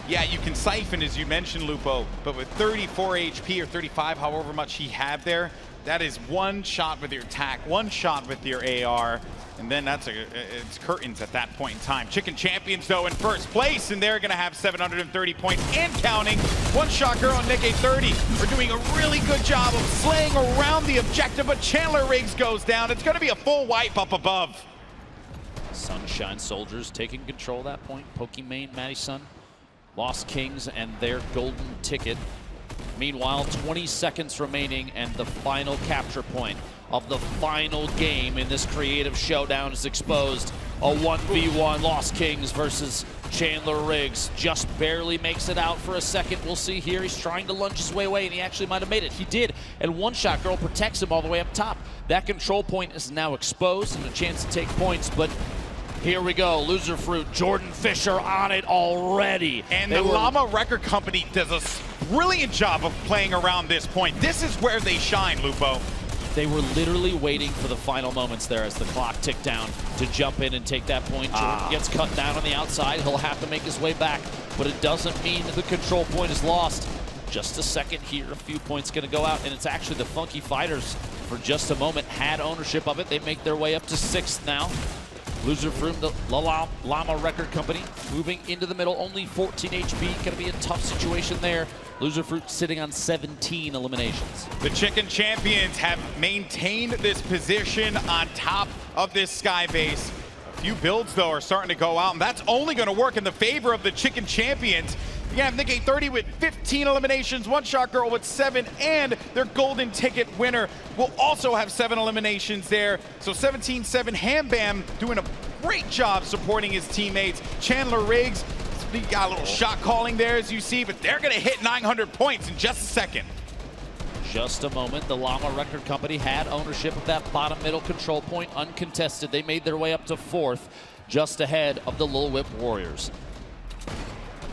Yeah, you can siphon, as you mentioned, Lupo, but with 34 HP or 35, however much he had there, that is one shot with your attack, one shot with your AR, and then it's curtains at that point in time. Chicken Champions, though, in first place, and they're going to have 730 points and counting. One Shot Girl and Nick 830 are doing a really good job of slaying around the objective, but Chandler Riggs goes down. It's going to be a full wipe up above. Sunshine Soldiers taking control at that point. Pokimane, Matty Sun, Lost Kings, and their golden ticket. Meanwhile, 20 seconds remaining, and the final capture point of the final game in this creative showdown is exposed. A 1v1 Lost Kings versus Chandler Riggs. Just barely makes it out for a second. We'll see here. He's trying to lunge his way away, and he actually might have made it. He did, and One Shot Girl protects him all the way up top. That control point is now exposed and a chance to take points, but here we go, Loser Fruit, Jordan Fisher on it already. And the Llama Record Company does a brilliant job of playing around this point. This is where they shine, Lupo. They were literally waiting for the final moments there as the clock ticked down to jump in and take that point. Jordan gets cut down on the outside. He'll have to make his way back, but it doesn't mean the control point is lost. Just a second here, a few points gonna go out, and it's actually the Funky Fighters for just a moment had ownership of it. They make their way up to 6th now. Loser Fruit, the Llama Record Company, moving into the middle, only 14 HP. Gonna be a tough situation there. Loser Fruit sitting on 17 eliminations. The Chicken Champions have maintained this position on top of this sky base. A few builds, though, are starting to go out, and that's only gonna work in the favor of the Chicken Champions. You have Nick 830 with 15 eliminations, One Shot Girl with 7, and their golden ticket winner will also have 7 eliminations there. So 17-7, Ham Bam doing a great job supporting his teammates. Chandler Riggs, he got a little shot calling there, as you see, but they're gonna hit 900 points in just a second. Just a moment, the Llama Record Company had ownership of that bottom middle control point uncontested. They made their way up to 4th, just ahead of the Lil Whip Warriors.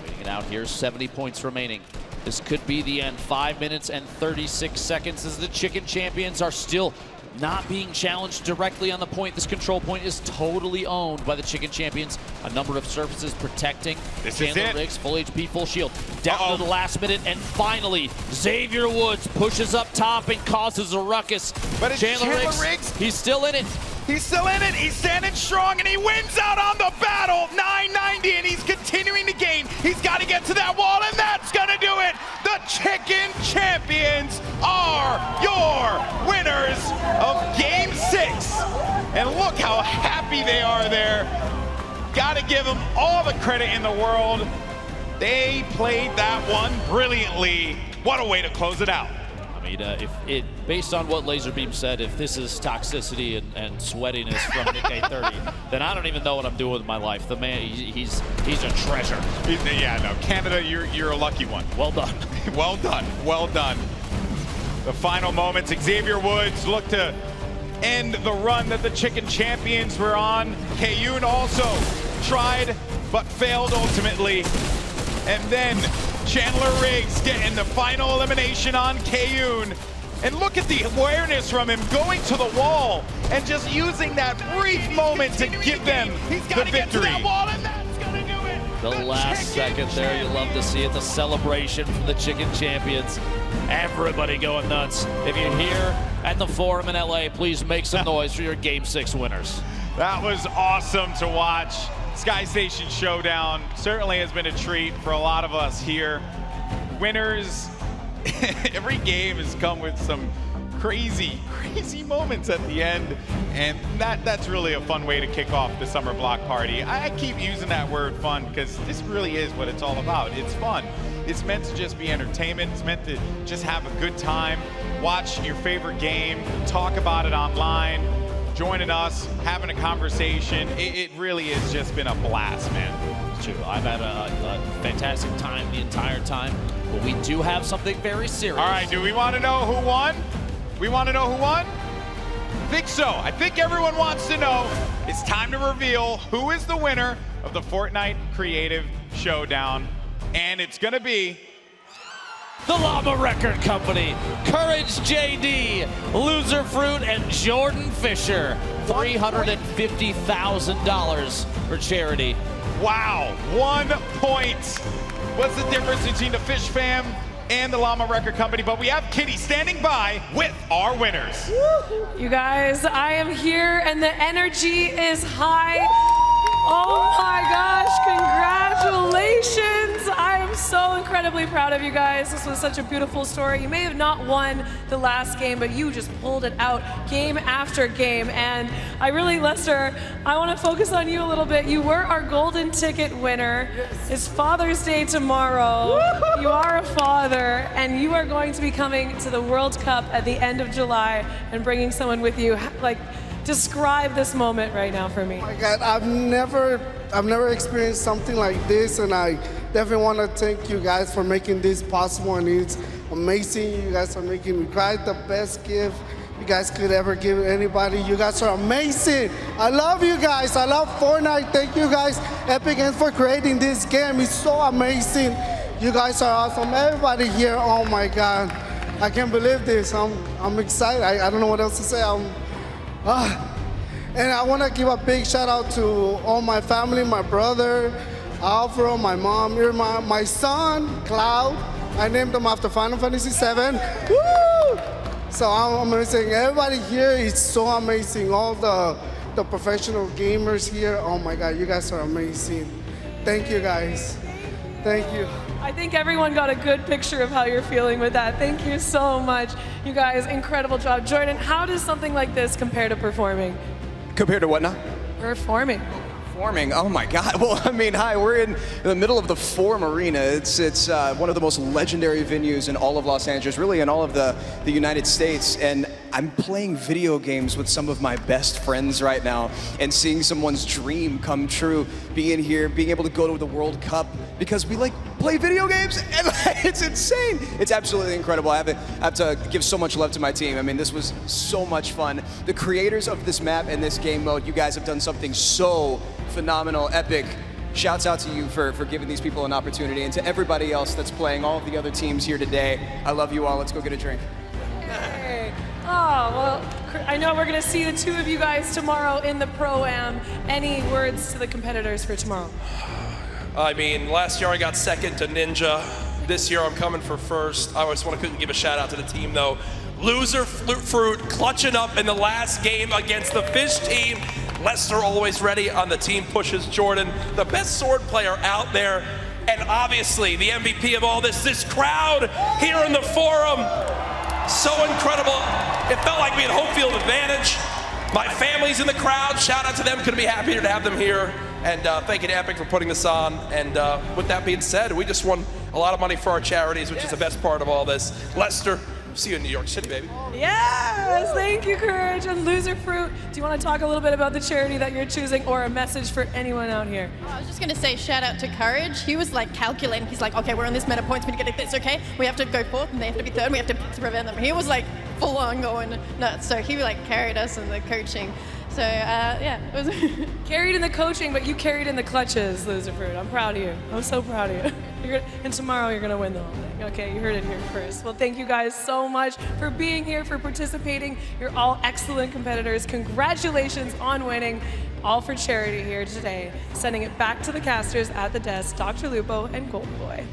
Waiting it out here, 70 points remaining. This could be the end. 5 minutes and 36 seconds as the Chicken Champions are still not being challenged directly on the point. This control point is totally owned by the Chicken Champions. A number of surfaces protecting Chandler Riggs, full HP, full shield. Down to the last minute, and finally, Xavier Woods pushes up top and causes a ruckus. But it's Chandler Riggs, he's still in it. He's still in it, he's standing strong, and he wins out on the battle. 990, and he's continuing to gain. He's got to get to that wall, and that's gonna do it. The Chicken Champions are your winners of Game 6. And look how happy they are there. Gotta give them all the credit in the world. They played that one brilliantly. What a way to close it out. I mean, based on what Lazarbeam said, if this is toxicity and sweatiness from Nick 830, then I don't even know what I'm doing with my life. The man, he's a treasure. Yeah, no, Canada, you're a lucky one. Well done. Well done, well done. The final moments, Xavier Woods looked to end the run that the Chicken Champions were on. Kayun also tried, but failed ultimately. And then Chandler Riggs getting the final elimination on Kayun. And look at the awareness from him going to the wall and just using that brief moment to give them the victory. The last second there, you love to see it. The celebration from the Chicken Champions. Everybody going nuts. If you're here at the Forum in LA, please make some noise for your Game 6 winners. That was awesome to watch. Sky Station Showdown certainly has been a treat for a lot of us here. Winners, every game has come with some crazy moments at the end, and that's really a fun way to kick off the summer block party. I keep using that word fun because this really is what it's all about. It's fun. It's meant to just be entertainment. It's meant to just have a good time, watch your favorite game, talk about it online, joining us, having a conversation. It really has just been a blast, man. It's true. I've had a fantastic time the entire time, but we do have something very serious. All right, do we want to know who won? We want to know who won? I think so. I think everyone wants to know. It's time to reveal who is the winner of the Fortnite Creative Showdown. And it's going to be the Llama Record Company, Courage JD, Loser Fruit, and Jordan Fisher. $350,000 for charity. Wow, 1 point. What's the difference between the Fish Fam and the Llama Record Company? But we have Kitty standing by with our winners. You guys, I am here and the energy is high. Oh my gosh, congratulations. I am so incredibly proud of you guys. This was such a beautiful story. You may have not won the last game, but you just pulled it out game after game. And I really, Lester, I want to focus on you a little bit. You were our golden ticket winner. It's Father's Day tomorrow. You are a father, and you are going to be coming to the World Cup at the end of July and bringing someone with you. Like, describe this moment right now for me. Oh my God, I've never experienced something like this, and I definitely want to thank you guys for making this possible, and it's amazing. You guys are making me cry. The best gift you guys could ever give anybody. You guys are amazing. I love you guys. I love Fortnite. Thank you guys, Epic Games, for creating this game. It's so amazing. You guys are awesome. Everybody here, oh my God. I can't believe this. I'm excited. I don't know what else to say. And I want to give a big shout out to all my family, my brother, Alvaro, my mom, Irma, my son, Cloud. I named him after Final Fantasy VII. Woo! So I'm amazing. Everybody here is so amazing. All the professional gamers here. Oh my God, you guys are amazing. Thank you guys. Thank you. I think everyone got a good picture of how you're feeling with that. Thank you so much. You guys, incredible job. Jordan, how does something like this compare to performing? Compared to what now? Performing. Performing, oh my God. Well, I mean, hi, we're in the middle of the Forum Arena. It's one of the most legendary venues in all of Los Angeles, really in all of the United States. And I'm playing video games with some of my best friends right now and seeing someone's dream come true, being here, being able to go to the World Cup because we play video games, and it's insane. It's absolutely incredible. I have to give so much love to my team. I mean, this was so much fun. The creators of this map and this game mode, you guys have done something so phenomenal, epic. Shouts out to you for giving these people an opportunity, and to everybody else that's playing, all of the other teams here today. I love you all. Let's go get a drink. Hey. Oh, well, I know we're going to see the two of you guys tomorrow in the Pro-Am. Any words to the competitors for tomorrow? I mean, last year I got second to Ninja. This year I'm coming for first. I just want to give a shout out to the team though. Loser Fruit clutching up in the last game against the Fish team. Lester always ready on the team pushes Jordan, the best sword player out there. And obviously the MVP of all this crowd here in the Forum. So incredible. It felt like we had home field advantage. My family's in the crowd. Shout out to them. Couldn't be happier to have them here. and thanking Epic for putting this on. And with that being said, we just won a lot of money for our charities, which is the best part of all this. Lester, see you in New York City, baby. Yes, thank you, Courage. And Loser Fruit, do you want to talk a little bit about the charity that you're choosing or a message for anyone out here? I was just going to say shout out to Courage. He was like calculating. He's like, okay, we're on this meta points, we're getting this, okay? We have to go fourth and they have to be third and we have to prevent them. He was like full on going nuts. So he like carried us in the coaching. So yeah, it was carried in the coaching, but you carried in the clutches, Loser Fruit. I'm proud of you. I'm so proud of you. And tomorrow you're gonna win the whole thing. Okay, you heard it here first. Well, thank you guys so much for being here, for participating. You're all excellent competitors. Congratulations on winning. All for charity here today. Sending it back to the casters at the desk, Dr. Lupo and Golden Boy.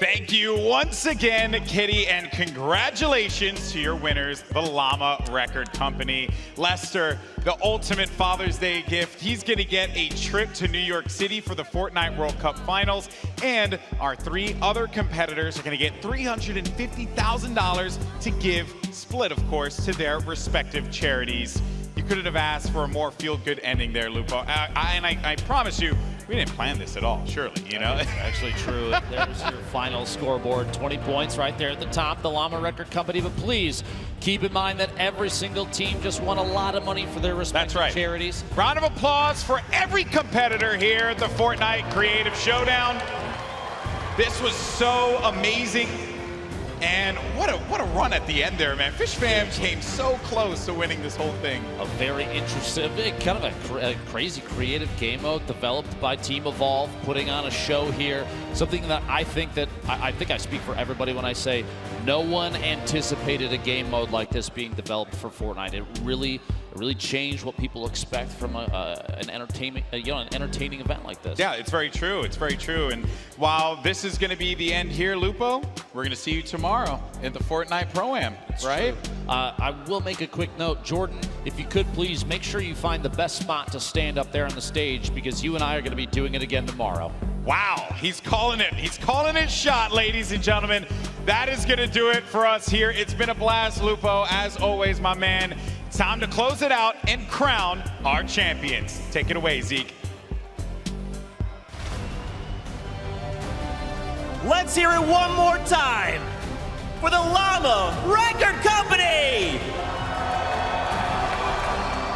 Thank you once again, Kitty, and congratulations to your winners, the Llama Record Company. Lester, the ultimate Father's Day gift. He's gonna get a trip to New York City for the Fortnite World Cup Finals, and our 3 other competitors are gonna get $350,000 to give, split of course, to their respective charities. You couldn't have asked for a more feel-good ending there, Lupo. I promise you, we didn't plan this at all, surely, you know? That's actually true. There's your final scoreboard, 20 points right there at the top, the Llama Record Company. But please keep in mind that every single team just won a lot of money for their respective charities. Round of applause for every competitor here at the Fortnite Creative Showdown. This was so amazing. And what a run at the end there, man. Fish Fam came so close to winning this whole thing. A very interesting, kind of a crazy creative game mode developed by Team Evolve, putting on a show here. Something that I think I speak for everybody when I say no one anticipated a game mode like this being developed for Fortnite. It really changed what people expect from an entertaining event like this. Yeah, it's very true. It's very true. And while this is going to be the end here, Lupo, we're going to see you tomorrow at the Fortnite Pro-Am, right? I will make a quick note. Jordan, if you could please make sure you find the best spot to stand up there on the stage, because you and I are going to be doing it again tomorrow. Wow, he's calling it. He's calling it shot, ladies and gentlemen. That is going to do it for us here. It's been a blast, Lupo. As always, my man. Time to close it out and crown our champions. Take it away, Zeke. Let's hear it one more time for the Llama Record Company.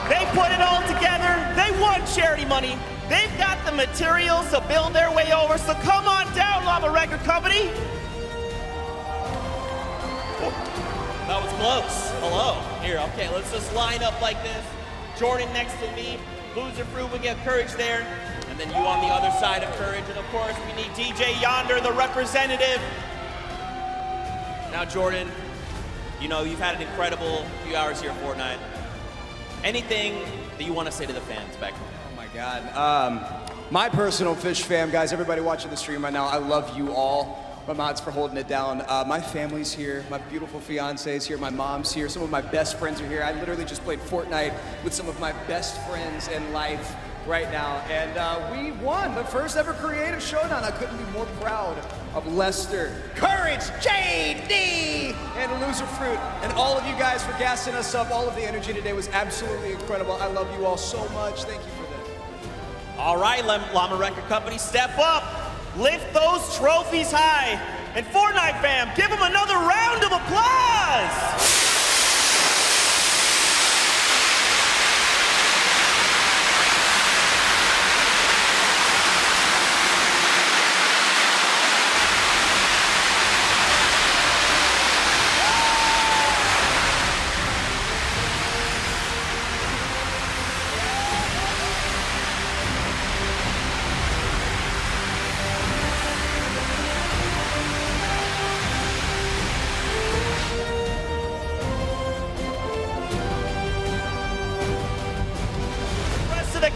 They put it all together. They won charity money. They've got the materials to build their way over, so come on down, Llama Record Company. That was close. Hello. Here, okay, let's just line up like this. Jordan next to me. Loser Fruit, we get Courage there. And then you on the other side of Courage. And of course, we need DJ Yonder, the representative. Now, Jordan, you know, you've had an incredible few hours here at Fortnite. Anything that you want to say to the fans back home? Oh my God. My personal Fish Fam, guys, everybody watching the stream right now, I love you all. My mods for holding it down. My family's here, my beautiful fiance's here, my mom's here, some of my best friends are here. I literally just played Fortnite with some of my best friends in life right now. And we won the first ever creative showdown. I couldn't be more proud of Lester, Courage, JD, and Loser Fruit, and all of you guys for gassing us up. All of the energy today was absolutely incredible. I love you all so much. Thank you for this. All right, Llama Record Company, step up. Lift those trophies high. And Fortnite fam, give them another round of applause!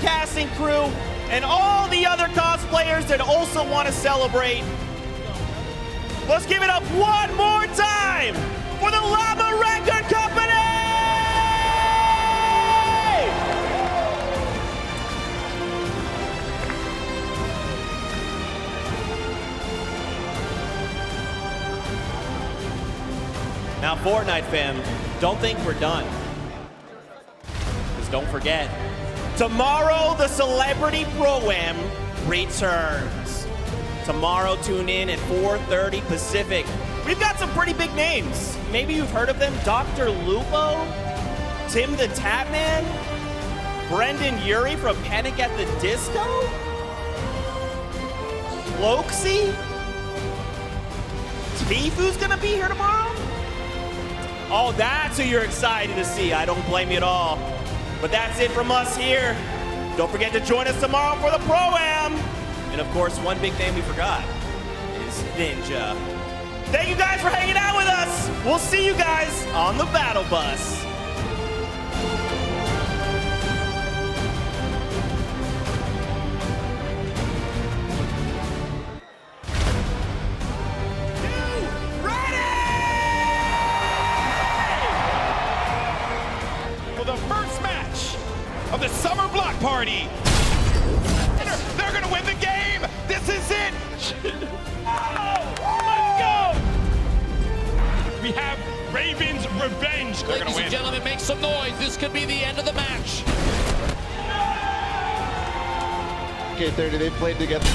Casting crew and all the other cosplayers that also want to celebrate. Let's give it up one more time for the Llama Record Company! Now, Fortnite fam, don't think we're done. Because don't forget, Tomorrow, the Celebrity Pro-Am returns. Tomorrow, tune in at 4:30 Pacific. We've got some pretty big names. Maybe you've heard of them. Dr. Lupo, Tim the Tapman, Brendan Urie from Panic at the Disco, Loxy, Tifu's gonna be here tomorrow? Oh, that's who you're excited to see. I don't blame you at all. But that's it from us here. Don't forget to join us tomorrow for the Pro-Am. And of course, one big name we forgot is Ninja. Thank you guys for hanging out with us. We'll see you guys on the Battle Bus. For the first match of the Summer Block Party. They're gonna win the game! This is it! Let's go! We have Raven's Revenge. They're gonna Ladies win. and gentlemen, make some noise. This could be the end of the match. Okay, 30, they played together.